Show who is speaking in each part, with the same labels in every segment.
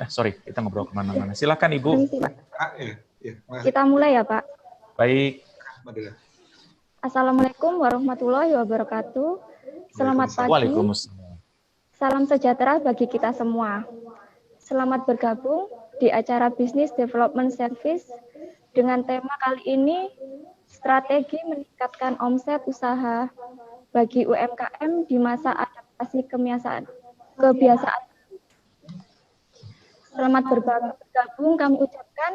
Speaker 1: Sorry, kita ngobrol kemana-mana. Silakan Ibu.
Speaker 2: Kita mulai ya Pak.
Speaker 1: Baik.
Speaker 2: Assalamualaikum warahmatullahi wabarakatuh. Selamat pagi.
Speaker 1: Waalaikumsalam.
Speaker 2: Salam sejahtera bagi kita semua. Selamat bergabung di acara Business Development Service dengan tema kali ini, strategi meningkatkan omset usaha bagi UMKM di masa adaptasi kebiasaan. Selamat bergabung kami ucapkan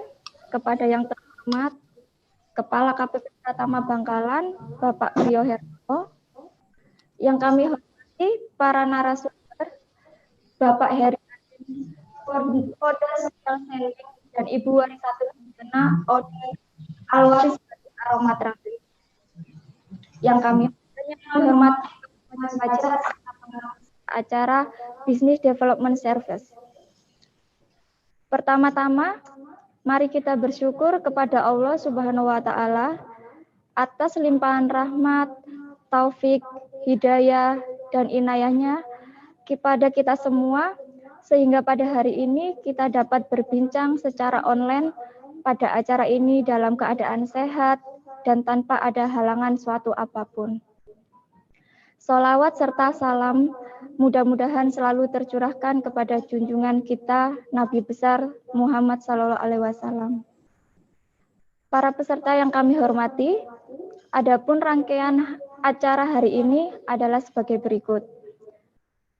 Speaker 2: kepada yang terhormat Kepala KPP Pratama Bangkalan, Bapak Priyo Herno, yang kami hormati para narasumber, Bapak Heri Kode Social Selling dan Ibu Warisatul Hasana Alwaris Aromaterapi. Yang kami hormati acara Business Development Service. Pertama-tama, mari kita bersyukur kepada Allah Subhanahu wa Ta'ala atas limpahan rahmat, taufik, hidayah, dan inayahnya kepada kita semua, sehingga pada hari ini kita dapat berbincang secara online pada acara ini dalam keadaan sehat dan tanpa ada halangan suatu apapun. Sholawat serta salam mudah-mudahan selalu tercurahkan kepada junjungan kita Nabi besar Muhammad SAW. Para peserta yang kami hormati, adapun rangkaian acara hari ini adalah sebagai berikut.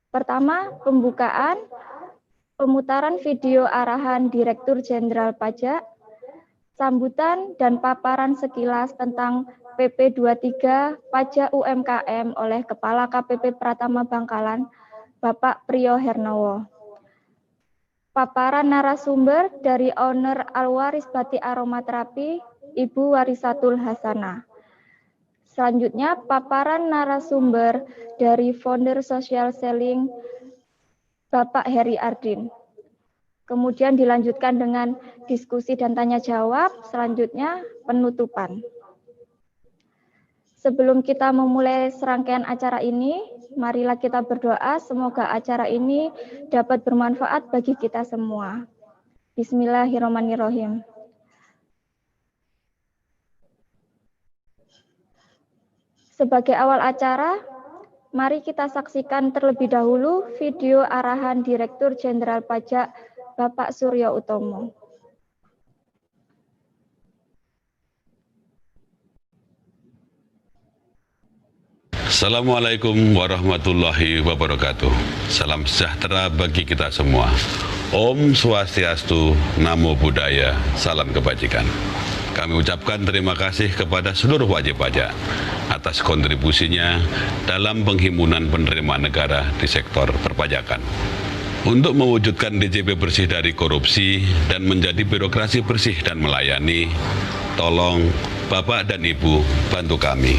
Speaker 2: Pertama, pembukaan, pemutaran video arahan Direktur Jenderal Pajak, sambutan dan paparan sekilas tentang PP 23 Pajak UMKM oleh Kepala KPP Pratama Bangkalan, Bapak Priyo Hernowo. Paparan narasumber dari owner Alwaris Batik Aromaterapi, Ibu Warisatul Hasana. Selanjutnya, paparan narasumber dari founder Social Selling, Bapak Heri Ardin. Kemudian dilanjutkan dengan diskusi dan tanya jawab, selanjutnya penutupan. Sebelum kita memulai serangkaian acara ini, marilah kita berdoa semoga acara ini dapat bermanfaat bagi kita semua. Bismillahirrahmanirrahim. Sebagai awal acara, mari kita saksikan terlebih dahulu video arahan Direktur Jenderal Pajak Bapak Suryo Utomo.
Speaker 3: Assalamualaikum warahmatullahi wabarakatuh. Salam sejahtera bagi kita semua. Om Swastiastu, Namo Buddhaya, salam kebajikan. Kami ucapkan terima kasih kepada seluruh wajib pajak atas kontribusinya dalam penghimpunan penerimaan negara di sektor perpajakan. Untuk mewujudkan DJP bersih dari korupsi dan menjadi birokrasi bersih dan melayani, tolong Bapak dan Ibu bantu kami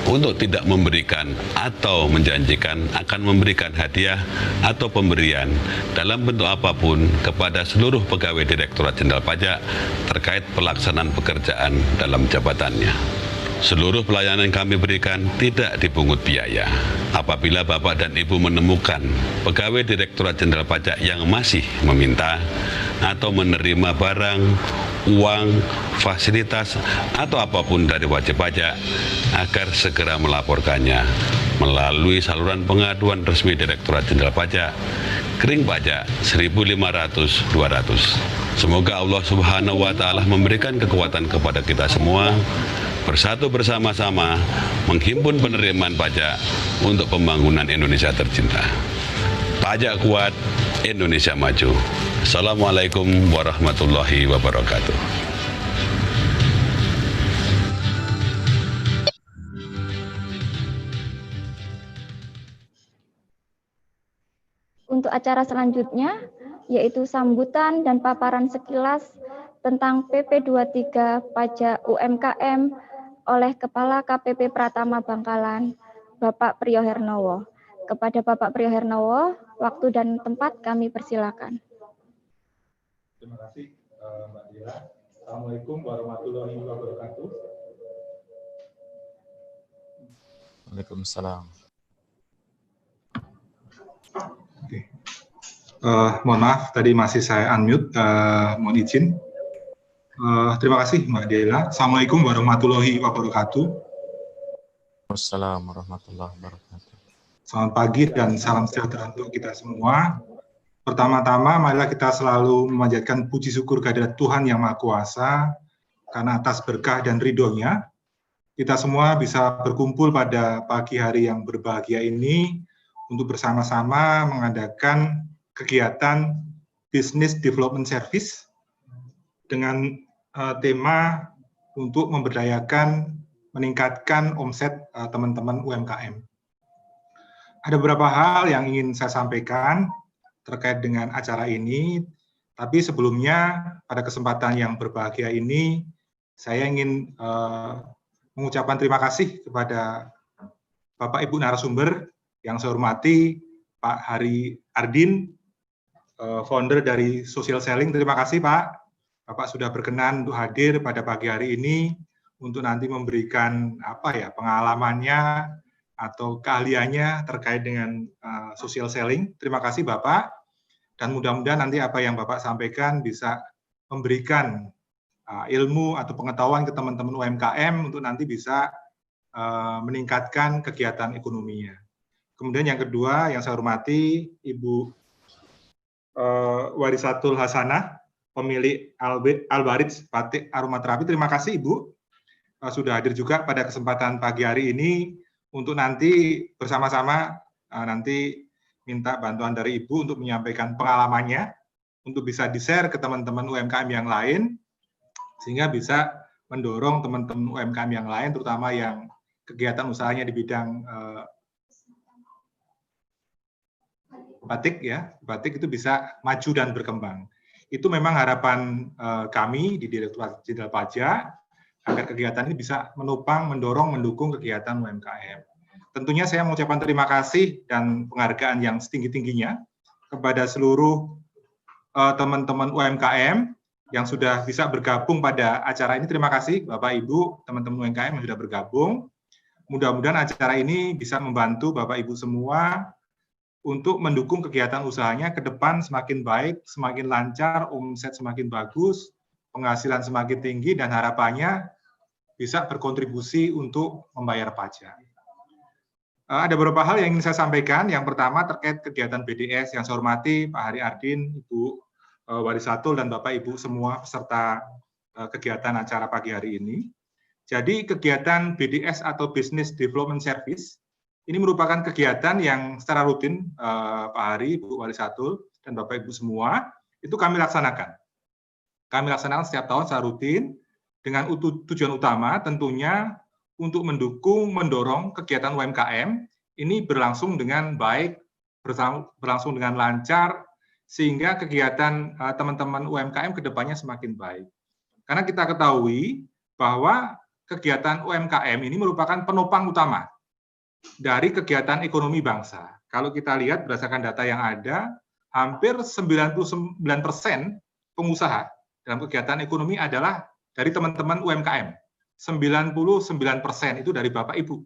Speaker 3: untuk tidak memberikan atau menjanjikan akan memberikan hadiah atau pemberian dalam bentuk apapun kepada seluruh pegawai Direktorat Jenderal Pajak terkait pelaksanaan pekerjaan dalam jabatannya. Seluruh pelayanan yang kami berikan tidak dipungut biaya. Apabila Bapak dan Ibu menemukan pegawai Direktorat Jenderal Pajak yang masih meminta atau menerima barang, uang, fasilitas, atau apapun dari wajib pajak, agar segera melaporkannya melalui saluran pengaduan resmi Direktorat Jenderal Pajak, Kering Pajak 1500-200. Semoga Allah Subhanahu wa Ta'ala memberikan kekuatan kepada kita semua, bersatu bersama-sama menghimpun penerimaan pajak untuk pembangunan Indonesia tercinta. Pajak kuat, Indonesia maju. Assalamualaikum warahmatullahi wabarakatuh.
Speaker 2: Untuk acara selanjutnya, yaitu sambutan dan paparan sekilas tentang PP 23 Pajak UMKM oleh Kepala KPP Pratama Bangkalan, Bapak Priyo Hernowo. Kepada Bapak Priyo Hernowo, waktu dan tempat kami persilakan.
Speaker 4: Terima kasih Mbak Dila. Assalamualaikum warahmatullahi wabarakatuh.
Speaker 1: Waalaikumsalam.
Speaker 4: Oke. Mohon maaf, tadi masih saya unmute, mohon izin. Terima kasih Mbak Dela. Assalamualaikum warahmatullahi wabarakatuh.
Speaker 1: Wassalamualaikum warahmatullahi wabarakatuh.
Speaker 4: Selamat pagi dan salam sejahtera untuk kita semua. Pertama-tama, marilah kita selalu memanjatkan puji syukur kehadirat Tuhan Yang Maha Kuasa, karena atas berkah dan ridho-Nya, kita semua bisa berkumpul pada pagi hari yang berbahagia ini untuk bersama-sama mengadakan kegiatan Business Development Service dengan tema untuk memberdayakan, meningkatkan omset teman-teman UMKM. Ada beberapa hal yang ingin saya sampaikan terkait dengan acara ini, tapi sebelumnya pada kesempatan yang berbahagia ini, saya ingin mengucapkan terima kasih kepada Bapak Ibu narasumber yang saya hormati, Pak Hari Ardin, founder dari Social Selling. Terima kasih Pak, Bapak sudah berkenan untuk hadir pada pagi hari ini untuk nanti memberikan pengalamannya atau keahliannya terkait dengan social selling. Terima kasih Bapak, dan mudah-mudahan nanti apa yang Bapak sampaikan bisa memberikan ilmu atau pengetahuan ke teman-teman UMKM untuk nanti bisa meningkatkan kegiatan ekonominya. Kemudian yang kedua yang saya hormati Ibu Warisatul Hasanah, pemilik Albarits Batik Aromaterapi. Terima kasih Ibu sudah hadir juga pada kesempatan pagi hari ini untuk nanti bersama-sama nanti minta bantuan dari Ibu untuk menyampaikan pengalamannya untuk bisa di-share ke teman-teman UMKM yang lain sehingga bisa mendorong teman-teman UMKM yang lain terutama yang kegiatan usahanya di bidang batik batik itu bisa maju dan berkembang. Itu memang harapan kami di Direktorat Jenderal Pajak agar kegiatan ini bisa menopang, mendorong, mendukung kegiatan UMKM. Tentunya saya mengucapkan terima kasih dan penghargaan yang setinggi-tingginya kepada seluruh teman-teman UMKM yang sudah bisa bergabung pada acara ini. Terima kasih Bapak Ibu, teman-teman UMKM yang sudah bergabung. Mudah-mudahan acara ini bisa membantu Bapak Ibu semua untuk mendukung kegiatan usahanya ke depan semakin baik, semakin lancar, omset semakin bagus, penghasilan semakin tinggi, dan harapannya bisa berkontribusi untuk membayar pajak. Ada beberapa hal yang ingin saya sampaikan. Yang pertama terkait kegiatan BDS yang saya hormati Pak Hari Ardin, Ibu Warisatul, dan Bapak Ibu semua peserta kegiatan acara pagi hari ini. Jadi kegiatan BDS atau Business Development Service ini merupakan kegiatan yang secara rutin Pak Hari, Bu Warisatul, dan Bapak Ibu semua itu kami laksanakan. Kami laksanakan setiap tahun secara rutin dengan tujuan utama tentunya untuk mendukung, mendorong kegiatan UMKM ini berlangsung dengan baik, berlangsung dengan lancar, sehingga kegiatan teman-teman UMKM ke depannya semakin baik. Karena kita ketahui bahwa kegiatan UMKM ini merupakan penopang utama dari kegiatan ekonomi bangsa. Kalau kita lihat berdasarkan data yang ada, hampir 99% pengusaha dalam kegiatan ekonomi adalah dari teman-teman UMKM. 99% itu dari Bapak Ibu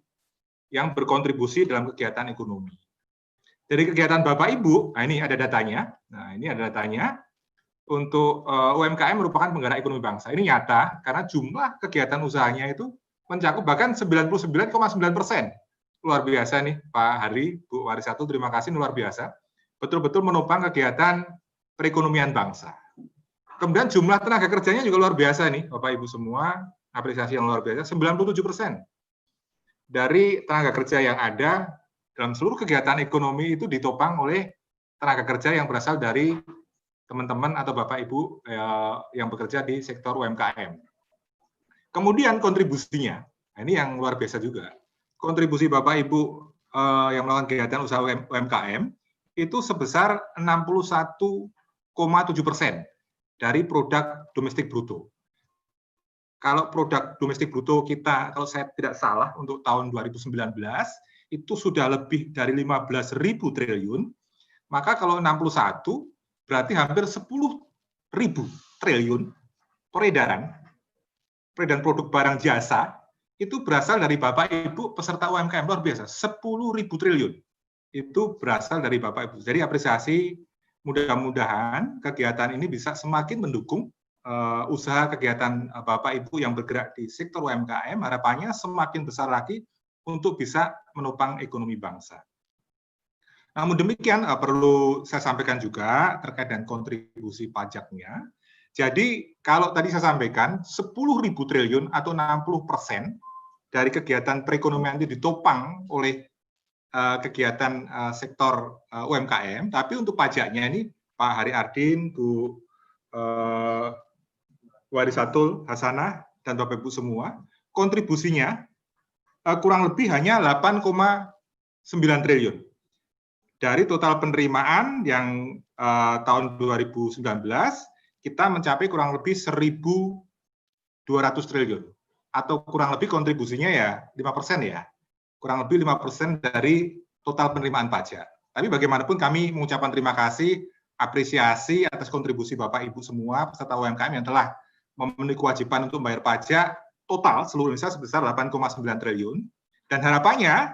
Speaker 4: yang berkontribusi dalam kegiatan ekonomi. Dari kegiatan Bapak Ibu, nah ini ada datanya. Nah, ini ada datanya. Untuk UMKM merupakan penggerak ekonomi bangsa. Ini nyata karena jumlah kegiatan usahanya itu mencakup bahkan 99,9%. Luar biasa nih Pak Hari, Bu Warisatul, terima kasih, luar biasa. Betul-betul menopang kegiatan perekonomian bangsa. Kemudian jumlah tenaga kerjanya juga luar biasa nih Bapak Ibu semua, apresiasi yang luar biasa, 97% dari tenaga kerja yang ada dalam seluruh kegiatan ekonomi itu ditopang oleh tenaga kerja yang berasal dari teman-teman atau Bapak Ibu yang bekerja di sektor UMKM. Kemudian kontribusinya, nah ini yang luar biasa juga. Kontribusi Bapak Ibu yang melakukan kegiatan usaha UMKM itu sebesar 61,7% dari produk domestik bruto. Kalau produk domestik bruto kita, kalau saya tidak salah, untuk tahun 2019 itu sudah lebih dari 15.000 triliun, maka kalau 61 berarti hampir 10.000 triliun peredaran produk barang jasa itu berasal dari Bapak Ibu peserta UMKM. Luar biasa, 10.000 triliun itu berasal dari Bapak Ibu. Jadi apresiasi, mudah-mudahan kegiatan ini bisa semakin mendukung usaha kegiatan Bapak Ibu yang bergerak di sektor UMKM, harapannya semakin besar lagi untuk bisa menopang ekonomi bangsa. Namun demikian perlu saya sampaikan juga terkait dengan kontribusi pajaknya. Jadi kalau tadi saya sampaikan 10.000 triliun atau 60% dari kegiatan perekonomian itu ditopang oleh kegiatan sektor UMKM, tapi untuk pajaknya ini Pak Hari Ardin, Bu Warisatul Hasanah, dan Bapak Ibu semua, kontribusinya kurang lebih hanya 8,9 triliun. Dari total penerimaan yang tahun 2019, kita mencapai kurang lebih 1.200 triliun. Atau kurang lebih kontribusinya ya 5% ya. Kurang lebih 5% dari total penerimaan pajak. Tapi bagaimanapun kami mengucapkan terima kasih, apresiasi atas kontribusi Bapak Ibu semua, peserta UMKM yang telah memenuhi kewajiban untuk membayar pajak total seluruh Indonesia sebesar 8,9 triliun. Dan harapannya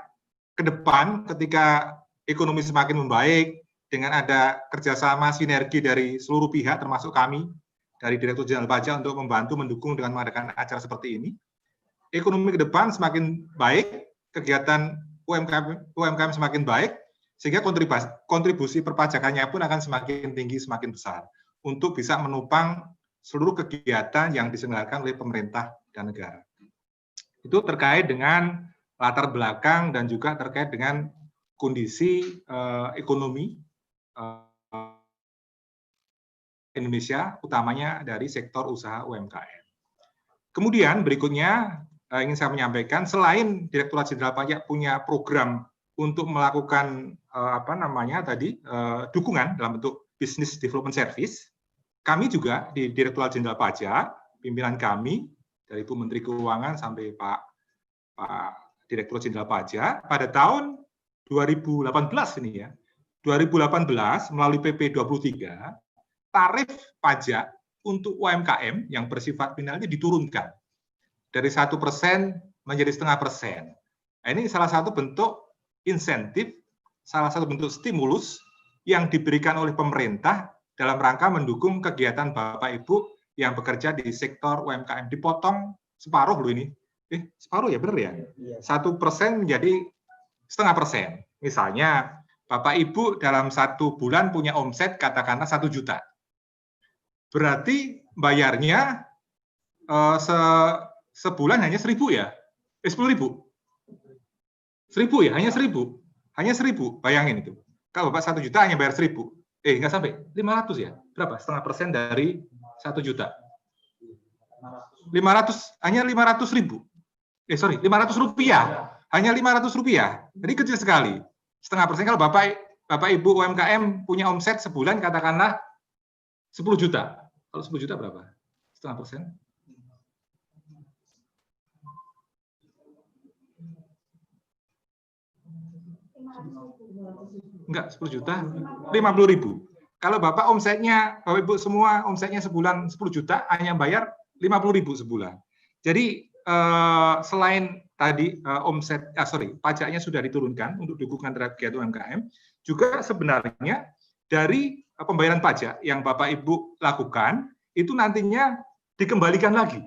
Speaker 4: ke depan ketika ekonomi semakin membaik, dengan ada kerjasama sinergi dari seluruh pihak, termasuk kami, dari Direktur Jenderal Pajak untuk membantu mendukung dengan mengadakan acara seperti ini, ekonomi ke depan semakin baik, kegiatan UMKM semakin baik, sehingga kontribusi perpajakannya pun akan semakin tinggi, semakin besar, untuk bisa menopang seluruh kegiatan yang diselenggarakan oleh pemerintah dan negara. Itu terkait dengan latar belakang dan juga terkait dengan kondisi ekonomi Indonesia, utamanya dari sektor usaha UMKM. Kemudian berikutnya ingin saya menyampaikan, selain Direktorat Jenderal Pajak punya program untuk melakukan dukungan dalam bentuk Business Development Service, kami juga di Direktorat Jenderal Pajak, pimpinan kami dari Bu Menteri Keuangan sampai Pak Direktur Jenderal Pajak, pada tahun 2018 ini ya, 2018 melalui PP 23, tarif pajak untuk UMKM yang bersifat final ini diturunkan dari 1% menjadi 0,5%. Nah, ini salah satu bentuk insentif, salah satu bentuk stimulus yang diberikan oleh pemerintah dalam rangka mendukung kegiatan Bapak Ibu yang bekerja di sektor UMKM. Dipotong separuh loh ini. Separuh ya, benar ya? 1% menjadi 0,5%. Misalnya, Bapak Ibu dalam 1 bulan punya omset katakanlah 1 juta. Berarti bayarnya sebulan hanya 1.000 ya? 10.000? 1.000 ya? Hanya 1.000? Hanya 1.000, bayangin itu. Kalau Bapak 1 juta hanya bayar 1.000. Nggak sampai, 500 ya? Berapa? 0,5% dari 1 juta. 500, hanya 500.000. 500 rupiah. Hanya 500 rupiah. Jadi kecil sekali. 0,5% kalau Bapak Ibu UMKM punya omset sebulan katakanlah 10 juta. Kalau 10 juta berapa? 0,5%? Enggak, 10 juta. 50.000. Kalau Bapak omsetnya, Bapak Ibu semua omsetnya sebulan 10 juta, hanya bayar 50.000 sebulan. Jadi selain tadi pajaknya sudah diturunkan untuk dukungan terhadap kegiatan UMKM, juga sebenarnya dari pembayaran pajak yang Bapak Ibu lakukan itu nantinya dikembalikan lagi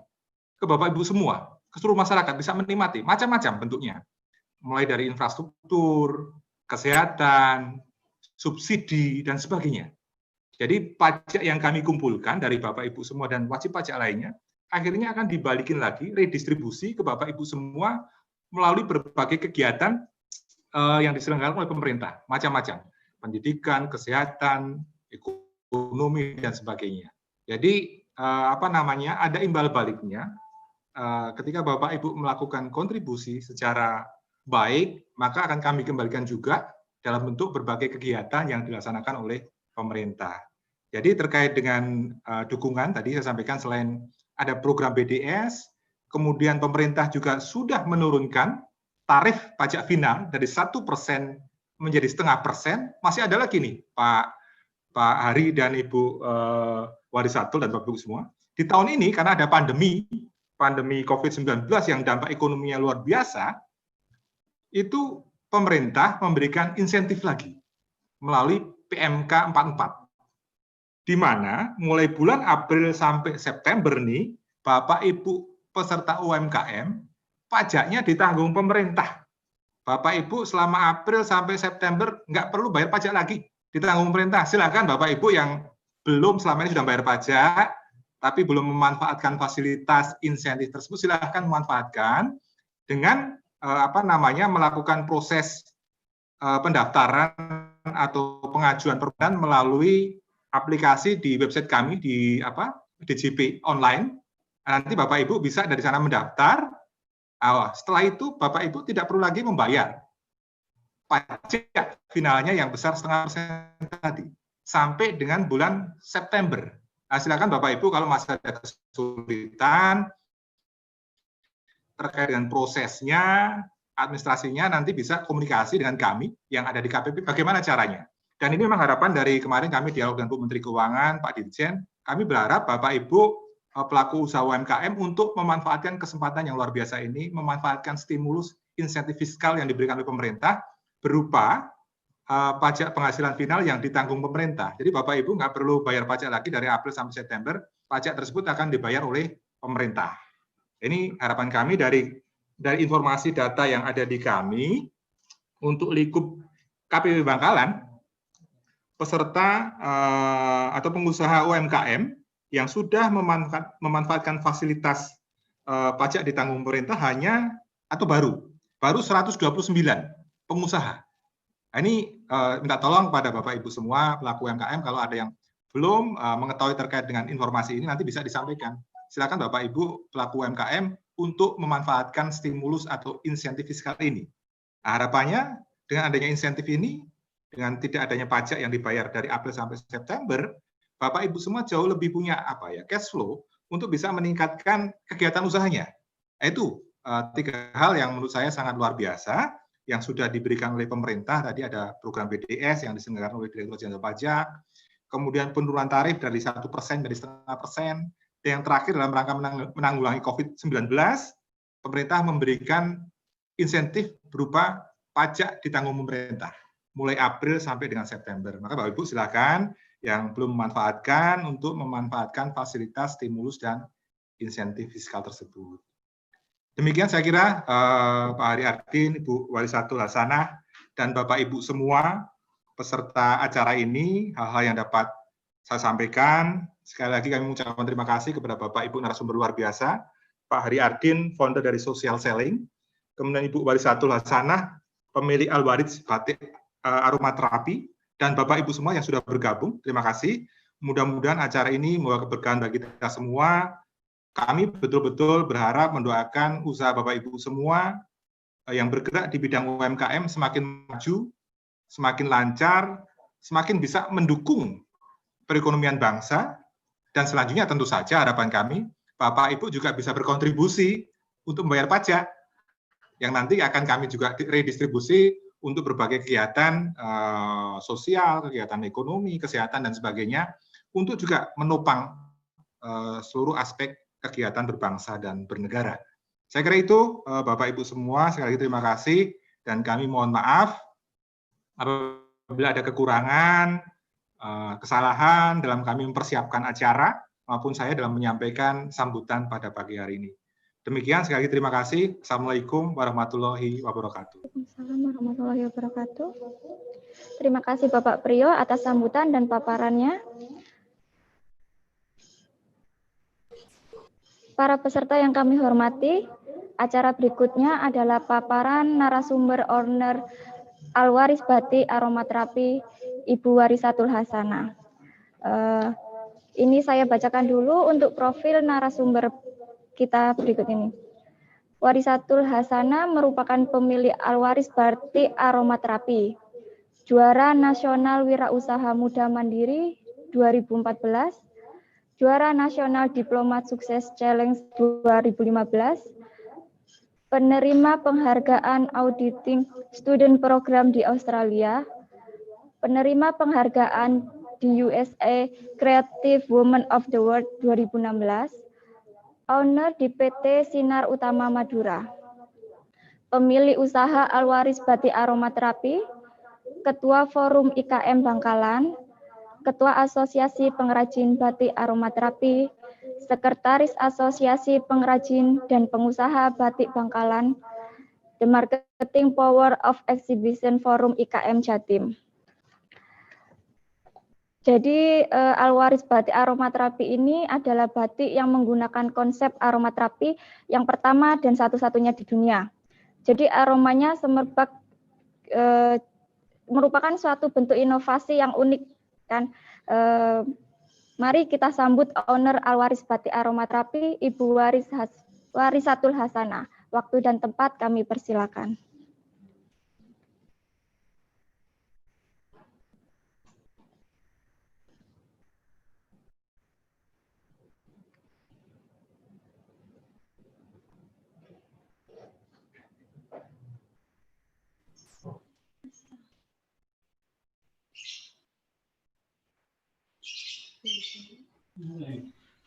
Speaker 4: ke Bapak Ibu semua, ke seluruh masyarakat bisa menikmati macam-macam bentuknya, mulai dari infrastruktur, kesehatan, subsidi dan sebagainya. Jadi pajak yang kami kumpulkan dari Bapak Ibu semua dan wajib pajak lainnya akhirnya akan dibalikin lagi, redistribusi ke Bapak Ibu semua melalui berbagai kegiatan yang diselenggarakan oleh pemerintah, macam-macam, pendidikan, kesehatan, ekonomi dan sebagainya. Jadi ada imbal baliknya ketika Bapak Ibu melakukan kontribusi secara baik, maka akan kami kembalikan juga dalam bentuk berbagai kegiatan yang dilaksanakan oleh pemerintah. Jadi terkait dengan dukungan tadi saya sampaikan selain ada program BDS, kemudian pemerintah juga sudah menurunkan tarif pajak final dari 1% menjadi 0,5%. Masih ada lagi nih Pak Hari dan Ibu Warisatul dan Bapak Ibu semua. Di tahun ini karena ada pandemi COVID-19 yang dampak ekonominya luar biasa, itu pemerintah memberikan insentif lagi melalui PMK 44. di mana mulai bulan April sampai September nih, Bapak Ibu peserta UMKM, pajaknya ditanggung pemerintah. Bapak Ibu selama April sampai September nggak perlu bayar pajak lagi, ditanggung pemerintah. Silakan Bapak Ibu yang belum selama ini sudah bayar pajak, tapi belum memanfaatkan fasilitas insentif tersebut, silakan memanfaatkan dengan melakukan proses pendaftaran atau pengajuan permohonan melalui aplikasi di website kami di DJP online. Nanti Bapak Ibu bisa dari sana mendaftar. Setelah itu Bapak Ibu tidak perlu lagi membayar pajak finalnya yang besar 0,5% tadi sampai dengan bulan September. Silakan Bapak Ibu kalau masih ada kesulitan terkait dengan prosesnya, administrasinya, nanti bisa komunikasi dengan kami yang ada di KPP bagaimana caranya. Dan ini memang harapan dari kemarin kami dialog dengan Bu Menteri Keuangan, Pak Dirjen, kami berharap Bapak Ibu pelaku usaha UMKM untuk memanfaatkan kesempatan yang luar biasa ini, memanfaatkan stimulus insentif fiskal yang diberikan oleh pemerintah berupa pajak penghasilan final yang ditanggung pemerintah. Jadi Bapak Ibu nggak perlu bayar pajak lagi dari April sampai September, pajak tersebut akan dibayar oleh pemerintah. Ini harapan kami dari informasi data yang ada di kami untuk lingkup KPP Bangkalan, peserta atau pengusaha UMKM yang sudah memanfaatkan fasilitas pajak ditanggung pemerintah baru 129 pengusaha. Ini minta tolong pada Bapak Ibu semua pelaku UMKM kalau ada yang belum mengetahui terkait dengan informasi ini nanti bisa disampaikan. Silakan Bapak Ibu pelaku UMKM untuk memanfaatkan stimulus atau insentif fiskal ini. Harapannya dengan adanya insentif ini, dengan tidak adanya pajak yang dibayar dari April sampai September, Bapak Ibu semua jauh lebih punya cash flow untuk bisa meningkatkan kegiatan usahanya. Itu 3 hal yang menurut saya sangat luar biasa yang sudah diberikan oleh pemerintah. Tadi ada program BDS yang diselenggarakan oleh Direktorat Jenderal Pajak, kemudian penurunan tarif dari 1% dari 0,5%, dan yang terakhir dalam rangka menanggulangi COVID-19, pemerintah memberikan insentif berupa pajak ditanggung pemerintah mulai April sampai dengan September. Maka Bapak Ibu silakan yang belum memanfaatkan untuk memanfaatkan fasilitas stimulus dan insentif fiskal tersebut. Demikian saya kira Pak Hari Ardin, Ibu Walisatul Hasanah, dan Bapak Ibu semua peserta acara ini, hal-hal yang dapat saya sampaikan. Sekali lagi kami mengucapkan terima kasih kepada Bapak Ibu narasumber luar biasa, Pak Hari Ardin, founder dari Social Selling, kemudian Ibu Walisatul Hasanah, pemilik Al-Warid Batik Aromaterapi, dan Bapak Ibu semua yang sudah bergabung. Terima kasih. Mudah-mudahan acara ini membawa keberkahan bagi kita semua. Kami betul-betul berharap mendoakan usaha Bapak Ibu semua yang bergerak di bidang UMKM semakin maju, semakin lancar, semakin bisa mendukung perekonomian bangsa, dan selanjutnya tentu saja harapan kami, Bapak Ibu juga bisa berkontribusi untuk membayar pajak, yang nanti akan kami juga redistribusi untuk berbagai kegiatan sosial, kegiatan ekonomi, kesehatan, dan sebagainya, untuk juga menopang seluruh aspek kegiatan berbangsa dan bernegara. Saya kira itu, Bapak Ibu semua, sekali lagi terima kasih, dan kami mohon maaf apabila ada kekurangan, kesalahan dalam kami mempersiapkan acara, maupun saya dalam menyampaikan sambutan pada pagi hari ini. Demikian, sekali lagi terima kasih. Assalamualaikum warahmatullahi wabarakatuh.
Speaker 2: Waalaikumsalam warahmatullahi wabarakatuh. Terima kasih Bapak Priyo atas sambutan dan paparannya. Para peserta yang kami hormati, acara berikutnya adalah paparan narasumber owner Al-Warid Batik Aromaterapi, Ibu Walisatul Hasanah. Ini saya bacakan dulu untuk profil narasumber kita berikut ini. Walisatul Hasanah merupakan pemilik Al-Warid Batik Aromaterapi, juara nasional wirausaha muda mandiri 2014, juara nasional Diplomat Sukses Challenge 2015, penerima penghargaan Auditing Student Program di Australia, penerima penghargaan di USA Creative Woman of the World 2016, owner di PT Sinar Utama Madura, pemilik usaha Al-Warid Batik Aromaterapi, Ketua Forum IKM Bangkalan, Ketua Asosiasi Pengrajin Batik Aromaterapi, Sekretaris Asosiasi Pengrajin dan Pengusaha Batik Bangkalan, The Marketing Power of Exhibition Forum IKM Jatim. Jadi Alwaris Batik Aromaterapi ini adalah batik yang menggunakan konsep aromaterapi yang pertama dan satu-satunya di dunia. Jadi aromanya semerbak merupakan suatu bentuk inovasi yang unik kan. Mari kita sambut owner Alwaris Batik Aromaterapi, Ibu Warisatul Hasanah. Waktu dan tempat kami persilakan.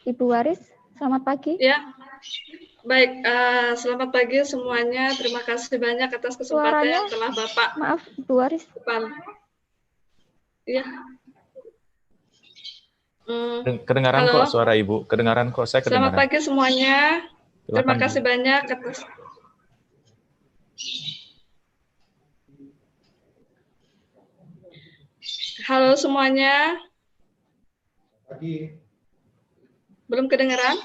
Speaker 2: Ibu Waris, selamat pagi.
Speaker 5: Ya, baik. Selamat pagi semuanya. Terima kasih banyak atas kesempatan
Speaker 2: Suaranya,
Speaker 5: yang telah Bapak.
Speaker 2: Maaf, Ibu Waris.
Speaker 5: Ya.
Speaker 1: Kedengaran
Speaker 5: Halo.
Speaker 1: kok suara Ibu. Kedengaran kok, saya kedengaran.
Speaker 5: Selamat pagi semuanya. Terima
Speaker 1: Silakan,
Speaker 5: kasih
Speaker 1: Bu.
Speaker 5: banyak atas. Halo semuanya. Belum kedengaran?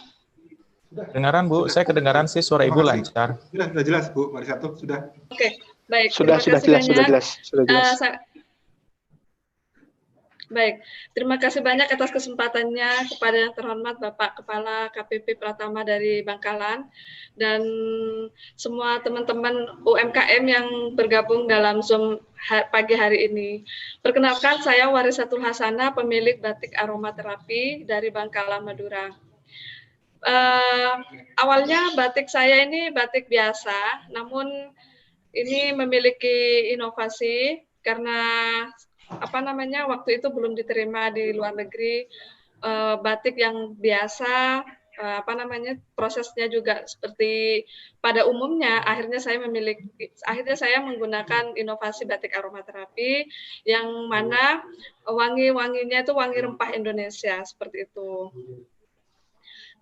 Speaker 1: Kedengaran, Bu. Saya kedengaran sih suara Ibu lancar.
Speaker 4: Sudah jelas, Bu. Warisatul sudah.
Speaker 5: Oke, baik.
Speaker 6: Sudah
Speaker 5: Terima kasih
Speaker 6: jelas,
Speaker 5: banyak.
Speaker 6: sudah jelas.
Speaker 5: Baik, terima kasih banyak atas kesempatannya kepada yang terhormat Bapak Kepala KPP Pratama dari Bangkalan dan semua teman-teman UMKM yang bergabung dalam Zoom pagi hari ini. Perkenalkan, saya Warisatul Hasanah, pemilik batik aromaterapi dari Bangkalan, Madura. Awalnya batik saya ini batik biasa, namun ini memiliki inovasi karena waktu itu belum diterima di luar negeri. Batik yang biasa prosesnya juga seperti pada umumnya. Akhirnya saya menggunakan inovasi batik aromaterapi yang mana wangi-wanginya itu wangi rempah Indonesia seperti itu.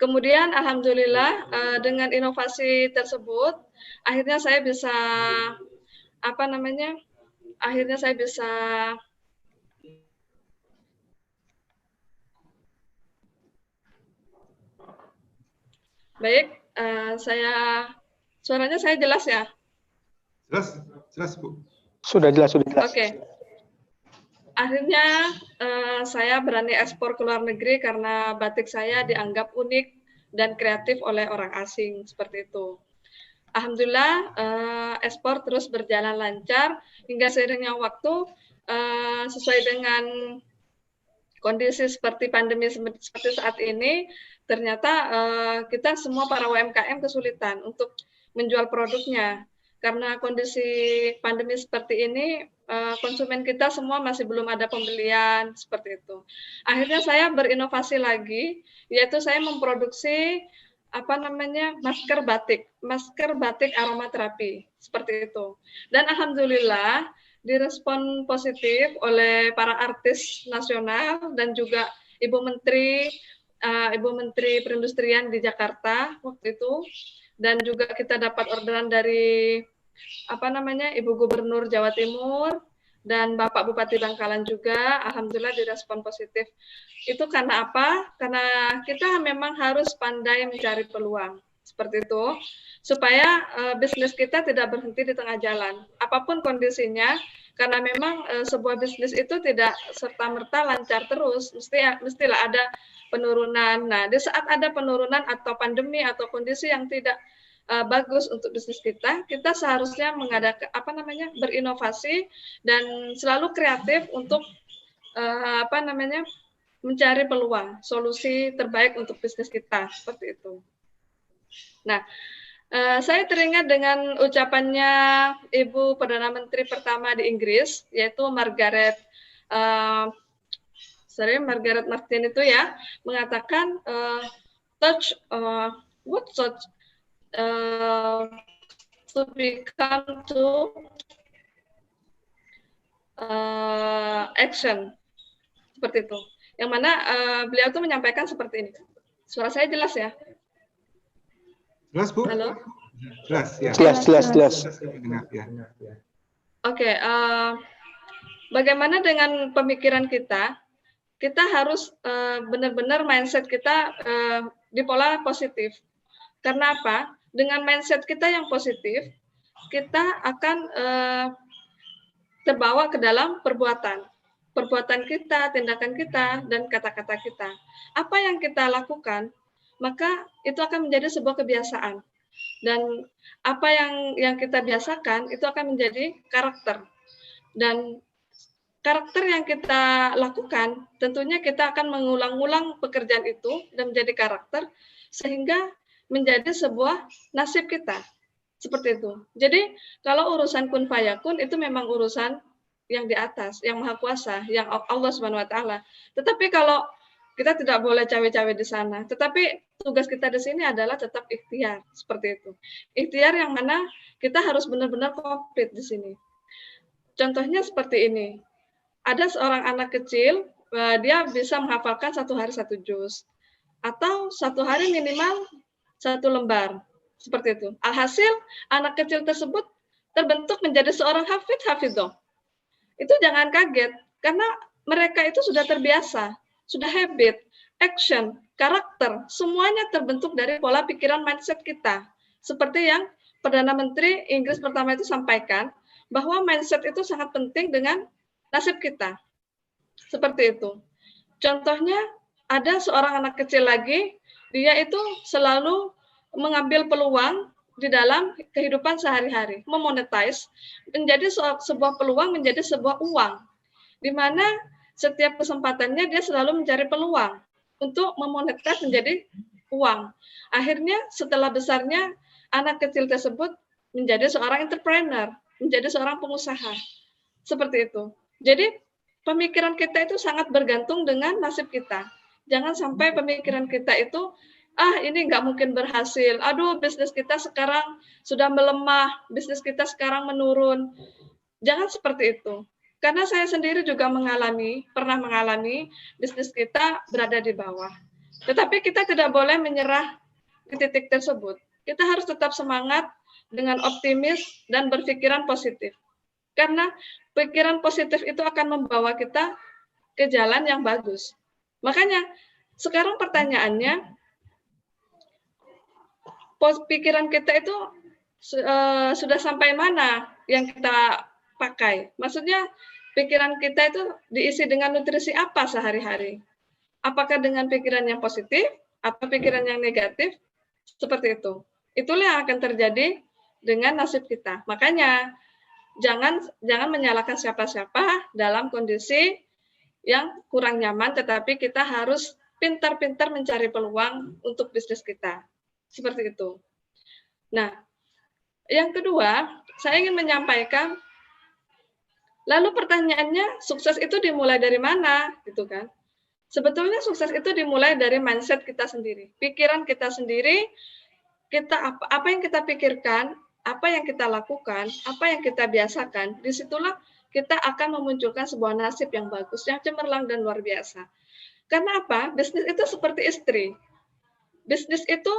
Speaker 5: Kemudian alhamdulillah dengan inovasi tersebut akhirnya saya bisa baik, suaranya saya jelas ya?
Speaker 4: Jelas, Bu.
Speaker 6: Sudah jelas.
Speaker 5: Oke. Akhirnya saya berani ekspor ke luar negeri karena batik saya dianggap unik dan kreatif oleh orang asing, seperti itu. Alhamdulillah ekspor terus berjalan lancar hingga seiringnya waktu sesuai dengan kondisi seperti pandemi seperti saat ini, ternyata kita semua para UMKM kesulitan untuk menjual produknya. Karena kondisi pandemi seperti ini, konsumen kita semua masih belum ada pembelian, seperti itu. Akhirnya saya berinovasi lagi, yaitu saya memproduksi masker batik aromaterapi, seperti itu. Dan alhamdulillah direspon positif oleh para artis nasional dan juga Ibu Menteri Perindustrian di Jakarta waktu itu, dan juga kita dapat orderan dari Ibu Gubernur Jawa Timur dan Bapak Bupati Bangkalan juga. Alhamdulillah direspon positif. Itu karena apa? Karena kita memang harus pandai mencari peluang seperti itu, supaya bisnis kita tidak berhenti di tengah jalan, apapun kondisinya, karena memang sebuah bisnis itu tidak serta-merta lancar terus, mestilah ada penurunan. Nah, di saat ada penurunan atau pandemi atau kondisi yang tidak bagus untuk bisnis kita seharusnya berinovasi dan selalu kreatif untuk mencari peluang, solusi terbaik untuk bisnis kita, seperti itu. Nah, saya teringat dengan ucapannya Ibu Perdana Menteri pertama di Inggris, yaitu Margaret Martin itu ya, mengatakan to become to action. seperti itu. Yang mana beliau tuh menyampaikan seperti ini. Suara saya jelas ya?
Speaker 4: Jelas, Bu?
Speaker 5: Halo?
Speaker 4: Jelas, ya.
Speaker 6: Jelas.
Speaker 4: Dengar, ya.
Speaker 5: Oke, bagaimana dengan pemikiran kita? Kita harus benar-benar mindset kita di pola positif. Karena apa? Dengan mindset kita yang positif, kita akan terbawa ke dalam perbuatan. Perbuatan kita, tindakan kita, dan kata-kata kita. Apa yang kita lakukan, maka itu akan menjadi sebuah kebiasaan. Dan apa yang kita biasakan, itu akan menjadi karakter. Dan karakter yang kita lakukan, tentunya kita akan mengulang-ulang pekerjaan itu dan menjadi karakter, sehingga menjadi sebuah nasib kita. Seperti itu. Jadi, kalau urusan kun fayakun, itu memang urusan yang di atas, yang maha kuasa, yang Allah Subhanahu wa Ta'ala. Tetapi kalau kita tidak boleh cawe-cawe di sana, tetapi tugas kita di sini adalah tetap ikhtiar, seperti itu. Ikhtiar yang mana kita harus benar-benar komplit di sini. Contohnya seperti ini. Ada seorang anak kecil, dia bisa menghafalkan 1 hari 1 juz, atau 1 hari minimal 1 lembar, seperti itu. Alhasil, anak kecil tersebut terbentuk menjadi seorang hafidhoh. Itu jangan kaget, karena mereka itu sudah terbiasa, sudah habit, action, karakter, semuanya terbentuk dari pola pikiran mindset kita. Seperti yang Perdana Menteri Inggris pertama itu sampaikan, bahwa mindset itu sangat penting dengan nasib kita. Seperti itu. Contohnya, ada seorang anak kecil lagi, dia itu selalu mengambil peluang di dalam kehidupan sehari-hari, memonetize, menjadi sebuah peluang menjadi sebuah uang, di mana setiap kesempatannya dia selalu mencari peluang untuk memonetize menjadi uang. Akhirnya setelah besarnya, anak kecil tersebut menjadi seorang entrepreneur, menjadi seorang pengusaha. Seperti itu. Jadi pemikiran kita itu sangat bergantung dengan nasib kita. Jangan sampai pemikiran kita itu, ini nggak mungkin berhasil. Aduh, bisnis kita sekarang sudah melemah, bisnis kita sekarang menurun. Jangan seperti itu. Karena saya sendiri juga pernah mengalami bisnis kita berada di bawah. Tetapi kita tidak boleh menyerah di titik tersebut. Kita harus tetap semangat dengan optimis dan berpikiran positif. Karena pikiran positif itu akan membawa kita ke jalan yang bagus. Makanya, sekarang pertanyaannya, pikiran kita itu sudah sampai mana yang kita pakai? Maksudnya, pikiran kita itu diisi dengan nutrisi apa sehari-hari? Apakah dengan pikiran yang positif atau pikiran yang negatif? Seperti itu. Itulah yang akan terjadi dengan nasib kita. Makanya, jangan menyalahkan siapa-siapa dalam kondisi yang kurang nyaman, tetapi kita harus pintar-pintar mencari peluang untuk bisnis kita. Seperti itu. Nah, yang kedua, saya ingin menyampaikan, lalu pertanyaannya, sukses itu dimulai dari mana? Gitu kan? Sebetulnya sukses itu dimulai dari mindset kita sendiri, pikiran kita sendiri, apa yang kita pikirkan, apa yang kita lakukan, apa yang kita biasakan, disitulah kita akan memunculkan sebuah nasib yang bagus, yang cemerlang dan luar biasa. Karena apa? Bisnis itu seperti istri. Bisnis itu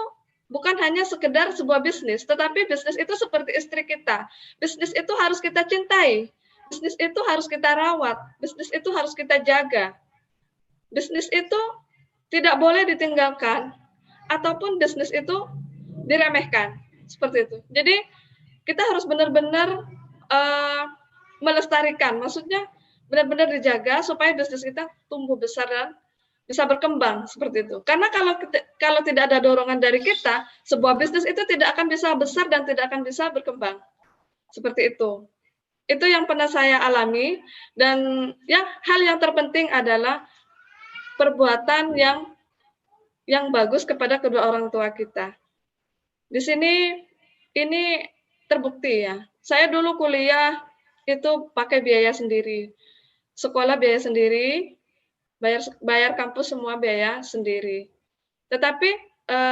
Speaker 5: bukan hanya sekedar sebuah bisnis, tetapi bisnis itu seperti istri kita. Bisnis itu harus kita cintai. Bisnis itu harus kita rawat. Bisnis itu harus kita jaga. Bisnis itu tidak boleh ditinggalkan, ataupun bisnis itu diremehkan. Seperti itu. Jadi, kita harus benar-benar melestarikan. Maksudnya, benar-benar dijaga supaya bisnis kita tumbuh besar dan bisa berkembang seperti itu. Karena kalau tidak ada dorongan dari kita, sebuah bisnis itu tidak akan bisa besar dan tidak akan bisa berkembang. Seperti itu. Itu yang pernah saya alami, dan hal yang terpenting adalah perbuatan yang bagus kepada kedua orang tua kita. Di sini ini terbukti ya. Saya dulu kuliah itu pakai biaya sendiri. Sekolah biaya sendiri, bayar kampus semua biaya sendiri. Tetapi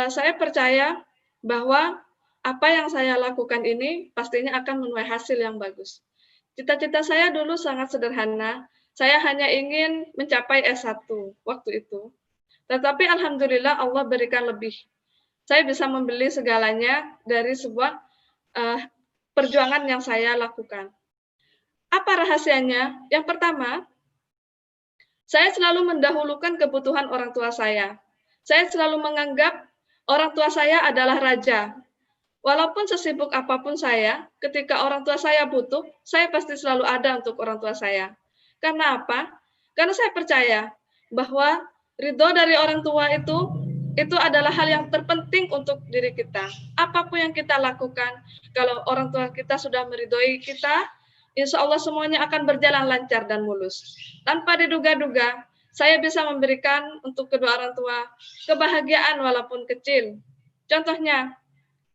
Speaker 5: saya percaya bahwa apa yang saya lakukan ini pastinya akan menuai hasil yang bagus. Cita-cita saya dulu sangat sederhana. Saya hanya ingin mencapai S1 waktu itu. Tetapi alhamdulillah Allah berikan lebih. Saya bisa membeli segalanya dari sebuah perjuangan yang saya lakukan. Apa rahasianya? Yang pertama, saya selalu mendahulukan kebutuhan orang tua saya. Saya selalu menganggap orang tua saya adalah raja. Walaupun sesibuk apapun saya, ketika orang tua saya butuh, saya pasti selalu ada untuk orang tua saya. Karena apa? Karena saya percaya bahwa ridho dari orang tua itu adalah hal yang terpenting untuk diri kita. Apapun yang kita lakukan, kalau orang tua kita sudah meridhoi kita, insya Allah semuanya akan berjalan lancar dan mulus. Tanpa diduga-duga, saya bisa memberikan untuk kedua orang tua kebahagiaan walaupun kecil. Contohnya,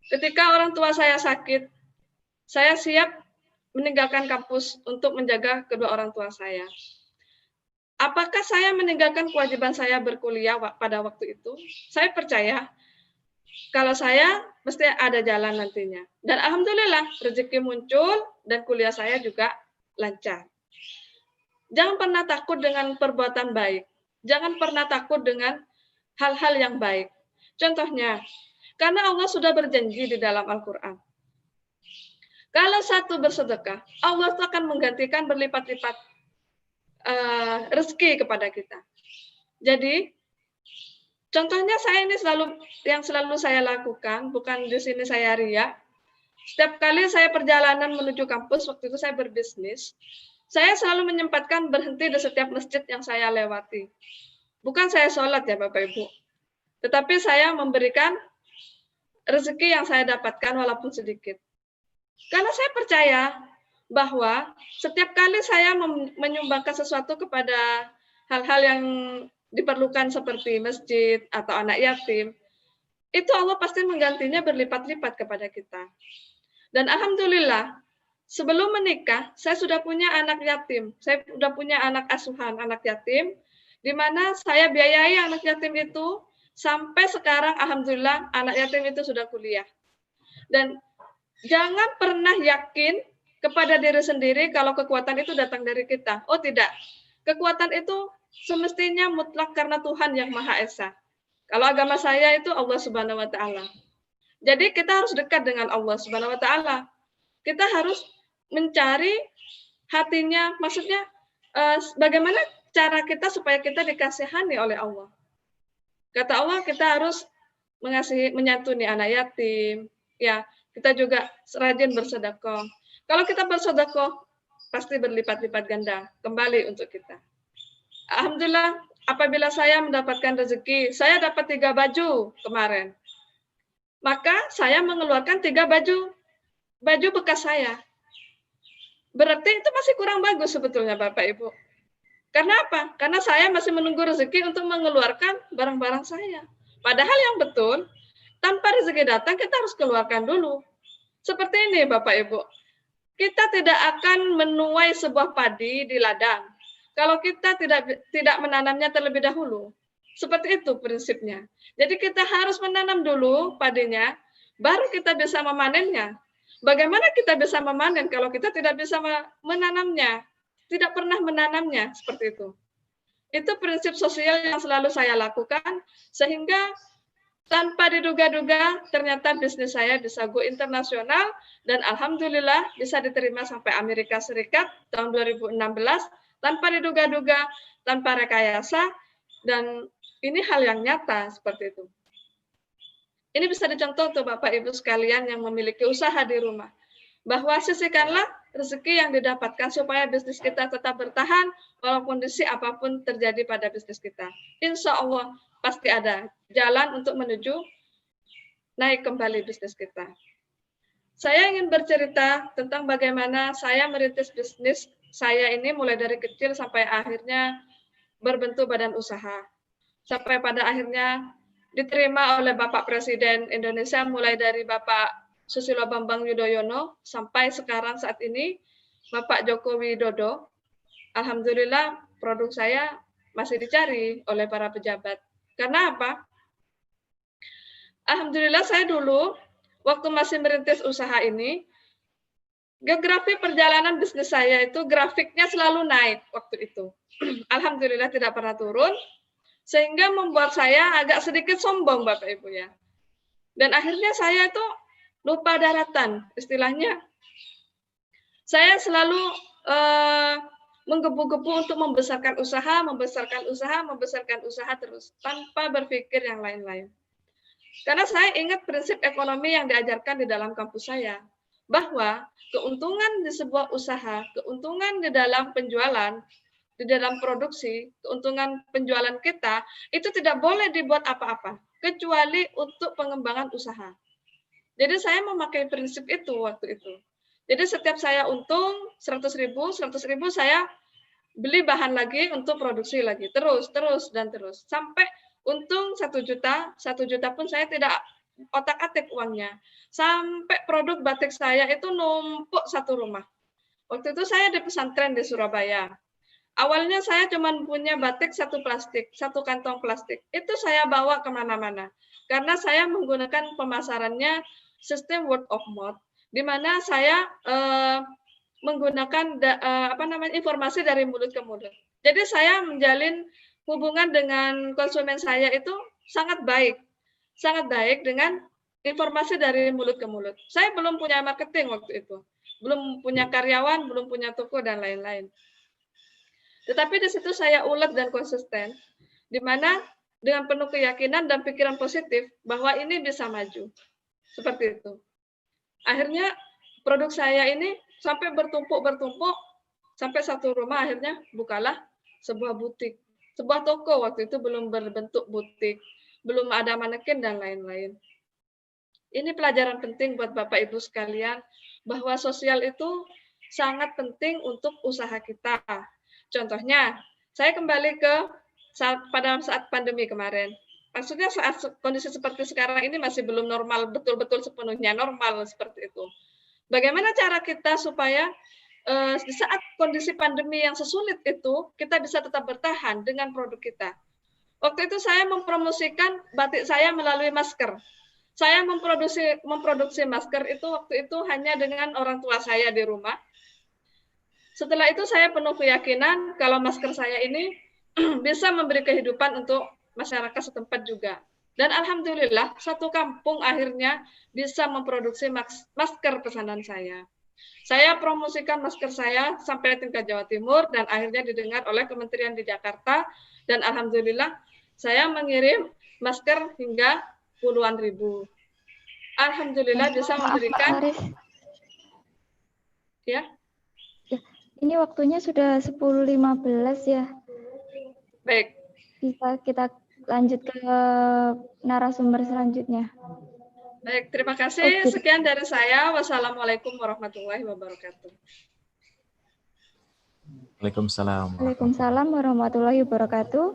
Speaker 5: ketika orang tua saya sakit, saya siap meninggalkan kampus untuk menjaga kedua orang tua saya. Apakah saya meninggalkan kewajiban saya berkuliah pada waktu itu? Saya percaya kalau saya mesti ada jalan nantinya. Dan alhamdulillah rezeki muncul dan kuliah saya juga lancar. Jangan pernah takut dengan perbuatan baik. Jangan pernah takut dengan hal-hal yang baik. Contohnya, karena Allah sudah berjanji di dalam Al-Quran. Kalau satu bersedekah, Allah akan menggantikan berlipat-lipat rezeki kepada kita. Jadi, contohnya saya ini selalu saya lakukan, bukan di sini saya ria. Setiap kali saya perjalanan menuju kampus, waktu itu saya berbisnis, saya selalu menyempatkan berhenti di setiap masjid yang saya lewati. Bukan saya sholat ya Bapak Ibu, tetapi saya memberikan rezeki yang saya dapatkan walaupun sedikit. Karena saya percaya bahwa setiap kali saya menyumbangkan sesuatu kepada hal-hal yang diperlukan seperti masjid atau anak yatim, itu Allah pasti menggantinya berlipat-lipat kepada kita. Dan alhamdulillah, sebelum menikah, saya sudah punya anak yatim. Saya sudah punya anak asuhan, anak yatim, di mana saya biayai anak yatim itu sampai sekarang, alhamdulillah, anak yatim itu sudah kuliah. Dan jangan pernah yakin kepada diri sendiri kalau kekuatan itu datang dari kita. Oh tidak, kekuatan itu semestinya mutlak karena Tuhan yang Maha Esa. Kalau agama saya itu Allah Subhanahu Wa Taala. Jadi kita harus dekat dengan Allah Subhanahu Wa Taala. Kita harus mencari hatinya, maksudnya bagaimana cara kita supaya kita dikasihani oleh Allah. Kata Allah kita harus menyantuni anak yatim, ya kita juga rajin bersedekah. Kalau kita bersedekah pasti berlipat-lipat ganda kembali untuk kita. Alhamdulillah, apabila saya mendapatkan rezeki, saya dapat 3 baju kemarin. Maka saya mengeluarkan 3 baju bekas saya. Berarti itu masih kurang bagus sebetulnya Bapak Ibu. Karena apa? Karena saya masih menunggu rezeki untuk mengeluarkan barang-barang saya. Padahal yang betul, tanpa rezeki datang kita harus keluarkan dulu. Seperti ini Bapak Ibu. Kita tidak akan menuai sebuah padi di ladang kalau kita tidak menanamnya terlebih dahulu. Seperti itu prinsipnya. Jadi kita harus menanam dulu padinya, baru kita bisa memanennya. Bagaimana kita bisa memanen kalau kita tidak bisa menanamnya? Tidak pernah menanamnya, seperti itu. Itu prinsip sosial yang selalu saya lakukan, sehingga tanpa diduga-duga ternyata bisnis saya bisa go internasional, dan alhamdulillah bisa diterima sampai Amerika Serikat tahun 2016, tanpa diduga-duga, tanpa rekayasa, dan ini hal yang nyata seperti itu. Ini bisa dicontoh untuk Bapak Ibu sekalian yang memiliki usaha di rumah, bahwa sisihkanlah rezeki yang didapatkan supaya bisnis kita tetap bertahan walaupun kondisi apapun terjadi pada bisnis kita. Insya Allah pasti ada jalan untuk menuju naik kembali bisnis kita. Saya ingin bercerita tentang bagaimana saya merintis bisnis saya ini mulai dari kecil sampai akhirnya berbentuk badan usaha. Sampai pada akhirnya diterima oleh Bapak Presiden Indonesia mulai dari Bapak Susilo Bambang Yudhoyono sampai sekarang saat ini Bapak Joko Widodo. Alhamdulillah produk saya masih dicari oleh para pejabat. Karena apa? Alhamdulillah saya dulu waktu masih merintis usaha ini Geografi perjalanan bisnis saya itu grafiknya selalu naik waktu itu. Alhamdulillah tidak pernah turun, sehingga membuat saya agak sedikit sombong Bapak Ibu ya. Dan akhirnya saya itu lupa daratan, istilahnya. Saya selalu menggebu-gebu untuk membesarkan usaha terus, tanpa berpikir yang lain-lain. Karena saya ingat prinsip ekonomi yang diajarkan di dalam kampus saya, bahwa keuntungan di sebuah usaha, keuntungan di dalam penjualan, di dalam produksi, keuntungan penjualan kita, itu tidak boleh dibuat apa-apa, kecuali untuk pengembangan usaha. Jadi saya memakai prinsip itu waktu itu. Jadi setiap saya untung 100.000 saya beli bahan lagi untuk produksi lagi, terus, sampai untung 1 juta pun saya tidak otak-atik uangnya. Sampai produk batik saya itu numpuk satu rumah. Waktu itu saya di pesantren di Surabaya. Awalnya saya cuma punya batik satu kantong plastik. Itu saya bawa kemana-mana. Karena saya menggunakan pemasarannya sistem word of mouth, di mana saya menggunakan informasi dari mulut ke mulut. Jadi saya menjalin hubungan dengan konsumen saya itu sangat baik dengan informasi dari mulut ke mulut. Saya belum punya marketing waktu itu, belum punya karyawan, belum punya toko dan lain-lain. Tetapi di situ saya ulet dan konsisten, di mana dengan penuh keyakinan dan pikiran positif bahwa ini bisa maju. Seperti itu. Akhirnya produk saya ini sampai bertumpuk, sampai satu rumah akhirnya bukalah sebuah butik. Sebuah toko waktu itu belum berbentuk butik, belum ada manekin dan lain-lain. Ini pelajaran penting buat Bapak Ibu sekalian, bahwa sosial itu sangat penting untuk usaha kita. Contohnya, saya kembali ke pada saat pandemi kemarin. Maksudnya saat kondisi seperti sekarang ini masih belum normal, betul-betul sepenuhnya normal seperti itu. Bagaimana cara kita supaya di saat kondisi pandemi yang sesulit itu, kita bisa tetap bertahan dengan produk kita. Waktu itu saya mempromosikan batik saya melalui masker. Saya memproduksi masker itu waktu itu hanya dengan orang tua saya di rumah. Setelah itu saya penuh keyakinan kalau masker saya ini bisa memberi kehidupan untuk masyarakat setempat juga. Dan alhamdulillah satu kampung akhirnya bisa memproduksi masker pesanan saya. Saya promosikan masker saya sampai tingkat Jawa Timur dan akhirnya didengar oleh kementerian di Jakarta, dan alhamdulillah saya mengirim masker hingga puluhan ribu. Alhamdulillah bisa memberikan. Ya.
Speaker 2: Ini waktunya sudah 10.15 ya.
Speaker 5: Baik.
Speaker 2: Bisa kita lanjut ke narasumber selanjutnya.
Speaker 5: Baik, terima kasih. Sekian dari saya. Wassalamualaikum warahmatullahi wabarakatuh.
Speaker 1: Waalaikumsalam.
Speaker 2: Waalaikumsalam warahmatullahi wabarakatuh.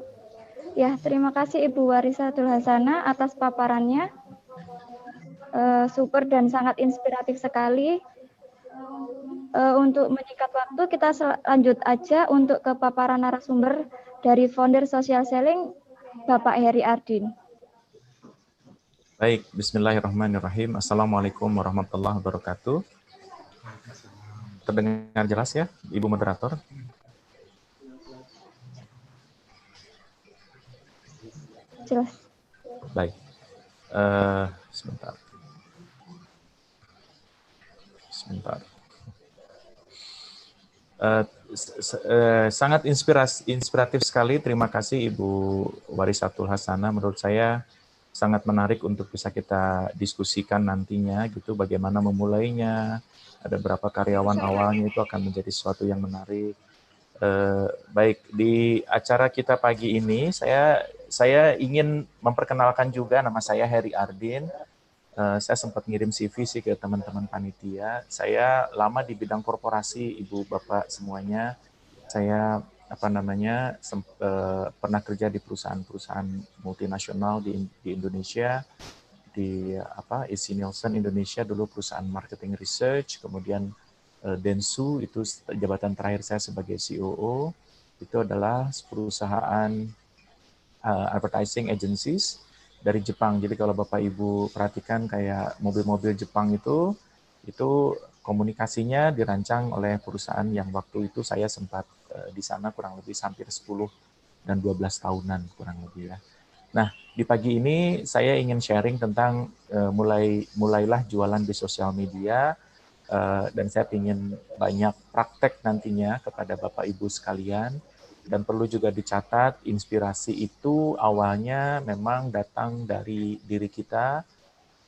Speaker 2: Ya, terima kasih Ibu Warisatul Hasanah atas paparannya. Super dan sangat inspiratif sekali. Untuk menyingkat waktu, kita lanjut aja untuk ke paparan narasumber dari founder Social Selling, Bapak Heri Ardin.
Speaker 1: Baik, bismillahirrahmanirrahim. Assalamualaikum warahmatullahi wabarakatuh. Terdengar jelas ya, Ibu Moderator?
Speaker 2: Jelas.
Speaker 1: Baik. Sebentar. Sangat inspiratif sekali. Terima kasih Ibu Warisatul Hasanah. Menurut saya sangat menarik untuk bisa kita diskusikan nantinya gitu, bagaimana memulainya, ada berapa karyawan awalnya, itu akan menjadi sesuatu yang menarik. Baik, di acara kita pagi ini saya ingin memperkenalkan juga, nama saya Heri Ardin. Saya sempat ngirim CV sih ke teman-teman panitia. Saya lama di bidang korporasi, Ibu Bapak semuanya. Saya pernah kerja di perusahaan-perusahaan multinasional di Indonesia, di AC Nielsen Indonesia dulu perusahaan marketing research, kemudian Dentsu itu jabatan terakhir saya sebagai COO, itu adalah perusahaan advertising agencies dari Jepang. Jadi kalau Bapak Ibu perhatikan kayak mobil-mobil Jepang itu komunikasinya dirancang oleh perusahaan yang waktu itu saya sempat di sana kurang lebih hampir 10 dan 12 tahunan kurang lebih ya. Nah, di pagi ini saya ingin sharing tentang mulailah jualan di sosial media, dan saya ingin banyak praktek nantinya kepada Bapak Ibu sekalian. Dan perlu juga dicatat, inspirasi itu awalnya memang datang dari diri kita,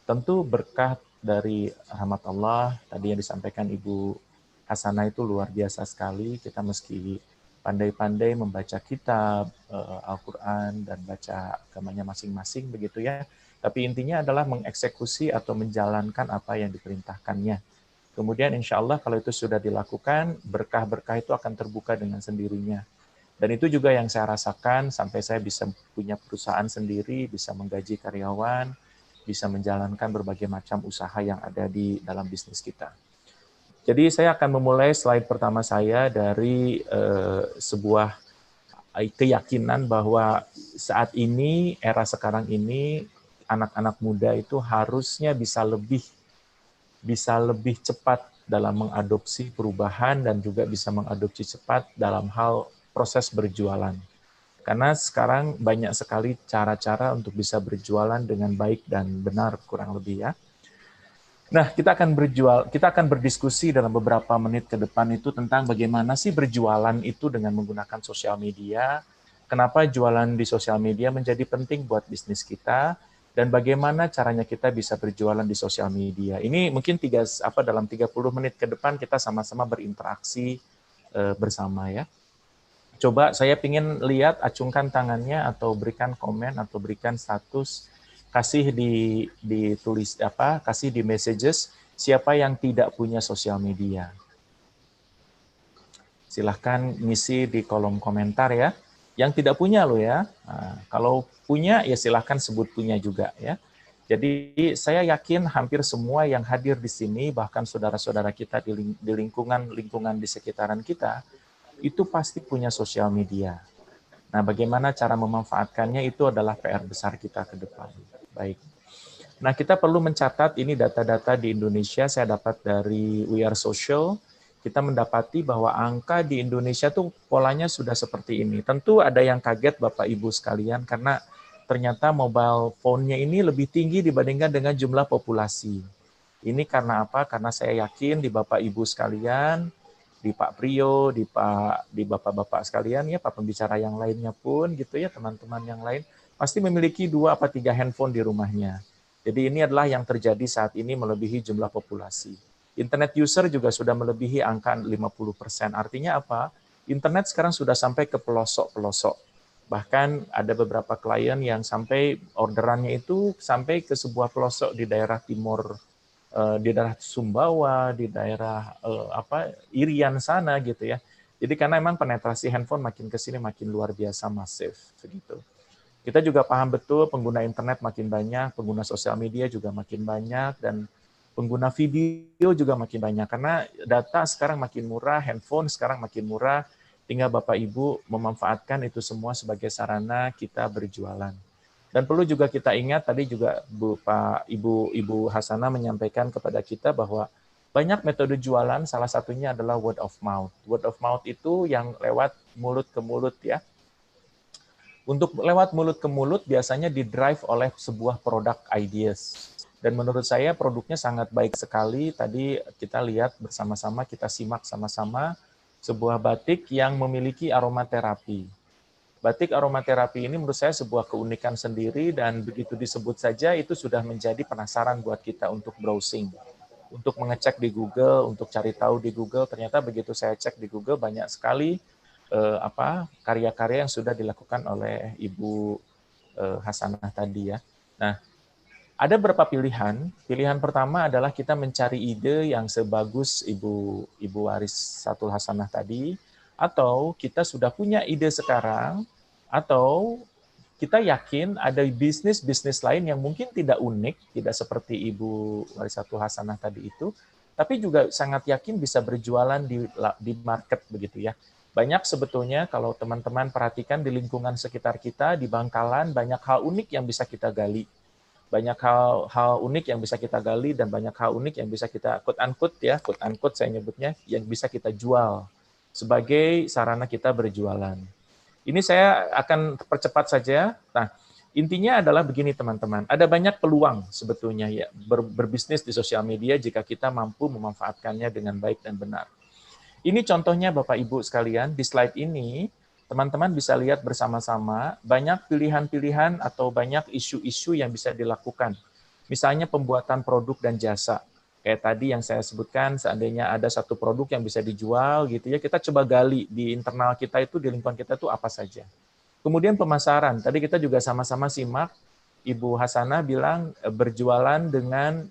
Speaker 1: tentu berkah dari rahmat Allah. Tadi yang disampaikan Ibu Hasanah itu luar biasa sekali, kita meski pandai-pandai membaca kitab, Al-Quran, dan baca agamanya masing-masing begitu ya. Tapi intinya adalah mengeksekusi atau menjalankan apa yang diperintahkannya. Kemudian insya Allah kalau itu sudah dilakukan, berkah-berkah itu akan terbuka dengan sendirinya. Dan itu juga yang saya rasakan sampai saya bisa punya perusahaan sendiri, bisa menggaji karyawan, bisa menjalankan berbagai macam usaha yang ada di dalam bisnis kita. Jadi saya akan memulai slide pertama saya dari sebuah keyakinan bahwa saat ini, era sekarang ini, anak-anak muda itu harusnya bisa lebih cepat dalam mengadopsi perubahan dan juga bisa mengadopsi cepat dalam hal proses berjualan. Karena sekarang banyak sekali cara-cara untuk bisa berjualan dengan baik dan benar kurang lebih ya. Nah, kita akan berdiskusi dalam beberapa menit ke depan itu tentang bagaimana sih berjualan itu dengan menggunakan sosial media, kenapa jualan di sosial media menjadi penting buat bisnis kita, dan bagaimana caranya kita bisa berjualan di sosial media. Ini mungkin dalam 30 menit ke depan kita sama-sama berinteraksi bersama ya. Coba saya ingin lihat, acungkan tangannya atau berikan komen atau berikan status, kasih ditulis kasih di messages siapa yang tidak punya sosial media. Silahkan ngisi di kolom komentar ya. Yang tidak punya loh ya. Nah, kalau punya ya silahkan sebut punya juga ya. Jadi saya yakin hampir semua yang hadir di sini, bahkan saudara-saudara kita di lingkungan di sekitaran kita, itu pasti punya sosial media. Nah, bagaimana cara memanfaatkannya itu adalah PR besar kita ke depan. Baik. Nah, kita perlu mencatat ini data-data di Indonesia, saya dapat dari We Are Social, kita mendapati bahwa angka di Indonesia tuh polanya sudah seperti ini. Tentu ada yang kaget Bapak Ibu sekalian, karena ternyata mobile phone-nya ini lebih tinggi dibandingkan dengan jumlah populasi. Ini karena apa? Karena saya yakin di Bapak Ibu sekalian, di Pak Priyo, di Bapak-Bapak sekalian, ya Pak pembicara yang lainnya pun, gitu ya, teman-teman yang lain, pasti memiliki 2 atau 3 handphone di rumahnya. Jadi ini adalah yang terjadi saat ini melebihi jumlah populasi. Internet user juga sudah melebihi angka 50%. Artinya apa? Internet sekarang sudah sampai ke pelosok-pelosok. Bahkan ada beberapa klien yang sampai orderannya itu sampai ke sebuah pelosok di daerah timur, di daerah Sumbawa, di daerah Irian sana gitu ya. Jadi karena memang penetrasi handphone makin ke sini makin luar biasa masif begitu. Kita juga paham betul pengguna internet makin banyak, pengguna sosial media juga makin banyak, dan pengguna video juga makin banyak karena data sekarang makin murah, handphone sekarang makin murah, tinggal Bapak Ibu memanfaatkan itu semua sebagai sarana kita berjualan. Dan perlu juga kita ingat, tadi juga Ibu Hasanah menyampaikan kepada kita bahwa banyak metode jualan, salah satunya adalah word of mouth. Word of mouth itu yang lewat mulut ke mulut ya. Untuk lewat mulut ke mulut biasanya didrive oleh sebuah produk ideas. Dan menurut saya produknya sangat baik sekali. Tadi kita lihat bersama-sama, kita simak sama-sama sebuah batik yang memiliki aromaterapi. Batik aromaterapi ini menurut saya sebuah keunikan sendiri, dan begitu disebut saja itu sudah menjadi penasaran buat kita untuk browsing, untuk mengecek di Google, untuk cari tahu di Google. Ternyata begitu saya cek di Google banyak sekali karya-karya yang sudah dilakukan oleh Ibu Hasanah tadi ya. Nah, ada beberapa pilihan. Pilihan pertama adalah kita mencari ide yang sebagus Ibu Warisatul Hasanah tadi, atau kita sudah punya ide sekarang, atau kita yakin ada bisnis lain yang mungkin tidak unik, tidak seperti Ibu Warisatul Hasanah tadi itu, tapi juga sangat yakin bisa berjualan di market begitu ya. Banyak sebetulnya kalau teman-teman perhatikan di lingkungan sekitar kita, di Bangkalan, banyak hal unik yang bisa kita gali. banyak hal unik yang bisa kita gali dan banyak hal unik yang bisa kita quote unquote saya nyebutnya, yang bisa kita jual sebagai sarana kita berjualan. Ini saya akan percepat saja. Nah, intinya adalah begini teman-teman, ada banyak peluang sebetulnya ya berbisnis di sosial media jika kita mampu memanfaatkannya dengan baik dan benar. Ini contohnya Bapak Ibu sekalian, di slide ini teman-teman bisa lihat bersama-sama banyak pilihan-pilihan atau banyak isu-isu yang bisa dilakukan. Misalnya pembuatan produk dan jasa. Kayak tadi yang saya sebutkan, seandainya ada satu produk yang bisa dijual gitu ya, kita coba gali di internal kita itu, di lingkungan kita itu apa saja. Kemudian pemasaran, tadi kita juga sama-sama simak, Ibu Hasanah bilang berjualan dengan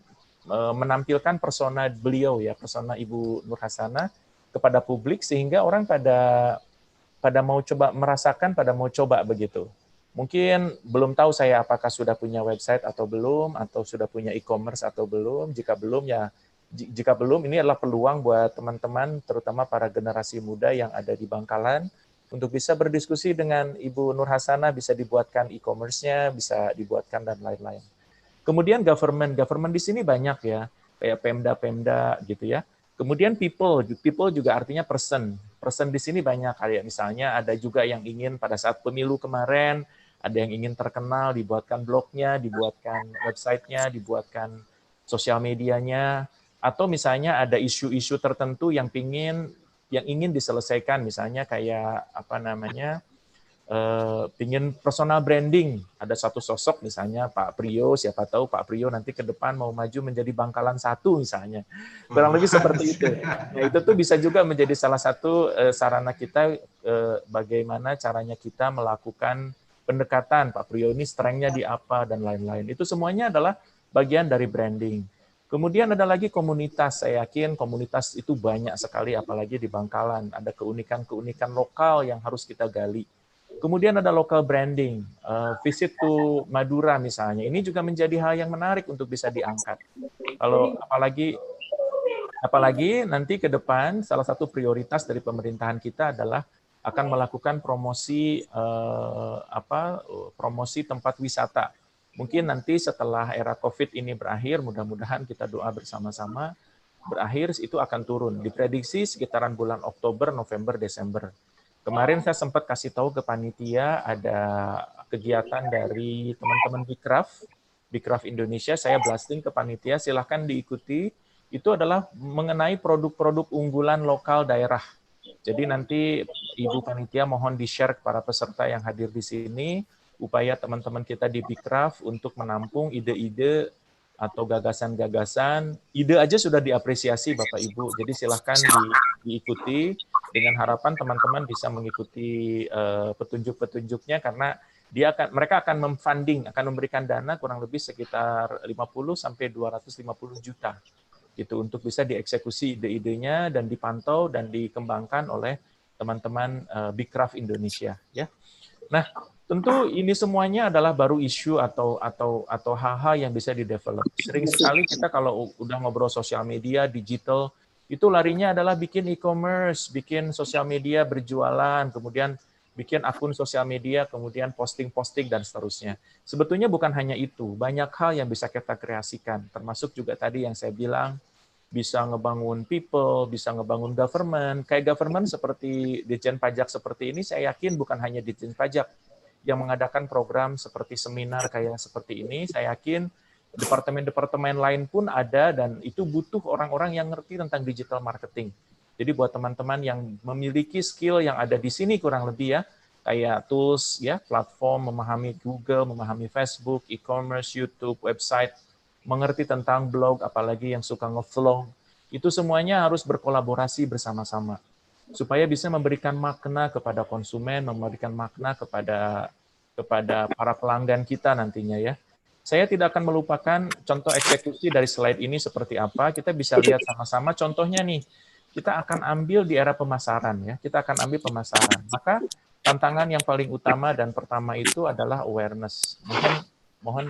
Speaker 1: menampilkan persona beliau ya, persona Ibu Nur Hasanah kepada publik sehingga orang pada mau coba merasakan, pada mau coba begitu. Mungkin belum tahu saya apakah sudah punya website atau belum, atau sudah punya e-commerce atau belum. Jika belum, ini adalah peluang buat teman-teman, terutama para generasi muda yang ada di Bangkalan, untuk bisa berdiskusi dengan Ibu Nur Hasanah, bisa dibuatkan e-commerce-nya, bisa dibuatkan dan lain-lain. Kemudian government di sini banyak ya, kayak Pemda gitu ya. Kemudian people juga artinya person di sini banyak, kayak misalnya ada juga yang ingin pada saat pemilu kemarin, ada yang ingin terkenal, dibuatkan blognya, dibuatkan websitenya, dibuatkan sosial medianya, atau misalnya ada isu-isu tertentu yang ingin diselesaikan, misalnya kayak ingin personal branding, ada satu sosok misalnya Pak Priyo, siapa tahu Pak Priyo nanti ke depan mau maju menjadi Bangkalan 1 misalnya, kurang lebih seperti itu. Nah itu tuh bisa juga menjadi salah satu sarana kita bagaimana caranya kita melakukan pendekatan, Pak Priyo ini strength-nya di apa dan lain-lain. Itu semuanya adalah bagian dari branding. Kemudian ada lagi komunitas, saya yakin komunitas itu banyak sekali, apalagi di Bangkalan. Ada keunikan-keunikan lokal yang harus kita gali. Kemudian ada local branding, visit to Madura misalnya. Ini juga menjadi hal yang menarik untuk bisa diangkat. Kalau apalagi nanti ke depan salah satu prioritas dari pemerintahan kita adalah akan melakukan promosi promosi tempat wisata. Mungkin nanti setelah era COVID ini berakhir, mudah-mudahan kita doa bersama-sama berakhir, itu akan turun. Diprediksi sekitaran bulan Oktober, November, Desember. Kemarin saya sempat kasih tahu ke panitia ada kegiatan dari teman-teman Bikraf Indonesia, saya blasting ke panitia, silahkan diikuti. Itu adalah mengenai produk-produk unggulan lokal daerah. Jadi nanti Ibu Panitia mohon di-share ke para peserta yang hadir di sini, upaya teman-teman kita di Bikraf untuk menampung ide-ide atau gagasan-gagasan. Ide aja sudah diapresiasi Bapak Ibu, jadi silahkan diikuti dengan harapan teman-teman bisa mengikuti petunjuk-petunjuknya karena mereka akan memfunding, akan memberikan dana kurang lebih sekitar 50 sampai 250 juta gitu untuk bisa dieksekusi ide-idenya dan dipantau dan dikembangkan oleh teman-teman Bikraf Indonesia ya. Nah, tentu ini semuanya adalah baru isu atau hal-hal yang bisa di-develop. Sering sekali kita kalau udah ngobrol sosial media, digital, itu larinya adalah bikin e-commerce, bikin sosial media berjualan, kemudian bikin akun sosial media, kemudian posting-posting, dan seterusnya. Sebetulnya bukan hanya itu, banyak hal yang bisa kita kreasikan, termasuk juga tadi yang saya bilang, bisa ngebangun people, bisa ngebangun government. Kayak government seperti Ditjen Pajak seperti ini, saya yakin bukan hanya Ditjen Pajak yang mengadakan program seperti seminar kayak seperti ini, saya yakin departemen-departemen lain pun ada, dan itu butuh orang-orang yang ngerti tentang digital marketing. Jadi buat teman-teman yang memiliki skill yang ada di sini kurang lebih ya, kayak tools ya, platform, memahami Google, memahami Facebook, e-commerce, YouTube, website, mengerti tentang blog, apalagi yang suka nge-vlog, itu semuanya harus berkolaborasi bersama-sama supaya bisa memberikan makna kepada konsumen, memberikan makna kepada para pelanggan kita nantinya ya. Saya tidak akan melupakan contoh eksekusi dari slide ini seperti apa. Kita bisa lihat sama-sama contohnya nih. Kita akan ambil di era pemasaran ya. Kita akan ambil pemasaran. Maka tantangan yang paling utama dan pertama itu adalah awareness. Mungkin mohon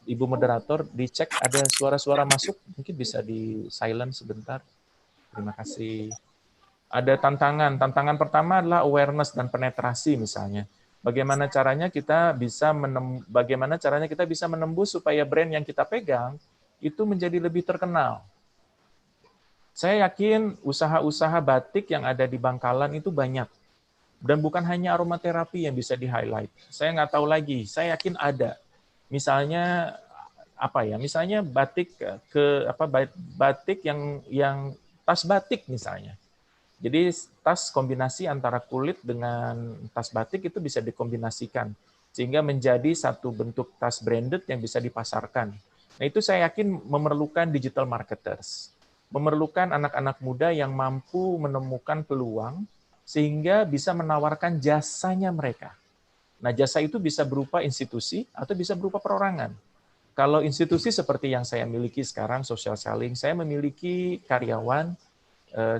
Speaker 1: Ibu moderator dicek ada suara-suara masuk, mungkin bisa di silent sebentar. Terima kasih. Ada tantangan pertama adalah awareness dan penetrasi misalnya. Bagaimana caranya kita bisa menembus supaya brand yang kita pegang itu menjadi lebih terkenal. Saya yakin usaha-usaha batik yang ada di Bangkalan itu banyak. Dan bukan hanya aromaterapi yang bisa di-highlight. Saya nggak tahu lagi, saya yakin ada. Misalnya Misalnya batik yang tas batik misalnya. Jadi tas kombinasi antara kulit dengan tas batik itu bisa dikombinasikan sehingga menjadi satu bentuk tas branded yang bisa dipasarkan. Nah, itu saya yakin memerlukan digital marketers. Memerlukan anak-anak muda yang mampu menemukan peluang sehingga bisa menawarkan jasanya mereka. Nah, jasa itu bisa berupa institusi atau bisa berupa perorangan. Kalau institusi seperti yang saya miliki sekarang, social selling, saya memiliki karyawan,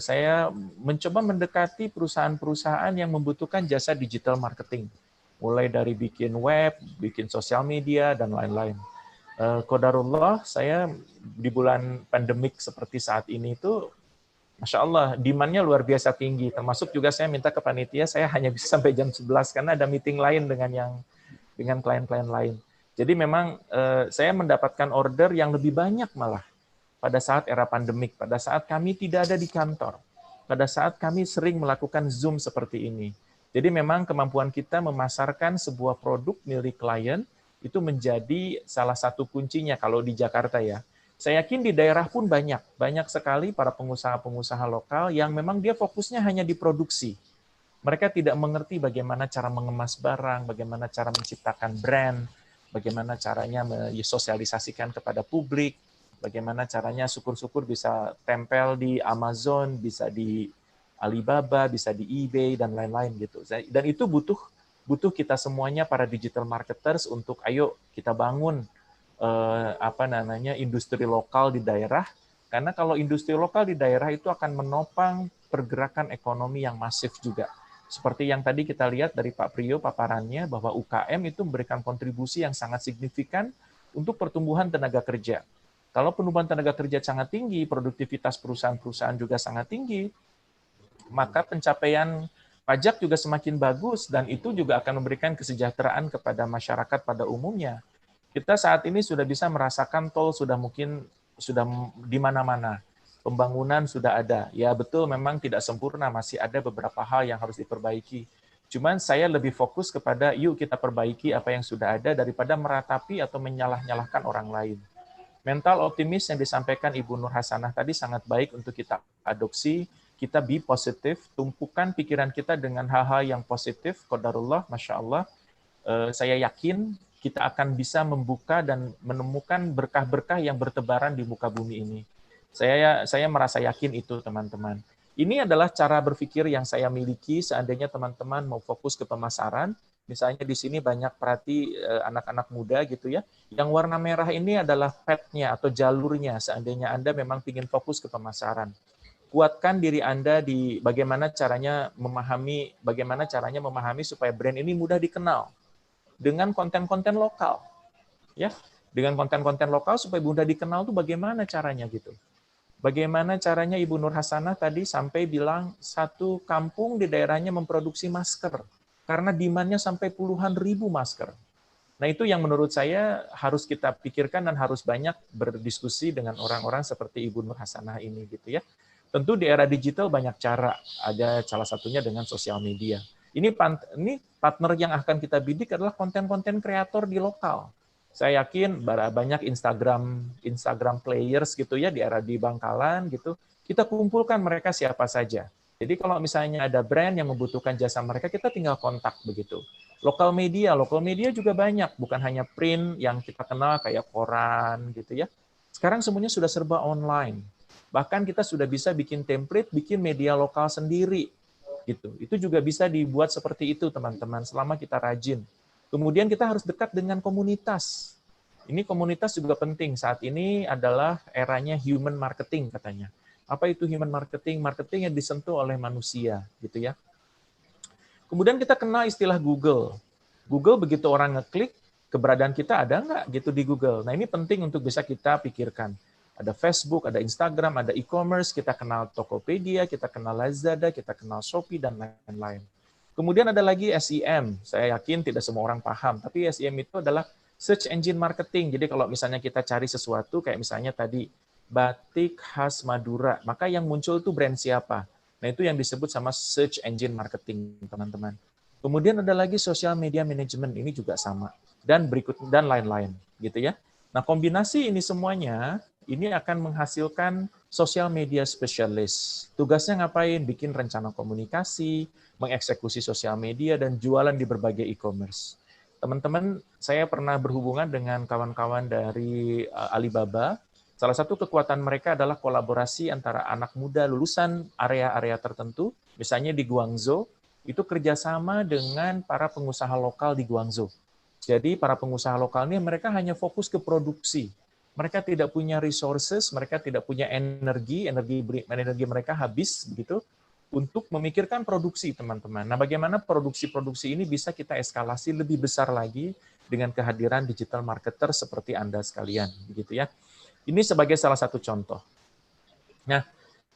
Speaker 1: saya mencoba mendekati perusahaan-perusahaan yang membutuhkan jasa digital marketing, mulai dari bikin web, bikin sosial media, dan lain-lain. Qadarullah, saya di bulan pandemik seperti saat ini itu, Masya Allah, demand-nya luar biasa tinggi, termasuk juga saya minta ke panitia, saya hanya bisa sampai jam 11, karena ada meeting lain dengan klien-klien lain. Jadi memang saya mendapatkan order yang lebih banyak malah pada saat era pandemik, pada saat kami tidak ada di kantor, pada saat kami sering melakukan Zoom seperti ini. Jadi memang kemampuan kita memasarkan sebuah produk milik klien itu menjadi salah satu kuncinya kalau di Jakarta ya. Saya yakin di daerah pun banyak sekali para pengusaha-pengusaha lokal yang memang dia fokusnya hanya di produksi. Mereka tidak mengerti bagaimana cara mengemas barang, bagaimana cara menciptakan brand, bagaimana caranya mensosialisasikan kepada publik, bagaimana caranya syukur-syukur bisa tempel di Amazon, bisa di Alibaba, bisa di eBay, dan lain-lain gitu. Dan itu butuh kita semuanya para digital marketers untuk ayo kita bangun industri lokal di daerah, karena kalau industri lokal di daerah itu akan menopang pergerakan ekonomi yang masif juga. Seperti yang tadi kita lihat dari Pak Priyo paparannya, bahwa UKM itu memberikan kontribusi yang sangat signifikan untuk pertumbuhan tenaga kerja. Kalau penumbuhan tenaga kerja sangat tinggi, produktivitas perusahaan-perusahaan juga sangat tinggi, maka pencapaian pajak juga semakin bagus, dan itu juga akan memberikan kesejahteraan kepada masyarakat pada umumnya. Kita saat ini sudah bisa merasakan tol sudah di mana-mana. Pembangunan sudah ada. Ya betul, memang tidak sempurna, masih ada beberapa hal yang harus diperbaiki. Cuman saya lebih fokus kepada yuk kita perbaiki apa yang sudah ada daripada meratapi atau menyalah-nyalahkan orang lain. Mental optimis yang disampaikan Ibu Nur Hasanah tadi sangat baik untuk kita adopsi, kita be positif, tumpukan pikiran kita dengan hal-hal yang positif, qadarullah, Masya Allah. Saya yakin kita akan bisa membuka dan menemukan berkah-berkah yang bertebaran di muka bumi ini. Saya merasa yakin itu, teman-teman. Ini adalah cara berpikir yang saya miliki seandainya teman-teman mau fokus ke pemasaran. Misalnya di sini banyak perhati anak-anak muda gitu ya. Yang warna merah ini adalah path-nya atau jalurnya seandainya Anda memang ingin fokus ke pemasaran. Kuatkan diri Anda di bagaimana caranya memahami supaya brand ini mudah dikenal dengan konten-konten lokal. Ya, dengan konten-konten lokal supaya mudah dikenal tuh bagaimana caranya gitu. Bagaimana caranya Ibu Nur Hasanah tadi sampai bilang satu kampung di daerahnya memproduksi masker karena demand-nya sampai puluhan ribu masker. Nah, itu yang menurut saya harus kita pikirkan dan harus banyak berdiskusi dengan orang-orang seperti Ibu Nur Hasanah ini gitu ya. Tentu di era digital banyak cara, ada salah satunya dengan sosial media. Ini partner yang akan kita bidik adalah konten-konten kreator di lokal. Saya yakin banyak Instagram players gitu ya di Bangkalan gitu. Kita kumpulkan mereka siapa saja. Jadi kalau misalnya ada brand yang membutuhkan jasa mereka, kita tinggal kontak begitu. Lokal media juga banyak, bukan hanya print yang kita kenal kayak koran gitu ya. Sekarang semuanya sudah serba online. Bahkan kita sudah bisa bikin template, bikin media lokal sendiri gitu. Itu juga bisa dibuat seperti itu, teman-teman, selama kita rajin. Kemudian kita harus dekat dengan komunitas. Ini komunitas juga penting. Saat ini adalah eranya human marketing katanya. Apa itu human marketing? Marketing yang disentuh oleh manusia, gitu ya. Kemudian kita kenal istilah Google. Google begitu orang ngeklik, keberadaan kita ada nggak gitu di Google. Nah, ini penting untuk bisa kita pikirkan. Ada Facebook, ada Instagram, ada e-commerce, kita kenal Tokopedia, kita kenal Lazada, kita kenal Shopee, dan lain-lain. Kemudian ada lagi SEM. Saya yakin tidak semua orang paham, tapi SEM itu adalah search engine marketing. Jadi kalau misalnya kita cari sesuatu, kayak misalnya tadi, batik khas Madura, maka yang muncul itu brand siapa? Nah, itu yang disebut sama search engine marketing, teman-teman. Kemudian ada lagi social media management, ini juga sama. Dan lain-lain, gitu ya. Nah, kombinasi ini semuanya, ini akan menghasilkan social media specialist. Tugasnya ngapain? Bikin rencana komunikasi, mengeksekusi sosial media, dan jualan di berbagai e-commerce. Teman-teman, saya pernah berhubungan dengan kawan-kawan dari Alibaba. Salah satu kekuatan mereka adalah kolaborasi antara anak muda lulusan area-area tertentu, misalnya di Guangzhou, itu kerjasama dengan para pengusaha lokal di Guangzhou. Jadi para pengusaha lokal ini mereka hanya fokus ke produksi. Mereka tidak punya resources, mereka tidak punya energi mereka habis begitu untuk memikirkan produksi, teman-teman. Nah, bagaimana produksi-produksi ini bisa kita eskalasi lebih besar lagi dengan kehadiran digital marketer seperti Anda sekalian, begitu ya. Ini sebagai salah satu contoh. Nah,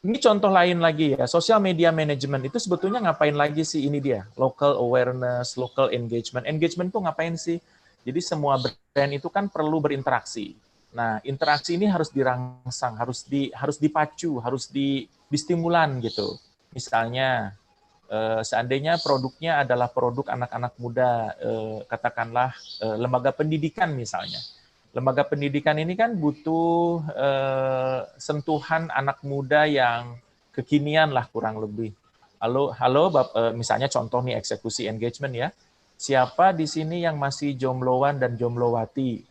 Speaker 1: ini contoh lain lagi ya, social media management itu sebetulnya ngapain lagi sih? Ini dia, local awareness, local engagement. Engagement itu ngapain sih? Jadi semua brand itu kan perlu berinteraksi. Nah, interaksi ini harus dirangsang, harus dipacu, harus distimulan gitu. Misalnya, seandainya produknya adalah produk anak-anak muda, katakanlah lembaga pendidikan misalnya. Lembaga pendidikan ini kan butuh sentuhan anak muda yang kekinian lah kurang lebih. Halo, misalnya contoh nih eksekusi engagement ya. Siapa di sini yang masih jombloan dan jomblowati?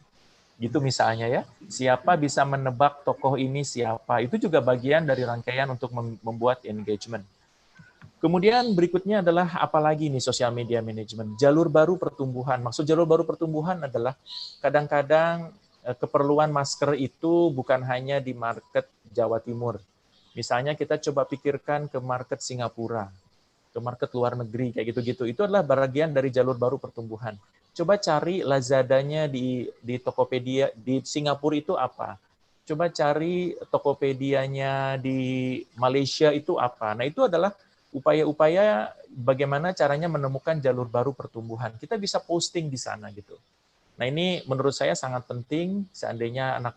Speaker 1: Gitu misalnya ya. Siapa bisa menebak tokoh ini siapa? Itu juga bagian dari rangkaian untuk membuat engagement. Kemudian berikutnya adalah apalagi nih social media management, jalur baru pertumbuhan. Maksud jalur baru pertumbuhan adalah kadang-kadang keperluan masker itu bukan hanya di market Jawa Timur. Misalnya kita coba pikirkan ke market Singapura, ke market luar negeri, kayak gitu-gitu. Itu adalah bagian dari jalur baru pertumbuhan. Coba cari Lazadanya di Tokopedia, di Singapura itu apa? Coba cari Tokopedia-nya di Malaysia itu apa? Nah, itu adalah upaya-upaya bagaimana caranya menemukan jalur baru pertumbuhan. Kita bisa posting di sana gitu. Nah, ini menurut saya sangat penting. Seandainya anak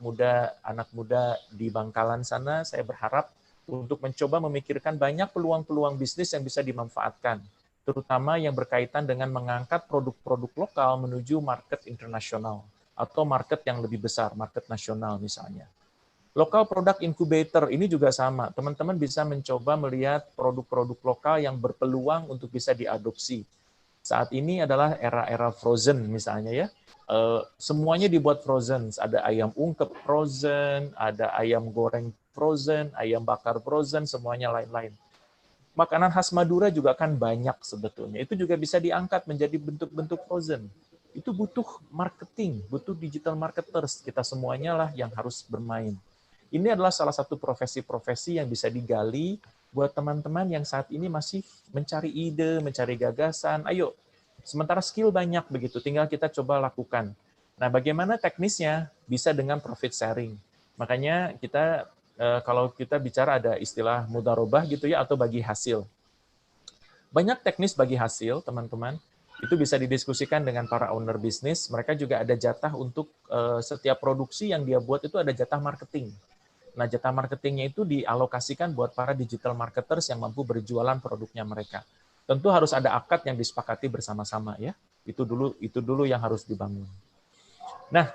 Speaker 1: muda di Bangkalan sana, saya berharap untuk mencoba memikirkan banyak peluang-peluang bisnis yang bisa dimanfaatkan, terutama yang berkaitan dengan mengangkat produk-produk lokal menuju market internasional atau market yang lebih besar, market nasional misalnya. Local Product Incubator ini juga sama. Teman-teman bisa mencoba melihat produk-produk lokal yang berpeluang untuk bisa diadopsi. Saat ini adalah era-era frozen misalnya ya. Semuanya dibuat frozen. Ada ayam ungkep frozen, ada ayam goreng frozen, ayam bakar frozen, semuanya lain-lain. Makanan khas Madura juga kan banyak sebetulnya. Itu juga bisa diangkat menjadi bentuk-bentuk frozen. Itu butuh marketing, butuh digital marketers. Kita semuanya lah yang harus bermain. Ini adalah salah satu profesi-profesi yang bisa digali buat teman-teman yang saat ini masih mencari ide, mencari gagasan. Ayo, sementara skill banyak begitu, tinggal kita coba lakukan. Nah, bagaimana teknisnya? Bisa dengan profit sharing. Makanya kita, kalau kita bicara ada istilah mudharobah gitu ya, atau bagi hasil. Banyak teknis bagi hasil, teman-teman. Itu bisa didiskusikan dengan para owner bisnis. Mereka juga ada jatah untuk setiap produksi yang dia buat itu ada jatah marketing. Nah, jatah marketingnya itu dialokasikan buat para digital marketers yang mampu berjualan produknya mereka. Tentu harus ada akad yang disepakati bersama-sama ya. Itu dulu yang harus dibangun. Nah,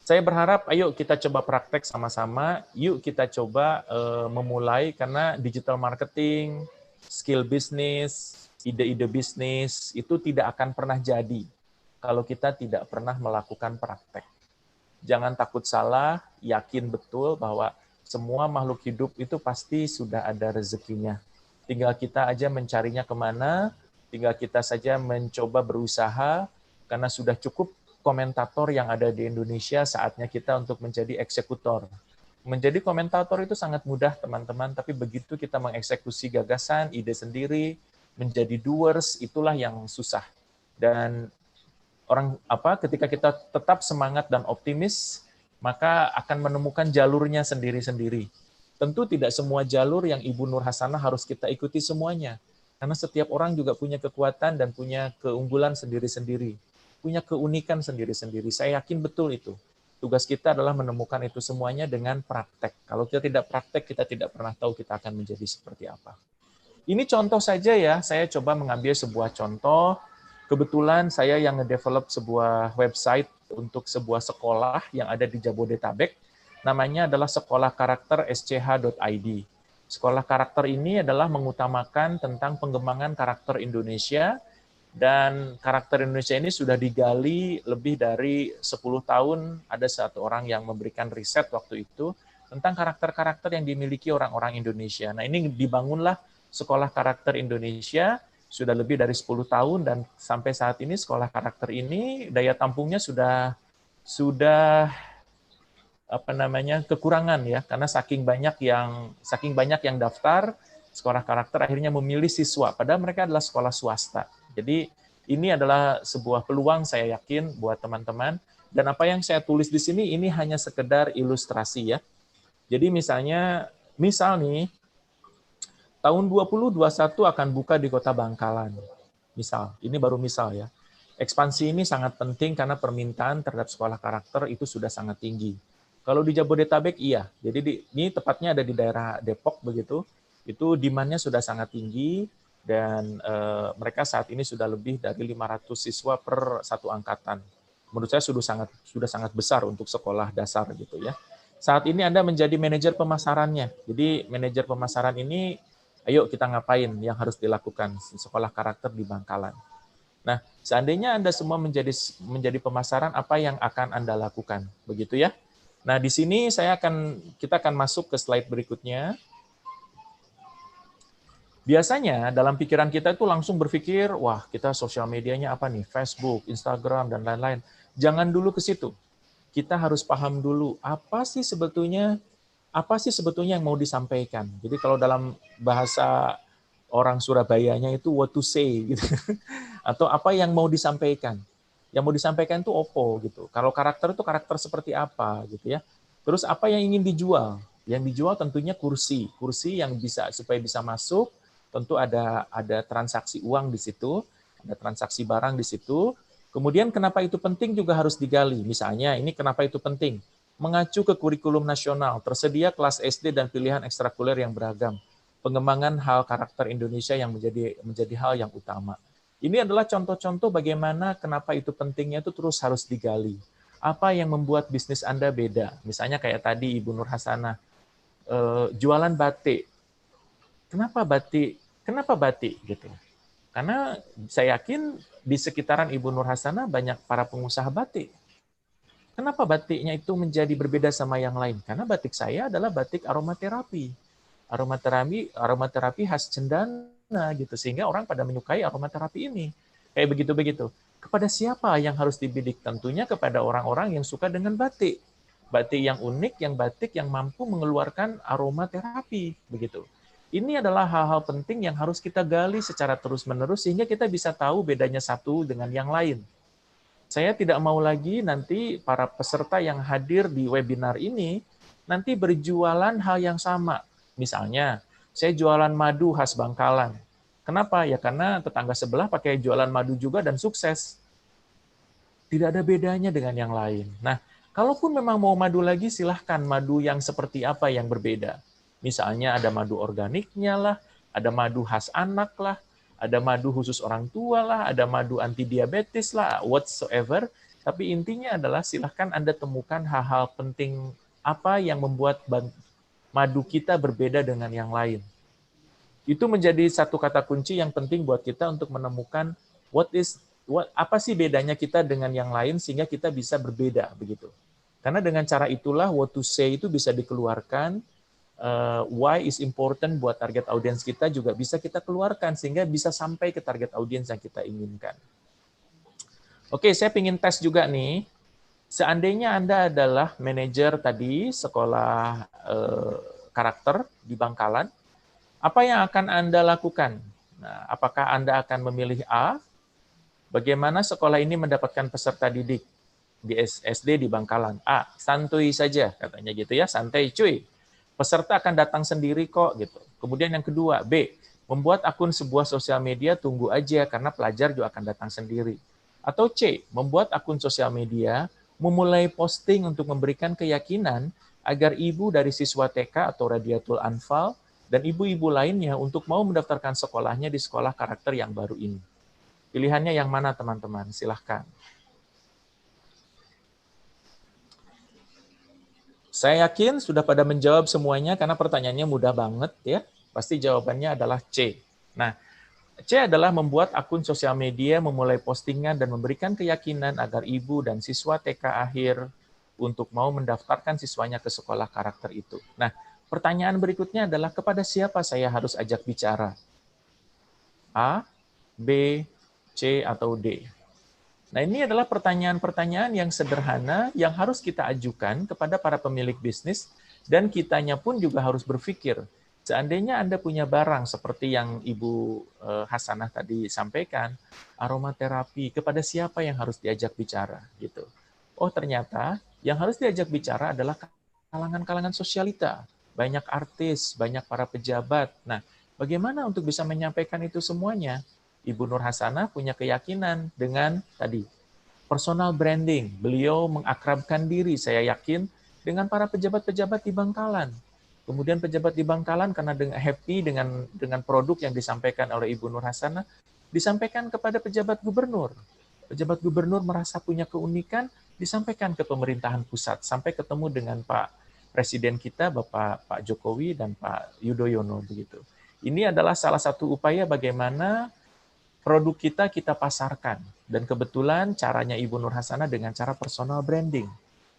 Speaker 1: saya berharap ayo kita coba praktek sama-sama. Yuk kita coba memulai karena digital marketing, skill bisnis, ide-ide bisnis itu tidak akan pernah jadi kalau kita tidak pernah melakukan praktek. Jangan takut salah, yakin betul bahwa semua makhluk hidup itu pasti sudah ada rezekinya. Tinggal kita aja mencarinya kemana, tinggal kita saja mencoba berusaha, karena sudah cukup komentator yang ada di Indonesia, saatnya kita untuk menjadi eksekutor. Menjadi komentator itu sangat mudah, teman-teman, tapi begitu kita mengeksekusi gagasan, ide sendiri, menjadi doers, itulah yang susah. Dan ketika kita tetap semangat dan optimis, maka akan menemukan jalurnya sendiri-sendiri. Tentu tidak semua jalur yang Ibu Nur Hasanah harus kita ikuti semuanya. Karena setiap orang juga punya kekuatan dan punya keunggulan sendiri-sendiri, punya keunikan sendiri-sendiri. Saya yakin betul itu. Tugas kita adalah menemukan itu semuanya dengan praktek. Kalau kita tidak praktek, kita tidak pernah tahu kita akan menjadi seperti apa. Ini contoh saja ya, saya coba mengambil sebuah contoh. Kebetulan saya yang nge-develop sebuah website untuk sebuah sekolah yang ada di Jabodetabek. Namanya adalah Sekolah Karakter SCH.id. Sekolah karakter ini adalah mengutamakan tentang pengembangan karakter Indonesia, dan karakter Indonesia ini sudah digali lebih dari 10 tahun. Ada satu orang yang memberikan riset waktu itu tentang karakter-karakter yang dimiliki orang-orang Indonesia. Nah, ini dibangunlah Sekolah Karakter Indonesia sudah lebih dari 10 tahun, dan sampai saat ini sekolah karakter ini daya tampungnya sudah kekurangan ya, karena saking banyak yang daftar sekolah karakter akhirnya memilih siswa, padahal mereka adalah sekolah swasta. Jadi ini adalah sebuah peluang saya yakin buat teman-teman, dan apa yang saya tulis di sini ini hanya sekedar ilustrasi ya. Jadi misal nih tahun 2021 akan buka di Kota Bangkalan. Misal, ini baru misal ya. Ekspansi ini sangat penting karena permintaan terhadap sekolah karakter itu sudah sangat tinggi. Kalau di Jabodetabek iya, jadi ini tepatnya ada di daerah Depok begitu, itu demand-nya sudah sangat tinggi, dan mereka saat ini sudah lebih dari 500 siswa per satu angkatan. Menurut saya sudah sangat besar untuk sekolah dasar gitu ya. Saat ini Anda menjadi manajer pemasarannya. Jadi manajer pemasaran ini, ayo kita ngapain yang harus dilakukan sekolah karakter di Bangkalan. Nah, seandainya Anda semua menjadi pemasaran, apa yang akan Anda lakukan? Begitu ya. Nah, di sini kita akan masuk ke slide berikutnya. Biasanya dalam pikiran kita itu langsung berpikir, wah kita sosial medianya apa nih? Facebook, Instagram, dan lain-lain. Jangan dulu ke situ. Kita harus paham dulu apa sih sebetulnya yang mau disampaikan. Jadi kalau dalam bahasa orang Surabayanya itu what to say gitu. Atau apa yang mau disampaikan. Yang mau disampaikan itu opo gitu. Kalau karakter itu karakter seperti apa gitu ya. Terus apa yang ingin dijual? Yang dijual tentunya kursi yang supaya bisa masuk, tentu ada transaksi uang di situ, ada transaksi barang di situ. Kemudian kenapa itu penting juga harus digali. Misalnya ini kenapa itu penting? Mengacu ke kurikulum nasional, tersedia kelas SD dan pilihan ekstrakurikuler yang beragam. Pengembangan hal karakter Indonesia yang menjadi hal yang utama. Ini adalah contoh-contoh bagaimana kenapa itu pentingnya itu terus harus digali. Apa yang membuat bisnis Anda beda? Misalnya kayak tadi Ibu Nur Hasanah, jualan batik. Kenapa batik? Kenapa batik gitu? Karena saya yakin di sekitaran Ibu Nur Hasanah banyak para pengusaha batik. Kenapa batiknya itu menjadi berbeda sama yang lain? Karena batik saya adalah batik aromaterapi. Aromaterapi khas cendana gitu, sehingga orang pada menyukai aromaterapi ini. Kayak begitu-begitu. Kepada siapa yang harus dibidik? Tentunya kepada orang-orang yang suka dengan batik. Batik yang unik, batik yang mampu mengeluarkan aromaterapi begitu. Ini adalah hal-hal penting yang harus kita gali secara terus-menerus sehingga kita bisa tahu bedanya satu dengan yang lain. Saya tidak mau lagi nanti para peserta yang hadir di webinar ini nanti berjualan hal yang sama. Misalnya, saya jualan madu khas Bangkalan. Kenapa? Ya karena tetangga sebelah pakai jualan madu juga dan sukses. Tidak ada bedanya dengan yang lain. Nah, kalaupun memang mau madu lagi, silahkan madu yang seperti apa yang berbeda. Misalnya ada madu organiknya lah, ada madu khas anak lah, ada madu khusus orang tua lah, ada madu anti diabetes lah, whatsoever. Tapi intinya adalah silahkan Anda temukan hal-hal penting apa yang membuat madu kita berbeda dengan yang lain. Itu menjadi satu kata kunci yang penting buat kita untuk menemukan apa sih bedanya kita dengan yang lain sehingga kita bisa berbeda begitu. Karena dengan cara itulah what to say itu bisa dikeluarkan, why is important buat target audiens kita juga bisa kita keluarkan sehingga bisa sampai ke target audiens yang kita inginkan. Oke, saya ingin tes juga nih. Seandainya Anda adalah manajer tadi sekolah karakter di Bangkalan, apa yang akan Anda lakukan? Nah, apakah Anda akan memilih A? Bagaimana sekolah ini mendapatkan peserta didik di SD di Bangkalan? A, santuy saja katanya gitu ya, santai cuy. Peserta akan datang sendiri kok gitu. Kemudian yang kedua, B, membuat akun sebuah sosial media tunggu aja karena pelajar juga akan datang sendiri. Atau C, membuat akun sosial media, memulai posting untuk memberikan keyakinan agar ibu dari siswa TK atau Radiatul Anfal dan ibu-ibu lainnya untuk mau mendaftarkan sekolahnya di sekolah karakter yang baru ini. Pilihannya yang mana, teman-teman? Silahkan. Saya yakin sudah pada menjawab semuanya karena pertanyaannya mudah banget ya. Pasti jawabannya adalah C. Nah, C adalah membuat akun sosial media, memulai postingan dan memberikan keyakinan agar ibu dan siswa TK akhir untuk mau mendaftarkan siswanya ke sekolah karakter itu. Nah, pertanyaan berikutnya adalah kepada siapa saya harus ajak bicara? A, B, C, atau D? Nah, ini adalah pertanyaan-pertanyaan yang sederhana yang harus kita ajukan kepada para pemilik bisnis, dan kitanya pun juga harus berpikir, seandainya Anda punya barang seperti yang Ibu Hasanah tadi sampaikan, aromaterapi, kepada siapa yang harus diajak bicara? Gitu. Oh, ternyata yang harus diajak bicara adalah kalangan-kalangan sosialita, banyak artis, banyak para pejabat. Nah, bagaimana untuk bisa menyampaikan itu semuanya? Ibu Nur Hasanah punya keyakinan dengan tadi personal branding. Beliau mengakrabkan diri, saya yakin, dengan para pejabat-pejabat di Bangkalan. Kemudian pejabat di Bangkalan karena happy dengan produk yang disampaikan oleh Ibu Nur Hasanah, disampaikan kepada pejabat gubernur. Pejabat gubernur merasa punya keunikan, disampaikan ke pemerintahan pusat, sampai ketemu dengan Pak Presiden kita, Pak Jokowi dan Pak Yudhoyono. Begitu. Ini adalah salah satu upaya bagaimana produk kita pasarkan. Dan kebetulan caranya Ibu Nur Hasanah dengan cara personal branding.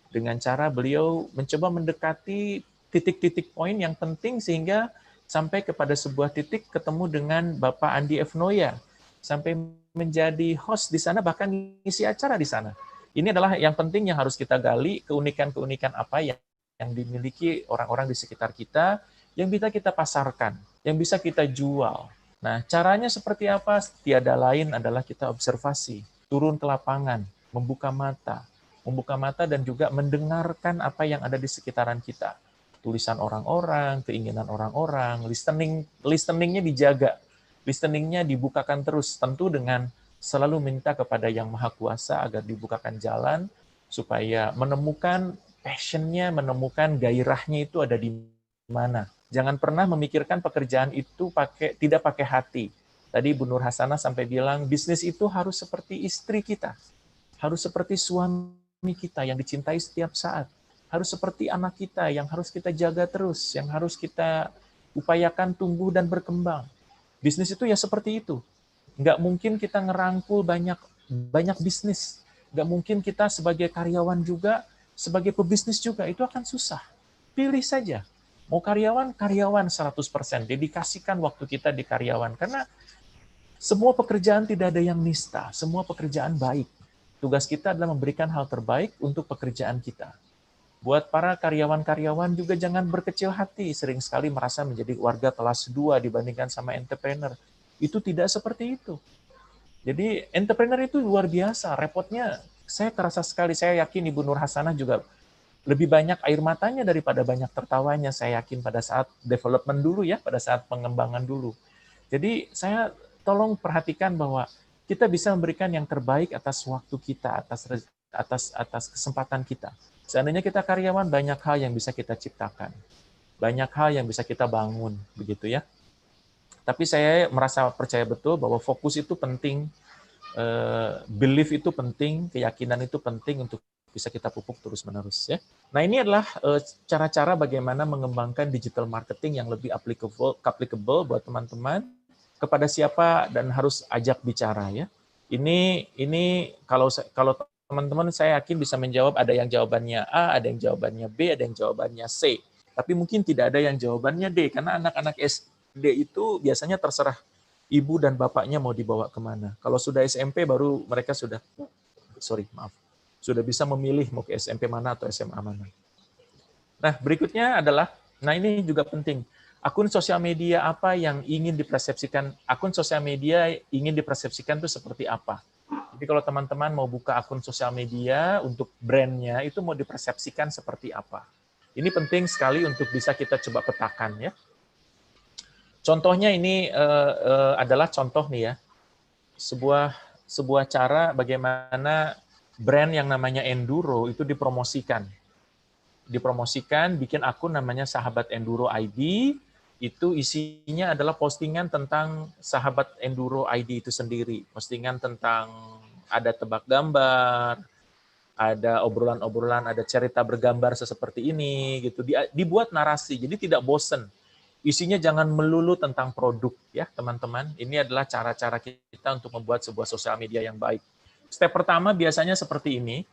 Speaker 1: Dengan cara beliau mencoba mendekati titik-titik poin yang penting sehingga sampai kepada sebuah titik ketemu dengan Bapak Andi F. Noya. Sampai menjadi host di sana, bahkan ngisi acara di sana. Ini adalah yang penting yang harus kita gali, keunikan-keunikan apa yang dimiliki orang-orang di sekitar kita, yang bisa kita pasarkan, yang bisa kita jual. Nah, caranya seperti apa? Tiada lain adalah kita observasi, turun ke lapangan, membuka mata dan juga mendengarkan apa yang ada di sekitaran kita. Tulisan orang-orang, keinginan orang-orang, listeningnya dijaga, listeningnya dibukakan terus, tentu dengan selalu minta kepada Yang Maha Kuasa agar dibukakan jalan, supaya menemukan passion-nya, menemukan gairahnya itu ada di mana. Jangan pernah memikirkan pekerjaan itu tidak pakai hati. Tadi Bu Nur Hasanah sampai bilang, bisnis itu harus seperti istri kita. Harus seperti suami kita yang dicintai setiap saat. Harus seperti anak kita yang harus kita jaga terus, yang harus kita upayakan tumbuh dan berkembang. Bisnis itu ya seperti itu. Nggak mungkin kita ngerangkul banyak bisnis. Nggak mungkin kita sebagai karyawan juga, sebagai pebisnis juga, itu akan susah. Pilih saja. Mau karyawan 100%, dedikasikan waktu kita di karyawan. Karena semua pekerjaan tidak ada yang nista, semua pekerjaan baik. Tugas kita adalah memberikan hal terbaik untuk pekerjaan kita. Buat para karyawan-karyawan juga jangan berkecil hati, sering sekali merasa menjadi warga kelas 2 dibandingkan sama entrepreneur. Itu tidak seperti itu. Jadi entrepreneur itu luar biasa, repotnya saya terasa sekali, saya yakin Ibu Nur Hasanah juga lebih banyak air matanya daripada banyak tertawanya, saya yakin pada saat development dulu ya, pada saat pengembangan dulu. Jadi saya tolong perhatikan bahwa kita bisa memberikan yang terbaik atas waktu kita, atas kesempatan kita. Seandainya kita karyawan, banyak hal yang bisa kita ciptakan. Banyak hal yang bisa kita bangun, begitu ya. Tapi saya merasa percaya betul bahwa fokus itu penting, belief itu penting, keyakinan itu penting untuk bisa kita pupuk terus-menerus ya. Nah, ini adalah cara-cara bagaimana mengembangkan digital marketing yang lebih applicable buat teman-teman, kepada siapa dan harus ajak bicara ya. Ini kalau teman-teman saya yakin bisa menjawab, ada yang jawabannya A, ada yang jawabannya B, ada yang jawabannya C. Tapi mungkin tidak ada yang jawabannya D, karena anak-anak SD itu biasanya terserah ibu dan bapaknya mau dibawa kemana. Kalau sudah SMP baru mereka sudah bisa memilih mau ke SMP mana atau SMA mana. Nah, berikutnya adalah, nah ini juga penting, akun sosial media apa yang ingin dipersepsikan, akun sosial media ingin dipersepsikan itu seperti apa. Jadi kalau teman-teman mau buka akun sosial media untuk brandnya, itu mau dipersepsikan seperti apa. Ini penting sekali untuk bisa kita coba petakan ya. Contohnya ini adalah contoh nih ya, sebuah cara bagaimana brand yang namanya Enduro itu dipromosikan, bikin akun namanya Sahabat Enduro ID, itu isinya adalah postingan tentang Sahabat Enduro ID itu sendiri, postingan tentang ada tebak gambar, ada obrolan-obrolan, ada cerita bergambar seperti ini gitu, dibuat narasi, jadi tidak bosen. Isinya jangan melulu tentang produk ya teman-teman. Ini adalah cara-cara kita untuk membuat sebuah sosial media yang baik. Step pertama biasanya seperti ini,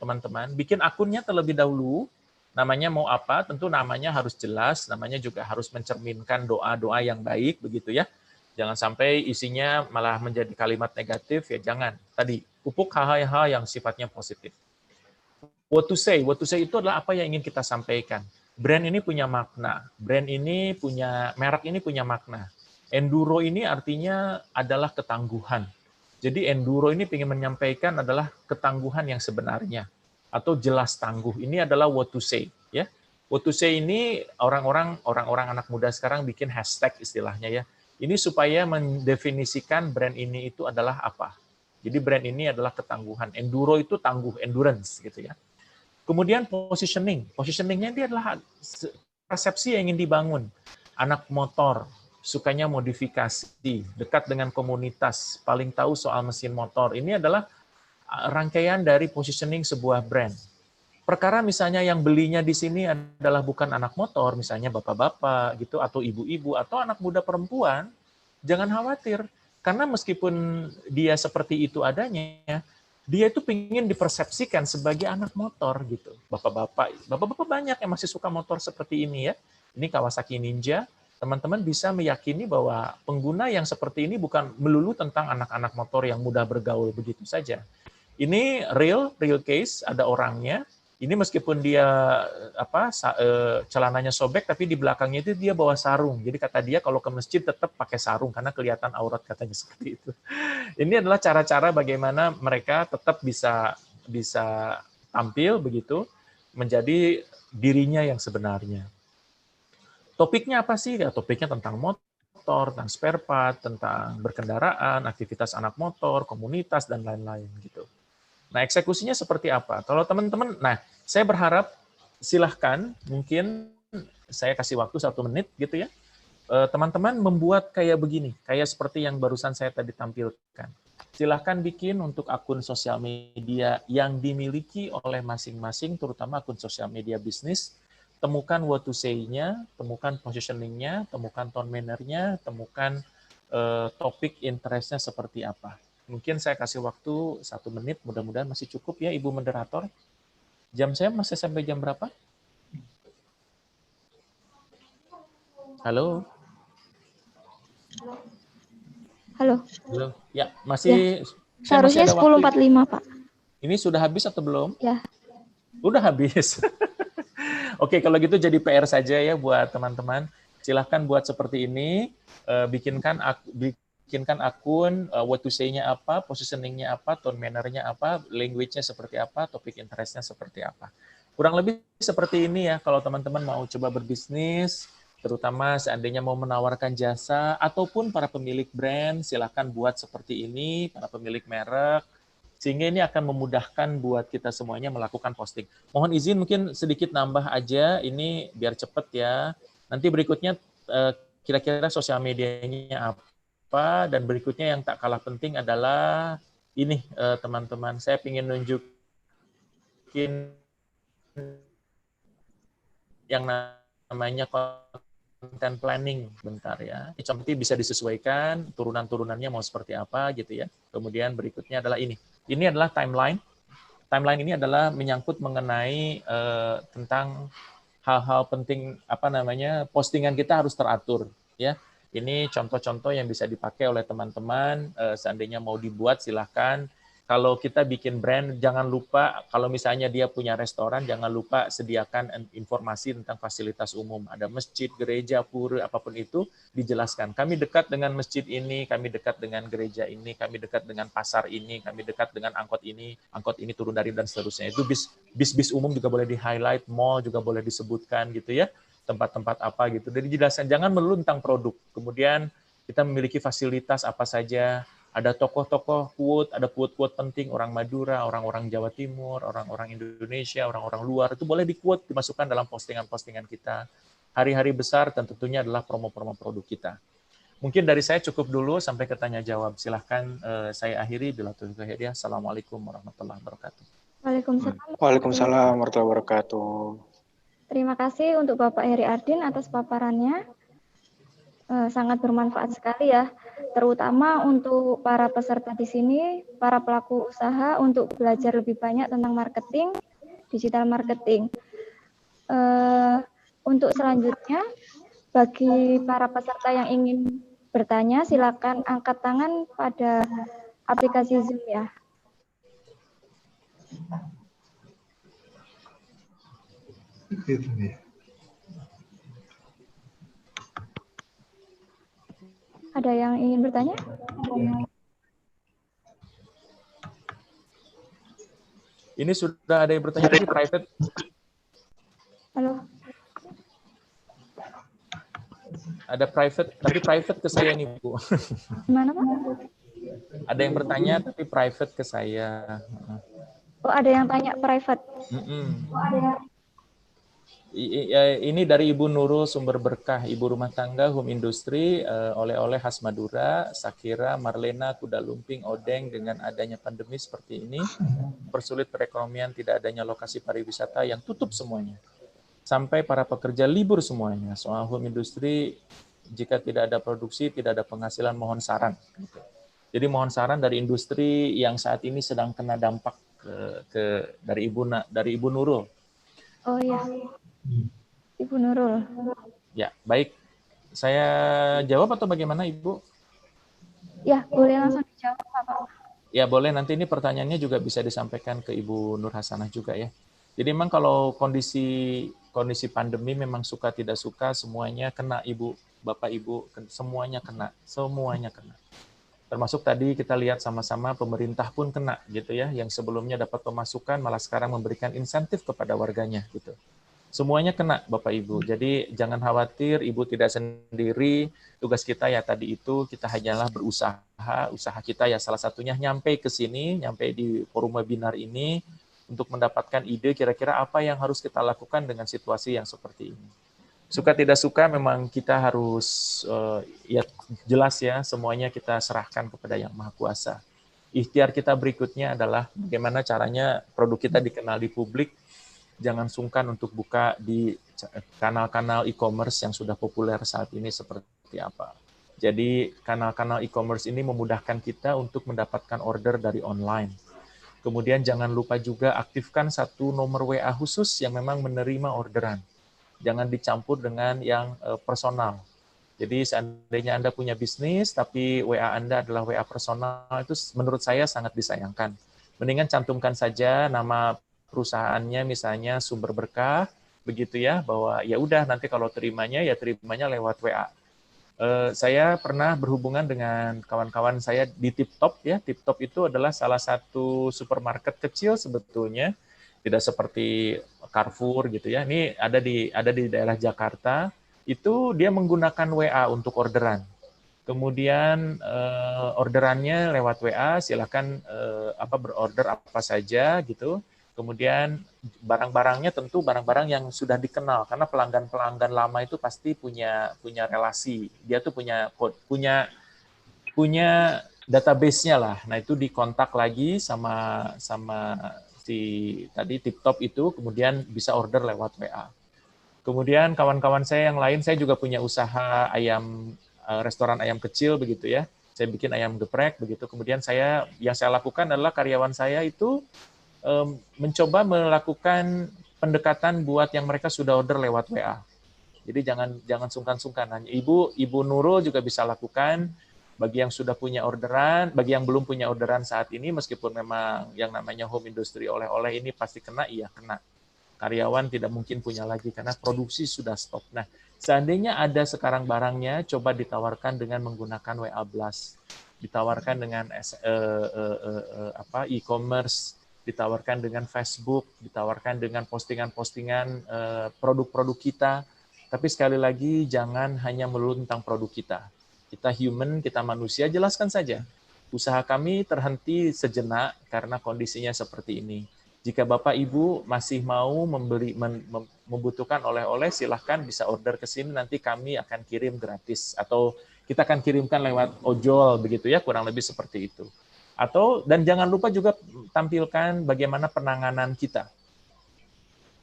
Speaker 1: teman-teman. Bikin akunnya terlebih dahulu. Namanya mau apa? Tentu namanya harus jelas. Namanya juga harus mencerminkan doa-doa yang baik, begitu ya. Jangan sampai isinya malah menjadi kalimat negatif, ya jangan. Tadi, pupuk hal-hal yang sifatnya positif. What to say itu adalah apa yang ingin kita sampaikan. Brand ini punya makna, merek ini punya makna. Enduro ini artinya adalah ketangguhan. Jadi enduro ini ingin menyampaikan adalah ketangguhan yang sebenarnya atau jelas tangguh. Ini adalah what to say, ya. What to say ini orang-orang anak muda sekarang bikin hashtag istilahnya ya. Ini supaya mendefinisikan brand ini itu adalah apa. Jadi brand ini adalah ketangguhan. Enduro itu tangguh, endurance gitu ya. Kemudian positioningnya dia adalah persepsi yang ingin dibangun. Anak motor, sukanya modifikasi, dekat dengan komunitas, paling tahu soal mesin motor. Ini adalah rangkaian dari positioning sebuah brand. Perkara misalnya yang belinya di sini adalah bukan anak motor, misalnya bapak-bapak gitu, atau ibu-ibu, atau anak muda perempuan, jangan khawatir. Karena meskipun dia seperti itu adanya, dia itu ingin dipersepsikan sebagai anak motor gitu. Bapak-bapak banyak yang masih suka motor seperti ini ya. Ini Kawasaki Ninja. Teman-teman bisa meyakini bahwa pengguna yang seperti ini bukan melulu tentang anak-anak motor yang mudah bergaul begitu saja. Ini real case, ada orangnya. Ini meskipun dia celananya sobek, tapi di belakangnya itu dia bawa sarung. Jadi kata dia kalau ke masjid tetap pakai sarung karena kelihatan aurat katanya seperti itu. Ini adalah cara-cara bagaimana mereka tetap bisa tampil begitu, menjadi dirinya yang sebenarnya. Topiknya apa sih? Ya, topiknya tentang motor, tentang spare part, tentang berkendaraan, aktivitas anak motor, komunitas dan lain-lain gitu. Nah, eksekusinya seperti apa? Kalau teman-teman, saya berharap silahkan, mungkin saya kasih waktu 1 menit gitu ya, teman-teman membuat kayak begini, kayak seperti yang barusan saya tadi tampilkan. Silahkan bikin untuk akun sosial media yang dimiliki oleh masing-masing, terutama akun sosial media bisnis, temukan what to say-nya, temukan positioning-nya, temukan tone manner-nya, temukan topik interest-nya seperti apa. Mungkin saya kasih waktu 1 menit, mudah-mudahan masih cukup ya Ibu Moderator. Jam saya masih sampai jam berapa? Halo?
Speaker 2: Halo.
Speaker 1: Ya, masih. Ya.
Speaker 2: Seharusnya 10.45, Pak.
Speaker 1: Ini sudah habis atau belum?
Speaker 2: Ya.
Speaker 1: Udah habis. Oke, kalau gitu jadi PR saja ya buat teman-teman. Silahkan buat seperti ini, bikinkan akun, what to say-nya apa, positioning-nya apa, tone manner-nya apa, language-nya seperti apa, topik interest-nya seperti apa. Kurang lebih seperti ini ya, kalau teman-teman mau coba berbisnis, terutama seandainya mau menawarkan jasa, ataupun para pemilik brand, silahkan buat seperti ini, para pemilik merek, sehingga ini akan memudahkan buat kita semuanya melakukan posting. Mohon izin mungkin sedikit nambah aja, ini biar cepet ya. Nanti berikutnya kira-kira sosial medianya apa, dan berikutnya yang tak kalah penting adalah ini teman-teman, saya ingin nunjukin yang namanya content planning, bentar ya. Nanti bisa disesuaikan turunan-turunannya mau seperti apa gitu ya. Kemudian berikutnya adalah ini. Ini adalah timeline. Timeline ini adalah menyangkut mengenai tentang hal-hal penting postingan kita harus teratur ya. Ini contoh-contoh yang bisa dipakai oleh teman-teman, seandainya mau dibuat silahkan. Kalau kita bikin brand, jangan lupa, kalau misalnya dia punya restoran, jangan lupa sediakan informasi tentang fasilitas umum. Ada masjid, gereja, pura, apapun itu, dijelaskan. Kami dekat dengan masjid ini, kami dekat dengan gereja ini, kami dekat dengan pasar ini, kami dekat dengan angkot ini turun dari dan seterusnya. Itu bis umum juga boleh di-highlight, mall juga boleh disebutkan gitu ya. tempat-tempat apa gitu. Jadi jelaskan, jangan melulu tentang produk. Kemudian kita memiliki fasilitas apa saja, ada tokoh-tokoh quote, ada quote-quote penting orang Madura, orang-orang Jawa Timur, orang-orang Indonesia, orang-orang luar, itu boleh di-quote, dimasukkan dalam postingan-postingan kita. Hari-hari besar tentunya adalah promo-promo produk kita. Mungkin dari saya cukup dulu sampai ke tanya jawab. Silahkan saya akhiri. Bila taufiq wal hidayah. Assalamualaikum warahmatullahi wabarakatuh.
Speaker 2: Waalaikumsalam.
Speaker 6: Waalaikumsalam warahmatullahi wabarakatuh.
Speaker 2: Terima kasih untuk Bapak Heri Ardin atas paparannya. Sangat bermanfaat sekali ya, terutama untuk para peserta di sini, para pelaku usaha untuk belajar lebih banyak tentang marketing, digital marketing. Untuk selanjutnya, bagi para peserta yang ingin bertanya, silakan angkat tangan pada aplikasi Zoom ya. Ada yang ingin bertanya?
Speaker 1: Ini sudah ada yang bertanya di private.
Speaker 2: Halo.
Speaker 1: Ada private, tapi private ke saya nih, Bu.
Speaker 2: Gimana, Pak?
Speaker 1: Ada yang bertanya, tapi private ke saya.
Speaker 2: Oh, ada yang tanya private.
Speaker 1: Ini dari Ibu Nurul Sumber Berkah, Ibu rumah tangga, home industry, oleh-oleh khas Madura, Sakira, Marlena, kuda lumping, odeng. Dengan adanya pandemi seperti ini, persulit perekonomian, tidak adanya lokasi pariwisata yang tutup semuanya. Sampai para pekerja libur semuanya. Soal home industry, jika tidak ada produksi, tidak ada penghasilan, mohon saran. Jadi mohon saran dari industri yang saat ini sedang kena dampak dari Ibu Nurul.
Speaker 2: Oh iya, Ibu Nurul.
Speaker 1: Ya, baik. Saya jawab atau bagaimana, Ibu?
Speaker 2: Ya, boleh langsung dijawab, Pak.
Speaker 1: Ya, boleh. Nanti ini pertanyaannya juga bisa disampaikan ke Ibu Nur Hasanah juga ya. Jadi memang kalau kondisi pandemi memang suka tidak suka semuanya kena, Ibu, Bapak, Ibu, semuanya kena. Termasuk tadi kita lihat sama-sama pemerintah pun kena gitu ya, yang sebelumnya dapat pemasukan malah sekarang memberikan insentif kepada warganya gitu. Semuanya kena, Bapak Ibu. Jadi jangan khawatir, Ibu tidak sendiri. Tugas kita ya tadi itu, kita hanyalah berusaha. Usaha kita ya salah satunya nyampe ke sini, nyampe di forum webinar ini, untuk mendapatkan ide kira-kira apa yang harus kita lakukan dengan situasi yang seperti ini. Suka tidak suka memang kita harus, ya jelas ya, semuanya kita serahkan kepada Yang Maha Kuasa. Ikhtiar kita berikutnya adalah bagaimana caranya produk kita dikenal di publik. Jangan sungkan untuk buka di kanal-kanal e-commerce yang sudah populer saat ini seperti apa. Jadi kanal-kanal e-commerce ini memudahkan kita untuk mendapatkan order dari online. Kemudian jangan lupa juga aktifkan satu nomor WA khusus yang memang menerima orderan. Jangan dicampur dengan yang personal. Jadi seandainya Anda punya bisnis, tapi WA Anda adalah WA personal, itu menurut saya sangat disayangkan. Mendingan cantumkan saja nama perusahaannya, misalnya Sumber Berkah, begitu ya, bahwa ya udah nanti kalau terimanya lewat WA. Saya pernah berhubungan dengan kawan-kawan saya di TipTop ya. TipTop itu adalah salah satu supermarket kecil sebetulnya, tidak seperti Carrefour gitu ya. Ini ada di daerah Jakarta. Itu dia menggunakan WA untuk orderan. Kemudian orderannya lewat WA, silakan berorder apa saja gitu. Kemudian barang-barangnya tentu barang-barang yang sudah dikenal, karena pelanggan-pelanggan lama itu pasti punya relasi. Dia tuh punya database-nya lah. Nah, itu dikontak lagi sama si tadi TipTop itu, kemudian bisa order lewat WA. Kemudian kawan-kawan saya yang lain, saya juga punya usaha restoran ayam kecil begitu ya. Saya bikin ayam geprek begitu. Kemudian yang saya lakukan adalah karyawan saya itu mencoba melakukan pendekatan buat yang mereka sudah order lewat WA. Jadi jangan sungkan-sungkan. Hanya Ibu Nurul juga bisa lakukan. Bagi yang sudah punya orderan, bagi yang belum punya orderan saat ini, meskipun memang yang namanya home industry oleh-oleh ini pasti kena, iya kena. Karyawan tidak mungkin punya lagi karena produksi sudah stop. Nah, seandainya ada sekarang barangnya, coba ditawarkan dengan menggunakan WA Blast, ditawarkan dengan e-commerce, ditawarkan dengan Facebook, ditawarkan dengan postingan-postingan produk-produk kita. Tapi sekali lagi, jangan hanya melulu tentang produk kita. Kita human, kita manusia, jelaskan saja. Usaha kami terhenti sejenak karena kondisinya seperti ini. Jika Bapak Ibu masih mau membutuhkan oleh-oleh, silahkan bisa order ke sini, nanti kami akan kirim gratis. Atau kita akan kirimkan lewat ojol, begitu ya, kurang lebih seperti itu. Dan jangan lupa juga tampilkan bagaimana penanganan kita.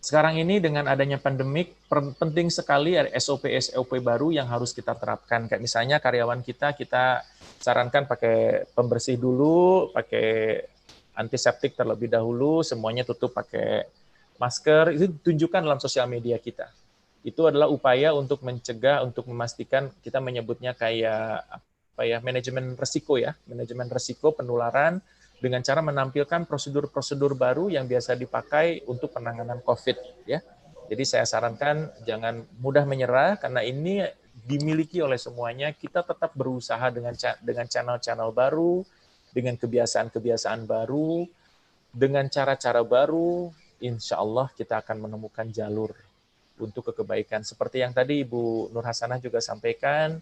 Speaker 1: Sekarang ini dengan adanya pandemik, penting sekali ada SOP-SOP baru yang harus kita terapkan. Kayak misalnya karyawan kita sarankan pakai pembersih dulu, pakai antiseptik terlebih dahulu, semuanya tutup pakai masker, itu tunjukkan dalam sosial media kita. Itu adalah upaya untuk mencegah, untuk memastikan, kita menyebutnya kayak manajemen risiko ya, manajemen risiko penularan, dengan cara menampilkan prosedur-prosedur baru yang biasa dipakai untuk penanganan COVID ya. Jadi saya sarankan jangan mudah menyerah karena ini dimiliki oleh semuanya. Kita tetap berusaha dengan channel-channel baru, dengan kebiasaan-kebiasaan baru, dengan cara-cara baru. Insya Allah kita akan menemukan jalur untuk kebaikan. Seperti yang tadi Ibu Nur Hasanah juga sampaikan,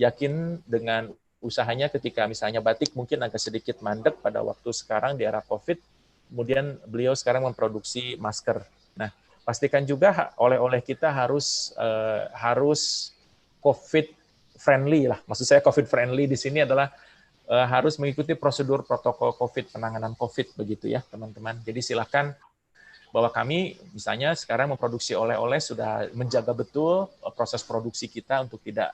Speaker 1: yakin dengan usahanya ketika misalnya batik mungkin agak sedikit mandek pada waktu sekarang di era COVID, kemudian beliau sekarang memproduksi masker. Nah, pastikan juga oleh-oleh kita harus COVID friendly lah. Maksud saya COVID friendly di sini adalah harus mengikuti prosedur protokol COVID, penanganan COVID begitu ya teman-teman. Jadi silakan bahwa kami misalnya sekarang memproduksi oleh-oleh sudah menjaga betul proses produksi kita untuk tidak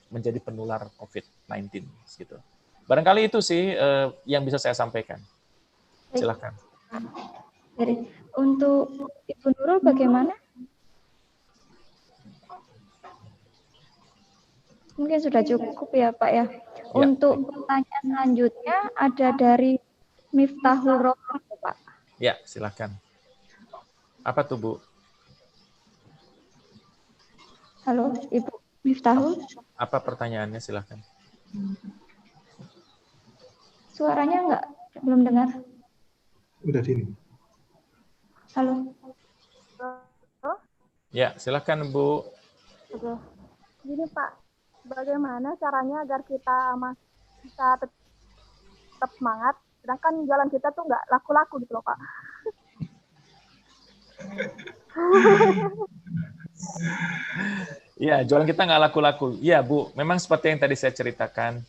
Speaker 1: menjadi penular COVID-19 gitu. Barangkali itu sih yang bisa saya sampaikan. Silakan.
Speaker 2: Untuk Ibu Nurul bagaimana? Mungkin sudah cukup ya Pak ya. Untuk pertanyaan selanjutnya ada dari Miftahul Rohman Pak.
Speaker 1: Ya, silakan. Apa tuh Bu?
Speaker 2: Halo Ibu Miftahul.
Speaker 1: Apa pertanyaannya, silahkan.
Speaker 2: Suaranya belum dengar.
Speaker 4: Udah sini.
Speaker 2: Halo.
Speaker 1: Ya, silahkan Bu.
Speaker 7: Oke. Gini Pak, bagaimana caranya agar kita bisa tetap semangat, sedangkan jalan kita tuh nggak laku-laku gitu loh Pak.
Speaker 1: Ya, jualan kita nggak laku-laku. Iya, Bu. Memang seperti yang tadi saya ceritakan.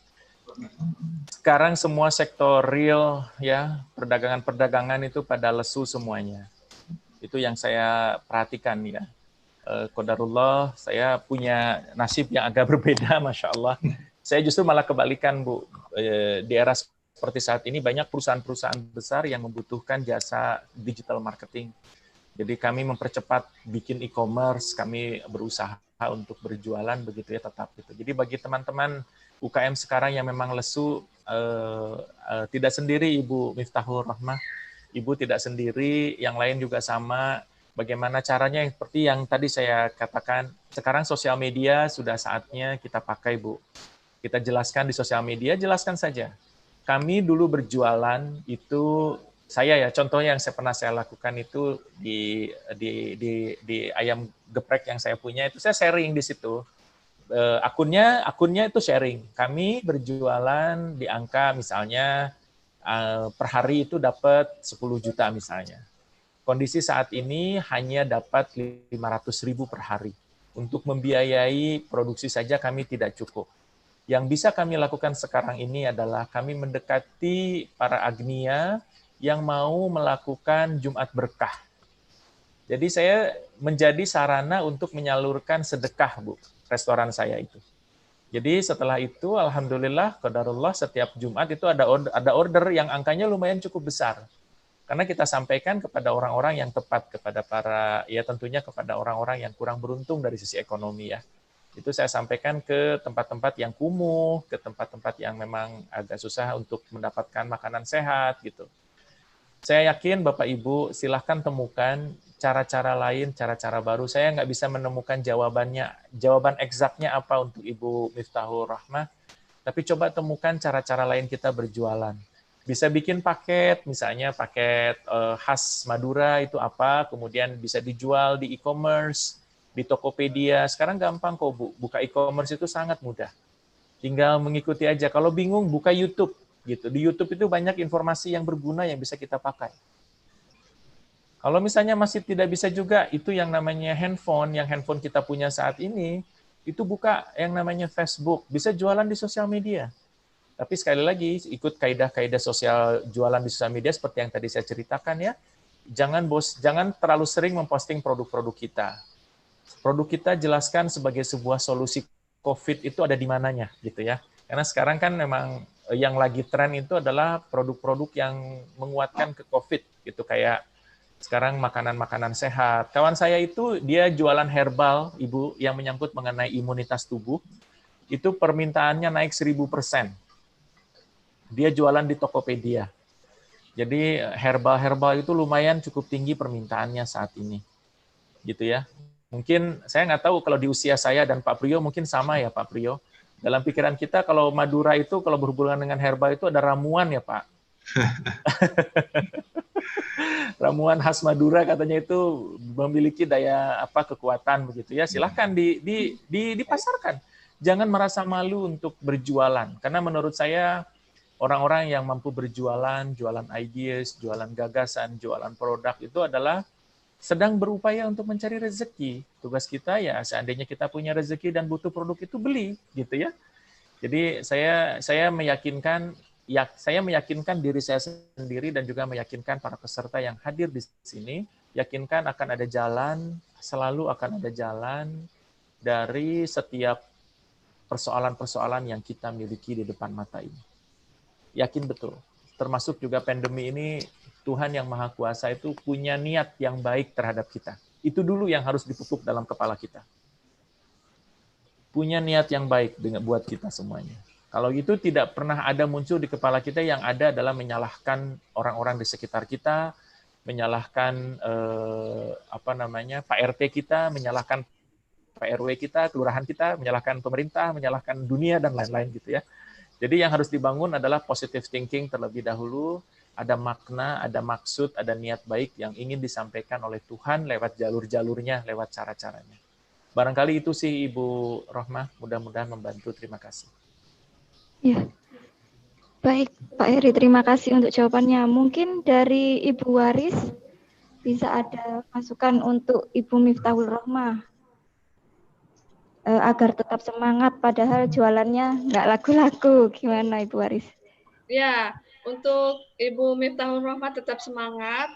Speaker 1: Sekarang semua sektor real, ya, perdagangan itu pada lesu semuanya. Itu yang saya perhatikan, ya. Qadarullah, saya punya nasib yang agak berbeda, Masya Allah. Saya justru malah kebalikan, Bu. Di era seperti saat ini, banyak perusahaan-perusahaan besar yang membutuhkan jasa digital marketing. Jadi kami mempercepat bikin e-commerce, kami berusaha untuk berjualan begitu ya tetap gitu. Jadi bagi teman-teman UKM sekarang yang memang lesu, tidak sendiri Ibu Miftahul Rahmah, Ibu tidak sendiri, yang lain juga sama. Bagaimana caranya seperti yang tadi saya katakan, sekarang sosial media sudah saatnya kita pakai Bu. Kita jelaskan di sosial media, jelaskan saja. Kami dulu berjualan itu, contohnya yang pernah saya lakukan itu di ayam geprek yang saya punya itu saya sharing di situ. Akunnya itu sharing. Kami berjualan di angka misalnya per hari itu dapat 10 juta misalnya. Kondisi saat ini hanya dapat 500.000 per hari. Untuk membiayai produksi saja kami tidak cukup. Yang bisa kami lakukan sekarang ini adalah kami mendekati para agnia yang mau melakukan Jumat Berkah. Jadi saya menjadi sarana untuk menyalurkan sedekah, Bu, restoran saya itu. Jadi setelah itu, alhamdulillah, qadarullah, setiap Jumat itu ada order yang angkanya lumayan cukup besar. Karena kita sampaikan kepada orang-orang yang tepat, kepada tentunya kepada orang-orang yang kurang beruntung dari sisi ekonomi ya. Itu saya sampaikan ke tempat-tempat yang kumuh, ke tempat-tempat yang memang agak susah untuk mendapatkan makanan sehat gitu. Saya yakin Bapak Ibu silahkan temukan cara-cara lain, cara-cara baru. Saya nggak bisa menemukan jawaban eksaknya apa untuk Ibu Miftahul Rahmah, tapi coba temukan cara-cara lain kita berjualan. Bisa bikin paket, misalnya paket khas Madura itu apa, kemudian bisa dijual di e-commerce. di Tokopedia. Sekarang gampang kok, Bu. Buka e-commerce itu sangat mudah. Tinggal mengikuti aja. Kalau bingung, buka YouTube. Gitu. Di YouTube itu banyak informasi yang berguna yang bisa kita pakai. Kalau misalnya masih tidak bisa juga, itu yang namanya handphone, yang handphone kita punya saat ini, itu buka yang namanya Facebook. Bisa jualan di sosial media. Tapi sekali lagi, ikut kaidah-kaidah sosial jualan di sosial media seperti yang tadi saya ceritakan ya. Jangan terlalu sering memposting produk-produk kita. Produk kita jelaskan sebagai sebuah solusi COVID itu ada di mananya, gitu ya. Karena sekarang kan memang yang lagi tren itu adalah produk-produk yang menguatkan ke COVID, gitu kayak sekarang makanan-makanan sehat. Kawan saya itu dia jualan herbal, Ibu, yang menyangkut mengenai imunitas tubuh. Itu permintaannya naik 1000%. Dia jualan di Tokopedia. Jadi herbal-herbal itu lumayan cukup tinggi permintaannya saat ini. Gitu ya. Mungkin saya nggak tahu kalau di usia saya dan Pak Priyo mungkin sama ya Pak Priyo. Dalam pikiran kita kalau Madura itu kalau berhubungan dengan herbal itu ada ramuan ya Pak. Ramuan khas Madura katanya itu memiliki daya kekuatan begitu ya. Silahkan dipasarkan. Jangan merasa malu untuk berjualan karena menurut saya orang-orang yang mampu berjualan, jualan ideas, jualan gagasan, jualan produk itu adalah sedang berupaya untuk mencari rezeki. Tugas kita ya seandainya kita punya rezeki dan butuh produk itu beli gitu ya. Jadi saya meyakinkan diri saya sendiri dan juga meyakinkan para peserta yang hadir di sini, yakinkan akan ada jalan, selalu akan ada jalan dari setiap persoalan-persoalan yang kita miliki di depan mata ini. Yakin betul. Termasuk juga pandemi ini, Tuhan yang Maha Kuasa itu punya niat yang baik terhadap kita. Itu dulu yang harus dipupuk dalam kepala kita. Punya niat yang baik buat kita semuanya. Kalau gitu tidak pernah ada muncul di kepala kita yang ada adalah menyalahkan orang-orang di sekitar kita, menyalahkan Pak RT kita, menyalahkan Pak RW kita, kelurahan kita, menyalahkan pemerintah, menyalahkan dunia dan lain-lain gitu ya. Jadi yang harus dibangun adalah positive thinking terlebih dahulu, ada makna, ada maksud, ada niat baik yang ingin disampaikan oleh Tuhan lewat jalur-jalurnya, lewat cara-caranya. Barangkali itu sih Ibu Rohmah, mudah-mudahan membantu. Terima kasih.
Speaker 2: Ya, baik Pak Heri, terima kasih untuk jawabannya. Mungkin dari Ibu Waris bisa ada masukan untuk Ibu Miftahul Rohmah agar tetap semangat padahal jualannya nggak laku-laku. Gimana Ibu Waris?
Speaker 5: Ya, untuk Ibu Miftahul Rohmah tetap semangat.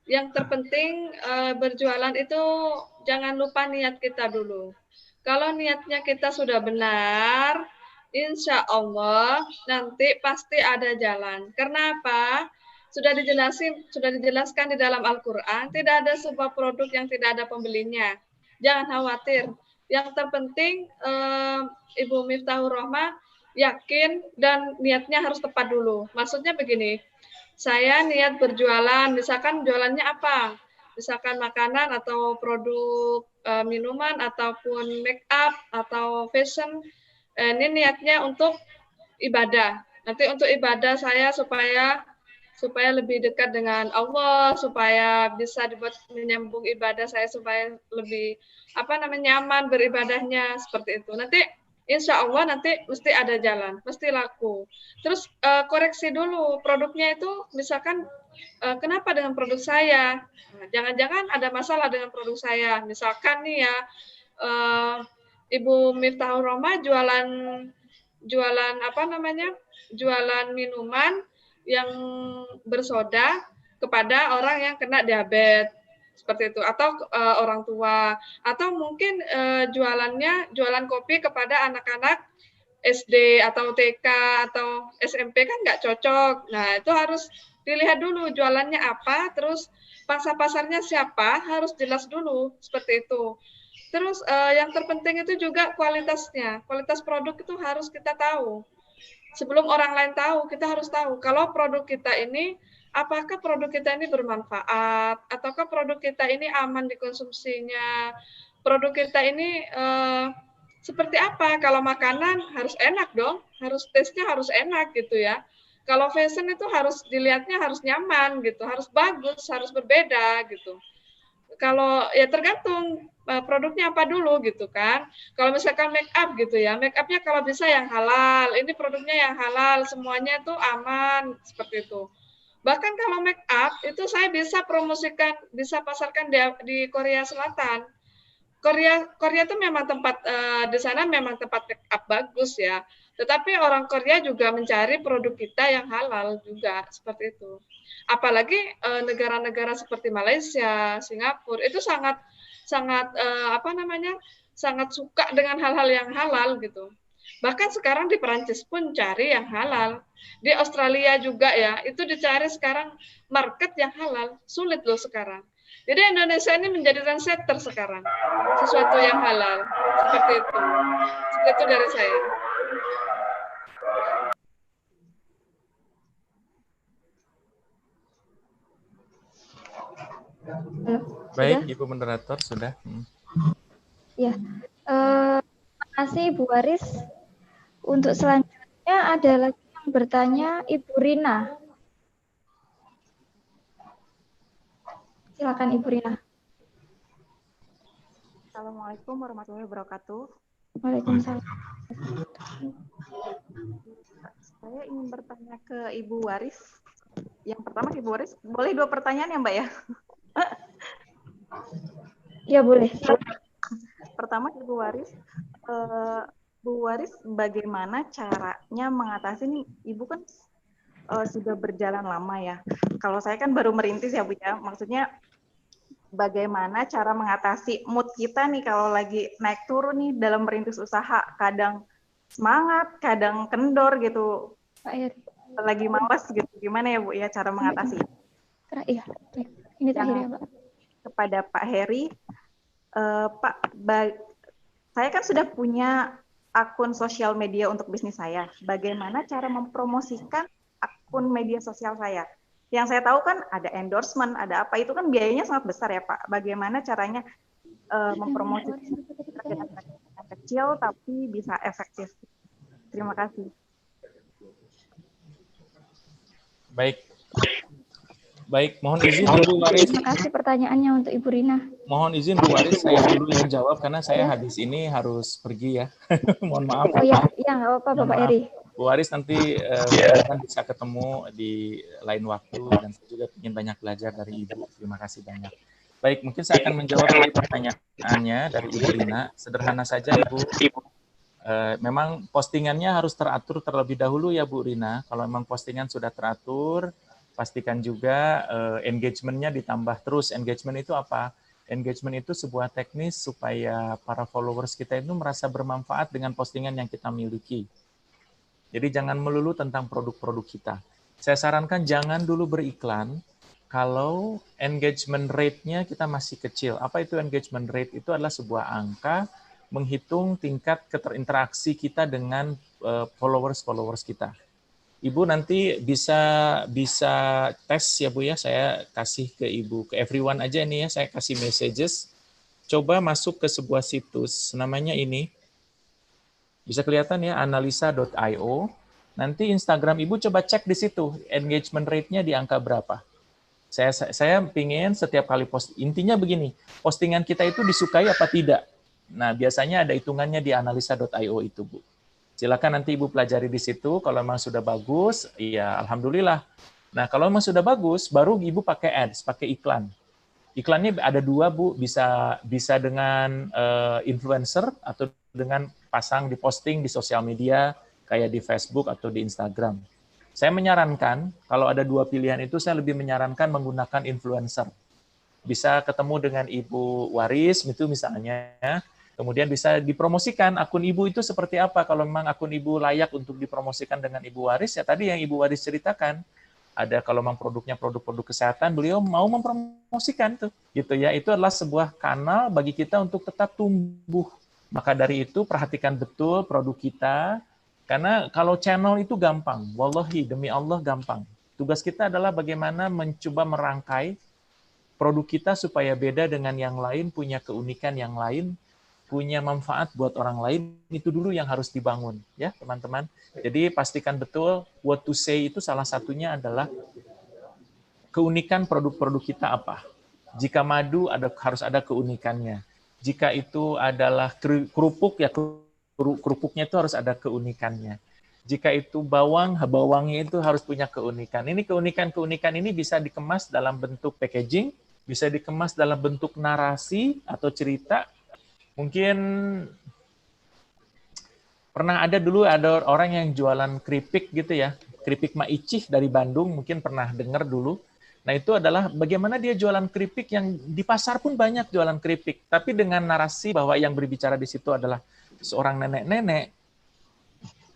Speaker 5: Yang terpenting berjualan itu jangan lupa niat kita dulu. Kalau niatnya kita sudah benar, insya Allah nanti pasti ada jalan. Karena apa? Sudah dijelaskan di dalam Al-Quran, tidak ada sebuah produk yang tidak ada pembelinya. Jangan khawatir. Yang terpenting Ibu Miftahul Rohmah yakin dan niatnya harus tepat dulu. Maksudnya begini, saya niat berjualan, misalkan jualannya apa? Misalkan makanan atau produk minuman ataupun make up atau fashion. Ini niatnya untuk ibadah. Nanti untuk ibadah saya supaya lebih dekat dengan Allah, supaya bisa dibuat menyambung ibadah saya supaya lebih nyaman beribadahnya seperti itu. Nanti insya Allah nanti mesti ada jalan, mesti laku. Terus koreksi dulu produknya itu, misalkan kenapa dengan produk saya? Jangan-jangan ada masalah dengan produk saya. Misalkan nih ya, Ibu Miftahul Rohmah jualan jualan minuman yang bersoda kepada orang yang kena diabetes seperti itu, atau orang tua, atau mungkin jualan kopi kepada anak-anak SD atau TK atau SMP, kan nggak cocok. Nah itu harus dilihat dulu jualannya apa, terus pangsa pasarnya siapa, harus jelas dulu seperti itu. Terus yang terpenting itu juga kualitasnya. Kualitas produk itu harus kita tahu. Sebelum orang lain tahu, kita harus tahu kalau produk kita ini, apakah produk kita ini bermanfaat, ataukah produk kita ini aman dikonsumsinya. Produk kita ini seperti apa? Kalau makanan harus enak dong, taste-nya harus enak gitu ya. Kalau fashion itu harus dilihatnya harus nyaman gitu, harus bagus, harus berbeda gitu. Kalau ya tergantung produknya apa dulu gitu kan. Kalau misalkan make up gitu ya, make upnya kalau bisa yang halal, ini produknya yang halal, semuanya tuh aman, seperti itu. Bahkan kalau make up itu saya bisa promosikan, bisa pasarkan di Korea Selatan. Korea itu memang tempat di sana memang tempat make up bagus ya. Tetapi orang Korea juga mencari produk kita yang halal juga seperti itu. Apalagi negara-negara seperti Malaysia, Singapura itu sangat sangat suka dengan hal-hal yang halal gitu. Bahkan sekarang di Perancis pun cari yang halal. Di Australia juga ya, itu dicari sekarang market yang halal. Sulit loh sekarang. Jadi Indonesia ini menjadi trendsetter sekarang. Sesuatu yang halal. Seperti itu. Seperti itu dari saya.
Speaker 1: Baik, Ibu Moderator, sudah.
Speaker 2: Ya, terima kasih Ibu Waris. Untuk selanjutnya ada lagi yang bertanya Ibu Rina. Silakan Ibu Rina.
Speaker 8: Assalamualaikum warahmatullahi wabarakatuh.
Speaker 2: Waalaikumsalam.
Speaker 8: Saya ingin bertanya ke Ibu Waris. Yang pertama Ibu Waris, boleh 2 pertanyaan ya Mbak ya?
Speaker 2: Ya boleh.
Speaker 8: Pertama Ibu Waris, Bu Waris bagaimana caranya mengatasi nih, Ibu kan sudah berjalan lama ya. Kalau saya kan baru merintis ya Bu ya, maksudnya bagaimana cara mengatasi mood kita nih kalau lagi naik turun nih dalam merintis usaha, kadang semangat, kadang kendor gitu, lagi malas gitu, gimana ya Bu ya cara mengatasi?
Speaker 2: Iya, ini terakhir ya Mbak.
Speaker 8: Kepada Pak Heri, Pak, saya kan sudah punya akun sosial media untuk bisnis saya. Bagaimana cara mempromosikan akun media sosial saya? Yang saya tahu kan ada endorsement, ada apa, itu kan biayanya sangat besar ya Pak. Bagaimana caranya mempromosikan dengan kecil tapi bisa efektif? Terima kasih.
Speaker 1: Baik, mohon izin Bu Waris.
Speaker 2: Terima kasih pertanyaannya untuk Ibu Rina.
Speaker 1: Mohon izin Bu Waris, saya dulu yang jawab karena saya habis ini harus pergi ya. Mohon maaf.
Speaker 2: Oh iya, nggak apa-apa Bapak Eri.
Speaker 1: Bu Waris nanti bisa ketemu di lain waktu dan saya juga ingin banyak belajar dari Ibu. Terima kasih banyak. Baik, mungkin saya akan menjawab dari pertanyaannya dari Ibu Rina. Sederhana saja Ibu. Memang postingannya harus teratur terlebih dahulu ya Bu Rina. Kalau memang postingan sudah teratur, pastikan juga engagement-nya ditambah terus. Engagement itu apa? Engagement itu sebuah teknis supaya para followers kita itu merasa bermanfaat dengan postingan yang kita miliki. Jadi jangan melulu tentang produk-produk kita. Saya sarankan jangan dulu beriklan kalau engagement rate-nya kita masih kecil. Apa itu engagement rate? Itu adalah sebuah angka menghitung tingkat keterinteraksi kita dengan followers kita. Ibu nanti bisa tes ya Bu ya, saya kasih ke Ibu, ke everyone aja nih ya, saya kasih messages. Coba masuk ke sebuah situs, namanya ini, bisa kelihatan ya, analisa.io. Nanti Instagram Ibu coba cek di situ, engagement rate-nya di angka berapa. Saya pingin setiap kali post, intinya begini, postingan kita itu disukai apa tidak. Nah, biasanya ada hitungannya di analisa.io itu Bu. Silakan nanti Ibu pelajari di situ. Kalau memang sudah bagus, ya alhamdulillah. Nah, kalau memang sudah bagus, baru Ibu pakai ads, pakai iklan. Iklannya ada 2 Bu, bisa dengan influencer atau dengan pasang di posting di sosial media kayak di Facebook atau di Instagram. Saya menyarankan kalau ada 2 pilihan itu, saya lebih menyarankan menggunakan influencer. Bisa ketemu dengan Ibu Waris itu misalnya. Kemudian bisa dipromosikan akun Ibu itu seperti apa. Kalau memang akun Ibu layak untuk dipromosikan dengan Ibu Waris, ya tadi yang Ibu Waris ceritakan. Ada kalau memang produknya produk-produk kesehatan, beliau mau mempromosikan tuh, gitu ya. Itu adalah sebuah kanal bagi kita untuk tetap tumbuh. Maka dari itu perhatikan betul produk kita, karena kalau channel itu gampang. Wallahi, demi Allah gampang. Tugas kita adalah bagaimana mencoba merangkai produk kita supaya beda dengan yang lain, punya keunikan yang lain, punya manfaat buat orang lain, itu dulu yang harus dibangun, ya teman-teman. Jadi pastikan betul what to say itu salah satunya adalah keunikan produk-produk kita apa. Jika madu harus ada keunikannya. Jika itu adalah kerupuk, ya kerupuknya itu harus ada keunikannya. Jika itu bawang, bawangnya itu harus punya keunikan. Ini keunikan-keunikan ini bisa dikemas dalam bentuk packaging, bisa dikemas dalam bentuk narasi atau cerita. Mungkin pernah ada dulu ada orang yang jualan keripik gitu ya, keripik Mak Icih dari Bandung, mungkin pernah dengar dulu. Nah, itu adalah bagaimana dia jualan keripik yang di pasar pun banyak jualan keripik, tapi dengan narasi bahwa yang berbicara di situ adalah seorang nenek-nenek,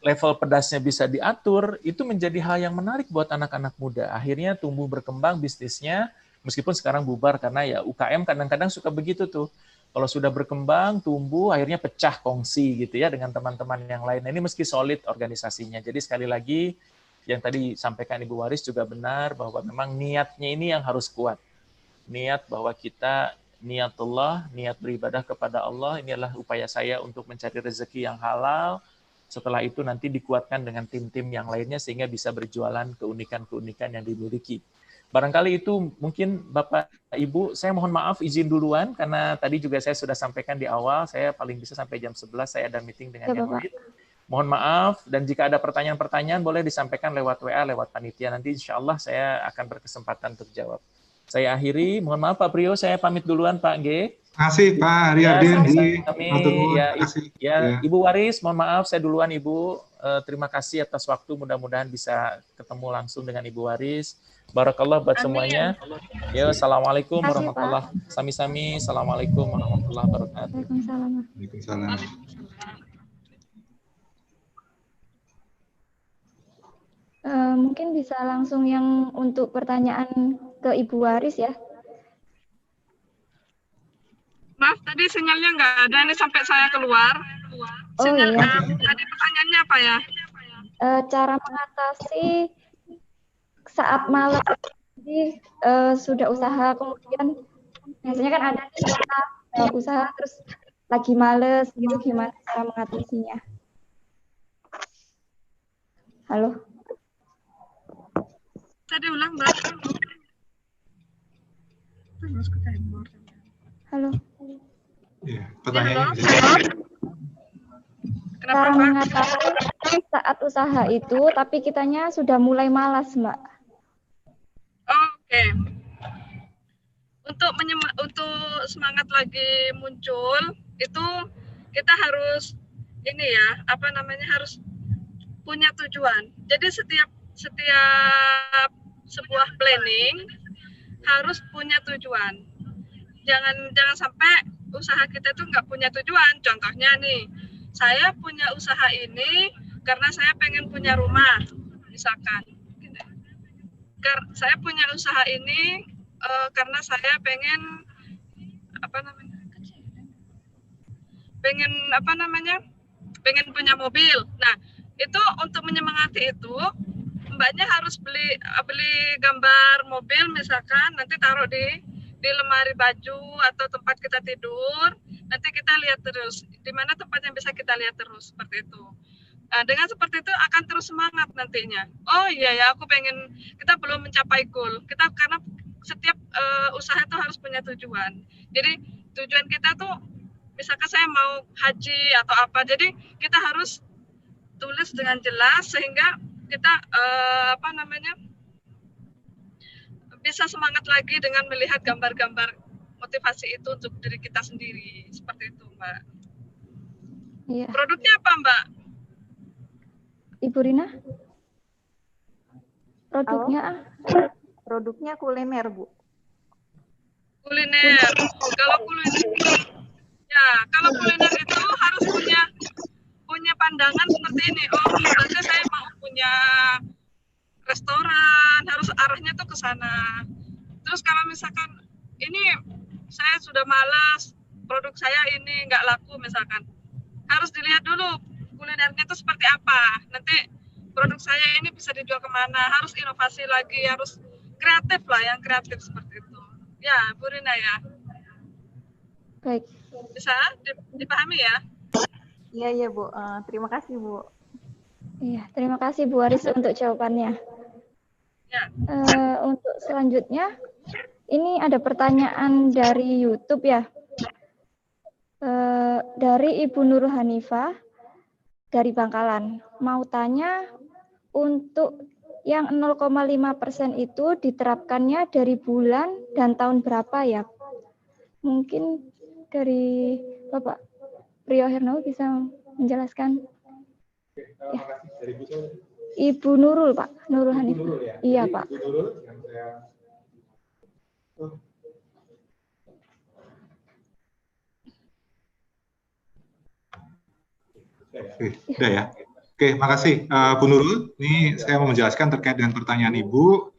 Speaker 1: level pedasnya bisa diatur, itu menjadi hal yang menarik buat anak-anak muda. Akhirnya tumbuh berkembang bisnisnya, meskipun sekarang bubar karena ya UKM kadang-kadang suka begitu tuh. Kalau sudah berkembang, tumbuh, akhirnya pecah kongsi gitu ya dengan teman-teman yang lain. Nah, ini meski solid organisasinya. Jadi sekali lagi, yang tadi sampaikan Ibu Waris juga benar bahwa memang niatnya ini yang harus kuat. Niat bahwa kita niatullah, niat beribadah kepada Allah, ini adalah upaya saya untuk mencari rezeki yang halal. Setelah itu nanti dikuatkan dengan tim-tim yang lainnya sehingga bisa berjualan keunikan-keunikan yang dimiliki. Barangkali itu mungkin Bapak Ibu, saya mohon maaf izin duluan karena tadi juga saya sudah sampaikan di awal, saya paling bisa sampai jam 11 saya ada meeting dengan yang lain. Mohon maaf, dan jika ada pertanyaan-pertanyaan boleh disampaikan lewat WA, lewat panitia. Nanti insya Allah saya akan berkesempatan untuk jawab. Saya akhiri, mohon maaf Pak Priyo, saya pamit duluan Pak G.
Speaker 4: Terima kasih Pak Riyadin.
Speaker 1: Ibu Waris, mohon maaf saya duluan Ibu. Terima kasih atas waktu, mudah-mudahan bisa ketemu langsung dengan Ibu Waris. Barakallah buat semuanya. Ya, assalamualaikum warahmatullahi wabarakatuh. Sami-sami, assalamualaikum warahmatullahi wabarakatuh.
Speaker 4: Waalaikumsalam.
Speaker 2: Mungkin bisa langsung yang untuk pertanyaan ke Ibu Waris ya.
Speaker 5: Maaf, tadi sinyalnya nggak ada, ini sampai saya keluar. Sinyal, iya. Tadi pertanyaannya apa ya?
Speaker 2: Cara mengatasi saat malam, jadi sudah usaha, kemudian biasanya kan ada kita usaha terus lagi males, gitu gimana cara mengatasinya? Halo?
Speaker 5: Tadi ulang, Mbak.
Speaker 2: Halo.
Speaker 4: Ya, pertanyaannya.
Speaker 2: Cara mengatasi saat usaha itu, tapi kitanya sudah mulai malas, Mbak.
Speaker 5: Oke. Untuk semangat lagi muncul, itu kita harus ini ya, harus punya tujuan. Jadi setiap sebuah planning harus punya tujuan. Jangan sampai usaha kita itu nggak punya tujuan. Contohnya nih, saya punya usaha ini karena saya pengen punya rumah, misalkan. Saya punya usaha ini karena saya pengen pengen punya mobil. Nah, itu untuk menyemangati itu, Mbaknya harus beli gambar mobil misalkan, nanti taruh di lemari baju atau tempat kita tidur, nanti kita lihat terus di mana tempat yang bisa kita lihat terus, seperti itu. Nah, dengan seperti itu akan terus semangat nantinya. Oh iya ya, kita belum mencapai goal. Karena setiap usaha itu harus punya tujuan. Jadi tujuan kita tuh misalkan saya mau haji atau apa, jadi kita harus tulis dengan jelas sehingga kita bisa semangat lagi dengan melihat gambar-gambar motivasi itu untuk diri kita sendiri, seperti itu, Mbak.
Speaker 2: Iya.
Speaker 5: Produknya apa, Mbak?
Speaker 2: Ibu Rina?
Speaker 8: Produknya kuliner, Bu.
Speaker 5: Kuliner. Kalau kuliner itu harus punya pandangan seperti ini. Oh, misalnya saya mau punya restoran, harus arahnya tuh ke sana. Terus kalau misalkan ini saya sudah malas, produk saya ini nggak laku misalkan, harus dilihat dulu kulinernya itu seperti apa. Nanti produk saya ini bisa dijual kemana, harus inovasi lagi, harus kreatif lah, yang kreatif seperti itu. Ya, Bu Rina ya.
Speaker 2: Baik.
Speaker 5: Bisa dipahami ya?
Speaker 8: Iya Bu. Terima kasih Bu.
Speaker 2: Iya, terima kasih Bu Waris untuk jawabannya.
Speaker 5: Ya.
Speaker 2: Untuk selanjutnya, ini ada pertanyaan dari YouTube ya. Dari Ibu Nur Hanifah dari Bangkalan. Mau tanya, untuk yang 0,5% itu diterapkannya dari bulan dan tahun berapa ya? Mungkin dari Bapak Priyo Herno bisa menjelaskan. Ya. Ibu Nurul, Pak. Nurul Hanifah. Nurul, ya? Iya, Pak. Ibu Nurul yang saya...
Speaker 4: Sudah ya. Oke, makasih Bu Nurul. Ini saya mau menjelaskan terkait dengan pertanyaan Ibu.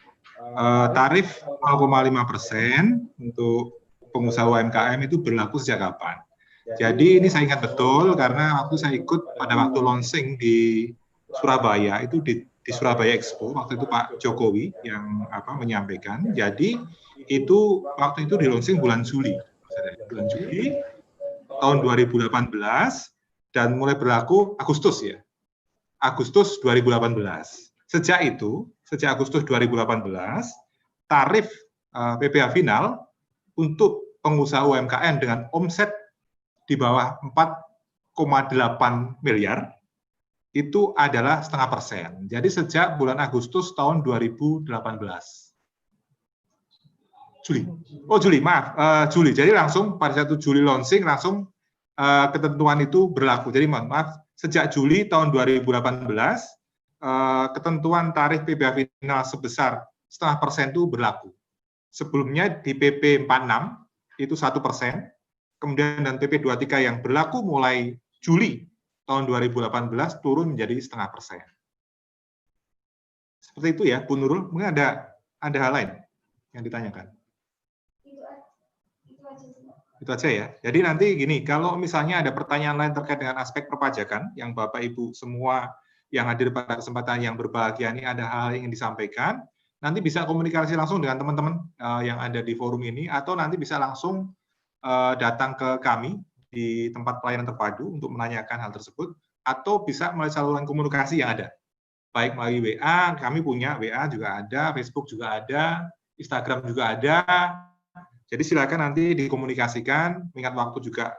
Speaker 4: Tarif 0,5% untuk pengusaha UMKM itu berlaku sejak kapan? Jadi ini saya ingat betul karena waktu saya ikut pada waktu launching di Surabaya, itu di Surabaya Expo, waktu itu Pak Jokowi yang menyampaikan. Jadi itu waktu itu di launching bulan Juli tahun 2018 dan mulai berlaku Agustus ya. Agustus 2018. Sejak Agustus 2018, tarif PPh final untuk pengusaha UMKM dengan omset di bawah 4,8 miliar itu adalah 0,5%. Jadi sejak bulan Agustus tahun 2018. Juli. Jadi langsung pada 1 Juli launching langsung ketentuan itu berlaku. Jadi mohon maaf, sejak Juli tahun 2018 ketentuan tarif PPh final sebesar 0,5% itu berlaku. Sebelumnya di PP 46 itu 1%, kemudian dan PP 23 yang berlaku mulai Juli tahun 2018 turun menjadi 0,5%. Seperti itu ya, Bu Nurul. Mungkin ada hal lain yang ditanyakan. Itu aja ya. Jadi nanti gini, kalau misalnya ada pertanyaan lain terkait dengan aspek perpajakan, yang Bapak Ibu semua yang hadir pada kesempatan yang berbahagia ini ada hal yang ingin disampaikan, nanti bisa komunikasi langsung dengan teman-teman yang ada di forum ini, atau nanti bisa langsung datang ke kami di tempat pelayanan terpadu untuk menanyakan hal tersebut, atau bisa melalui saluran komunikasi yang ada. Baik melalui WA, kami punya WA juga ada, Facebook juga ada, Instagram juga ada. Jadi silakan nanti dikomunikasikan, mengingat waktu juga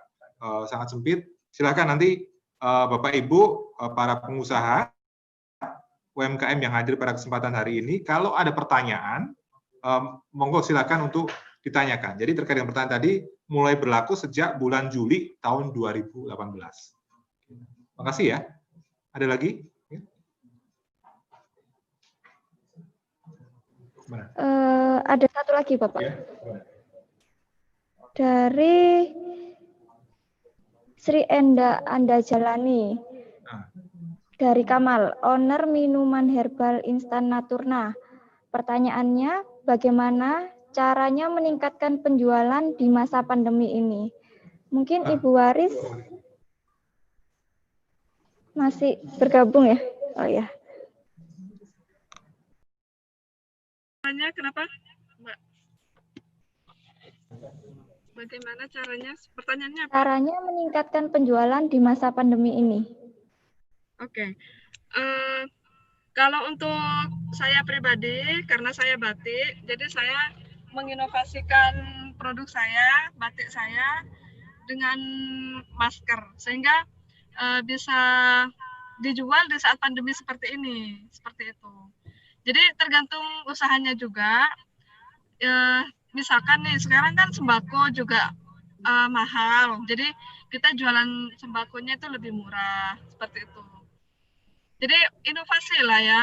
Speaker 4: sangat sempit. Silakan nanti Bapak Ibu, para pengusaha UMKM yang hadir pada kesempatan hari ini, kalau ada pertanyaan, monggo silakan untuk ditanyakan. Jadi terkait dengan pertanyaan tadi, mulai berlaku sejak bulan Juli tahun 2018. Terima kasih ya. Ada lagi?
Speaker 2: Ada satu lagi, Bapak. Ya. Dari Sri Anda Jalani. Dari Kamal, owner minuman herbal instan Naturna. Pertanyaannya, bagaimana caranya meningkatkan penjualan di masa pandemi ini? Mungkin Ibu Waris masih bergabung ya? Oh ya.
Speaker 5: Kenapa, Mbak? Bagaimana caranya? Pertanyaannya apa?
Speaker 2: Caranya meningkatkan penjualan di masa pandemi ini.
Speaker 5: Oke. Kalau untuk saya pribadi, karena saya batik, jadi saya menginovasikan produk saya, batik saya, dengan masker, sehingga bisa dijual di saat pandemi seperti ini, seperti itu. Jadi tergantung usahanya juga. Misalkan nih, sekarang kan sembako juga mahal, jadi kita jualan sembakonya itu lebih murah, seperti itu. Jadi inovasi lah ya,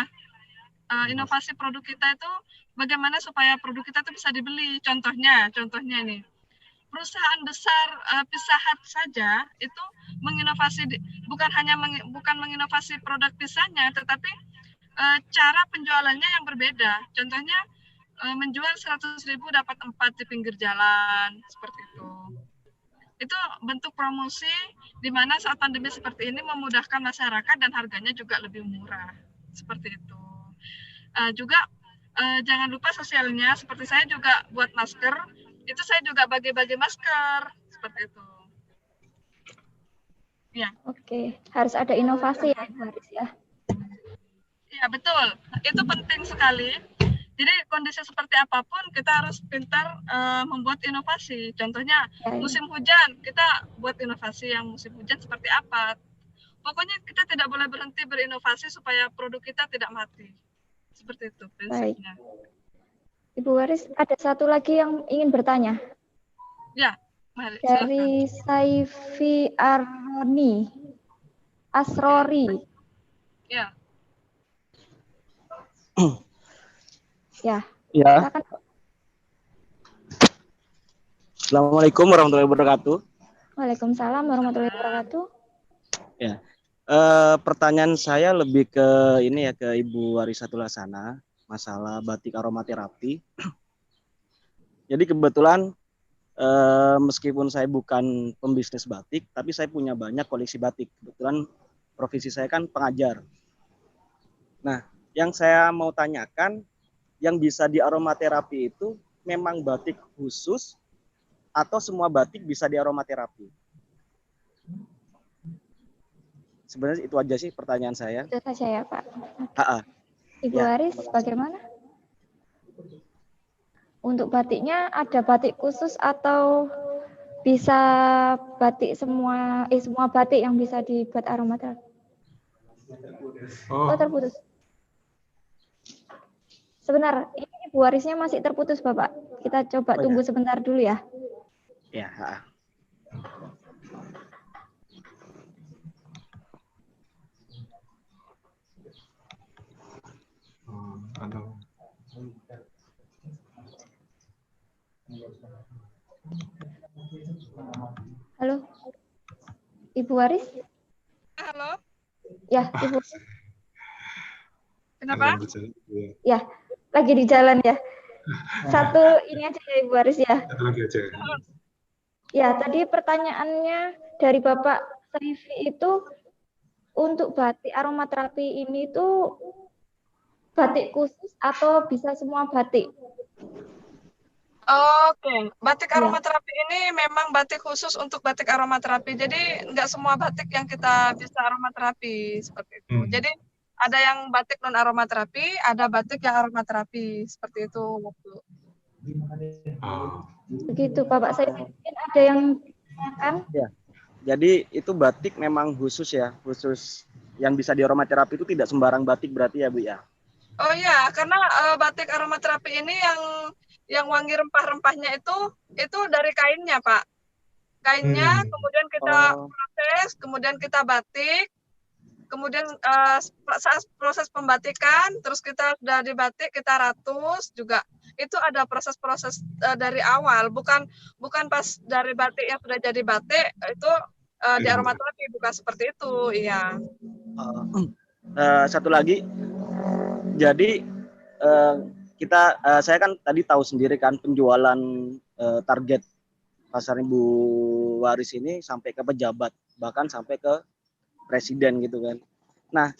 Speaker 5: inovasi produk kita itu bagaimana supaya produk kita itu bisa dibeli. Contohnya nih, perusahaan besar Pizza Hut saja itu menginovasi, bukan menginovasi produk pizzanya, tetapi cara penjualannya yang berbeda. Contohnya menjual 100.000 dapat 4 di pinggir jalan, seperti itu. Itu bentuk promosi di mana saat pandemi seperti ini memudahkan masyarakat dan harganya juga lebih murah, seperti itu. Juga jangan lupa sosialnya, seperti saya juga buat masker, itu saya juga bagi-bagi masker, seperti itu. Ya.
Speaker 2: Oke, harus ada inovasi ya, Haris ya.
Speaker 5: Ya betul, itu penting sekali. Jadi kondisi seperti apapun kita harus pintar membuat inovasi. Contohnya musim hujan, kita buat inovasi yang musim hujan seperti apa. Pokoknya kita tidak boleh berhenti berinovasi supaya produk kita tidak mati. Seperti itu prinsipnya.
Speaker 2: Baik. Ibu Waris, ada satu lagi yang ingin bertanya.
Speaker 5: Ya, mari.
Speaker 2: Dari Saifi Asrori.
Speaker 5: Ya.
Speaker 2: Ya.
Speaker 9: Ya.
Speaker 2: Silakan.
Speaker 9: Assalamualaikum warahmatullahi wabarakatuh.
Speaker 2: Waalaikumsalam warahmatullahi wabarakatuh.
Speaker 9: Ya. Pertanyaan saya lebih ke ini ya, ke Ibu Warisatul Hasanah, masalah batik aromaterapi. Jadi kebetulan meskipun saya bukan pembisnis batik, tapi saya punya banyak koleksi batik. Kebetulan profesi saya kan pengajar. Nah, yang saya mau tanyakan, yang bisa di aromaterapi itu memang batik khusus atau semua batik bisa di aromaterapi? Sebenarnya itu aja sih pertanyaan saya.
Speaker 2: Itu saja ya Pak. Ibu
Speaker 9: Ya,
Speaker 2: Waris, bagaimana? Untuk batiknya ada batik khusus atau bisa batik semua batik yang bisa dibuat aromaterapi? Oh, terputus. Sebentar, ini Ibu Warisnya masih terputus, Bapak. Kita coba tunggu sebentar dulu ya.
Speaker 9: Ya.
Speaker 2: Halo, Ibu Waris?
Speaker 5: Halo.
Speaker 2: Ya, Ibu.
Speaker 5: Kenapa?
Speaker 2: Ya, lagi di jalan ya. Satu ini aja ya Ibu Waris ya.
Speaker 4: Satu lagi aja.
Speaker 2: Ya, tadi pertanyaannya dari Bapak Saifi itu untuk batik aromaterapi ini tuh batik khusus atau bisa semua batik?
Speaker 5: Oke, batik aromaterapi ini memang batik khusus untuk batik aromaterapi. Jadi nggak semua batik yang kita bisa aromaterapi seperti itu. Jadi ada yang batik non aromaterapi, ada batik yang aromaterapi seperti itu.
Speaker 2: Begitu, Bapak. Saya mungkin ada yang ditanyakan.
Speaker 9: Ya. Jadi itu batik memang khusus ya, khusus yang bisa di aromaterapi itu tidak sembarang batik berarti ya Bu ya?
Speaker 5: Oh ya, karena batik aromaterapi ini yang wangi rempah-rempahnya itu dari kainnya, Pak. Kainnya, kemudian kita proses, kemudian kita batik, kemudian saat proses pembatikan, terus kita sudah dibatik, kita ratus juga. Itu ada proses-proses dari awal, bukan pas dari batik yang sudah jadi batik itu di aromaterapi, bukan seperti itu, iya.
Speaker 9: Satu lagi, jadi saya kan tadi tahu sendiri kan penjualan target pasar Ibu Waris ini sampai ke pejabat, bahkan sampai ke presiden gitu kan. Nah,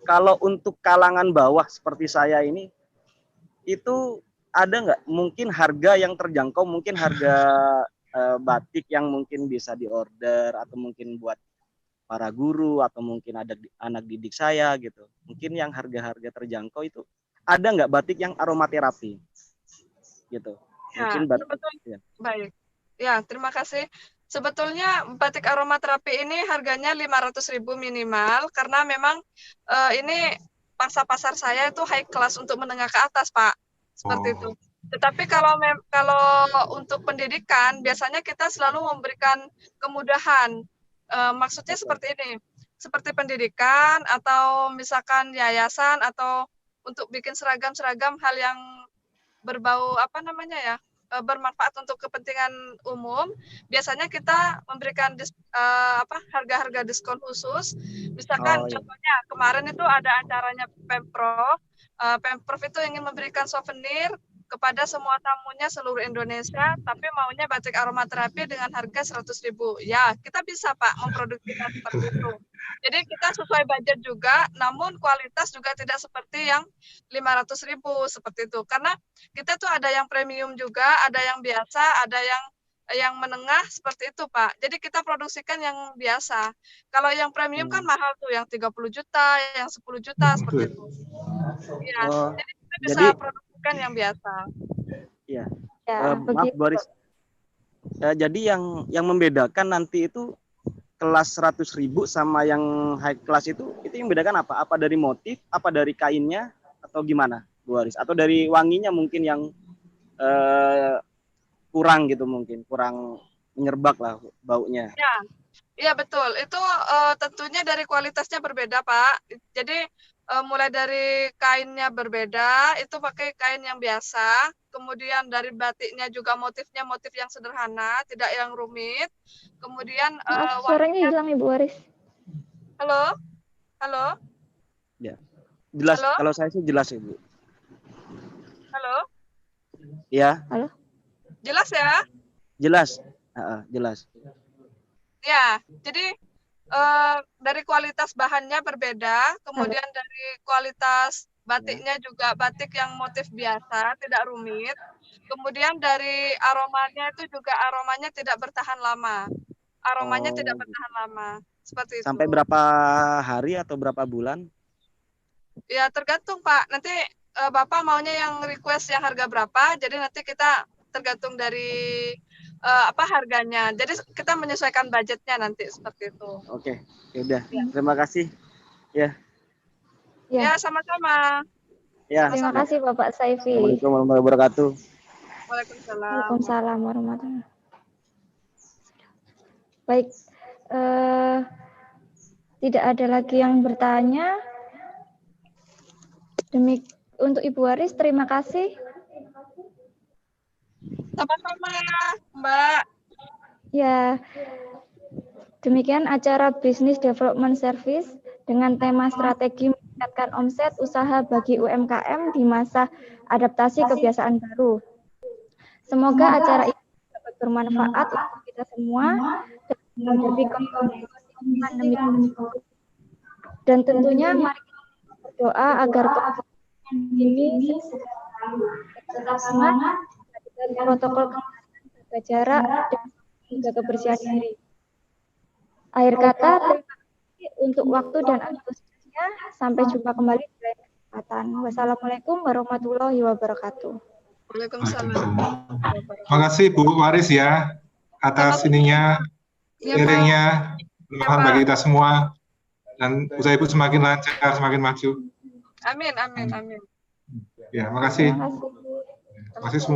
Speaker 9: kalau untuk kalangan bawah seperti saya ini, itu ada nggak mungkin harga yang terjangkau, mungkin harga batik yang mungkin bisa diorder atau mungkin buat para guru atau mungkin ada anak didik saya gitu. Mungkin yang harga-harga terjangkau itu ada nggak batik yang aromaterapi gitu? Mungkin batik.
Speaker 5: Ya. Baik. Ya, terima kasih. Sebetulnya batik aromaterapi ini harganya 500.000 minimal karena memang ini pangsa pasar saya itu high class untuk menengah ke atas, Pak. Seperti itu. Tetapi kalau untuk pendidikan biasanya kita selalu memberikan kemudahan. Maksudnya seperti ini. Seperti pendidikan atau misalkan yayasan atau untuk bikin seragam-seragam hal yang berbau bermanfaat untuk kepentingan umum, biasanya kita memberikan harga-harga diskon khusus. Misalkan contohnya kemarin itu ada acaranya Pemprov. Pemprov itu ingin memberikan souvenir kepada semua tamunya seluruh Indonesia, tapi maunya batik aromaterapi dengan harga 100.000. Ya, kita bisa Pak memproduksikan seperti itu. Jadi kita sesuai budget juga, namun kualitas juga tidak seperti yang 500.000 seperti itu. Karena kita tuh ada yang premium juga, ada yang biasa, ada yang menengah seperti itu Pak. Jadi kita produksikan yang biasa. Kalau yang premium kan mahal tuh, yang 30 juta, yang 10 juta seperti itu. Ya, jadi kita bisa
Speaker 9: Jadi-
Speaker 5: produksikan yang biasa.
Speaker 9: Ya,
Speaker 2: Ya,
Speaker 9: maaf
Speaker 2: begitu.
Speaker 9: Boris. Jadi yang membedakan nanti itu kelas 100.000 sama yang high class itu yang membedakan apa? Apa dari motif, apa dari kainnya, atau gimana, Bu Waris? Atau dari wanginya mungkin yang kurang gitu, mungkin kurang menyerbak lah baunya.
Speaker 5: Ya, iya betul. Itu tentunya dari kualitasnya berbeda, Pak. Jadi mulai dari kainnya berbeda, itu pakai kain yang biasa. Kemudian dari batiknya juga motifnya motif yang sederhana, tidak yang rumit. Kemudian
Speaker 2: Maaf, suaranya hilang Ibu Waris.
Speaker 5: halo, halo,
Speaker 9: Ya, jelas.
Speaker 5: Halo?
Speaker 9: Kalau saya sih jelas Ibu.
Speaker 5: halo,
Speaker 9: Ya,
Speaker 5: jelas ya?
Speaker 9: jelas. Jelas.
Speaker 5: Ya, jadi dari kualitas bahannya berbeda, kemudian dari kualitas batiknya juga batik yang motif biasa, tidak rumit. Kemudian dari aromanya itu juga aromanya tidak bertahan lama. Aromanya tidak bertahan lama, seperti itu.
Speaker 9: Sampai berapa hari atau berapa bulan?
Speaker 5: Ya tergantung Pak. Nanti Bapak maunya yang request yang harga berapa? Jadi nanti kita tergantung dari harganya. Jadi kita menyesuaikan budgetnya nanti seperti itu.
Speaker 9: Oke, udah. Terima kasih. Ya.
Speaker 5: Ya, sama-sama.
Speaker 9: Ya.
Speaker 2: Terima kasih Bapak Saifi.
Speaker 9: Assalamualaikum warahmatullahi wabarakatuh.
Speaker 5: Waalaikumsalam.
Speaker 2: Waalaikumsalam warahmatullahi wabarakatuh. Baik, tidak ada lagi yang bertanya. Untuk Ibu Waris, terima kasih.
Speaker 5: Sama-sama, Mbak.
Speaker 2: Ya, demikian acara Business Development Service dengan tema strategi meningkatkan omset usaha bagi UMKM di masa adaptasi kebiasaan baru. Semoga acara ini dapat bermanfaat untuk kita semua dan menghadapi kondisi pandemi. Dan tentunya mari kita berdoa agar ini tetap semangat dan protokol kesehatan, jaga jarak dan juga kebersihan diri. Akhir kata, terima kasih untuk waktu dan antusiasnya. Sampai jumpa kembali di lain kesempatan. Wassalamualaikum warahmatullahi wabarakatuh.
Speaker 5: Waalaikumsalam.
Speaker 4: Terima kasih Bu Waris ya atas ininya, sharingnya, bermanfaat bagi kita semua, dan usaha Ibu semakin lancar, semakin maju.
Speaker 5: Amin, amin, amin.
Speaker 4: Ya, makasih.
Speaker 2: Terima kasih.
Speaker 4: Terima kasih semua.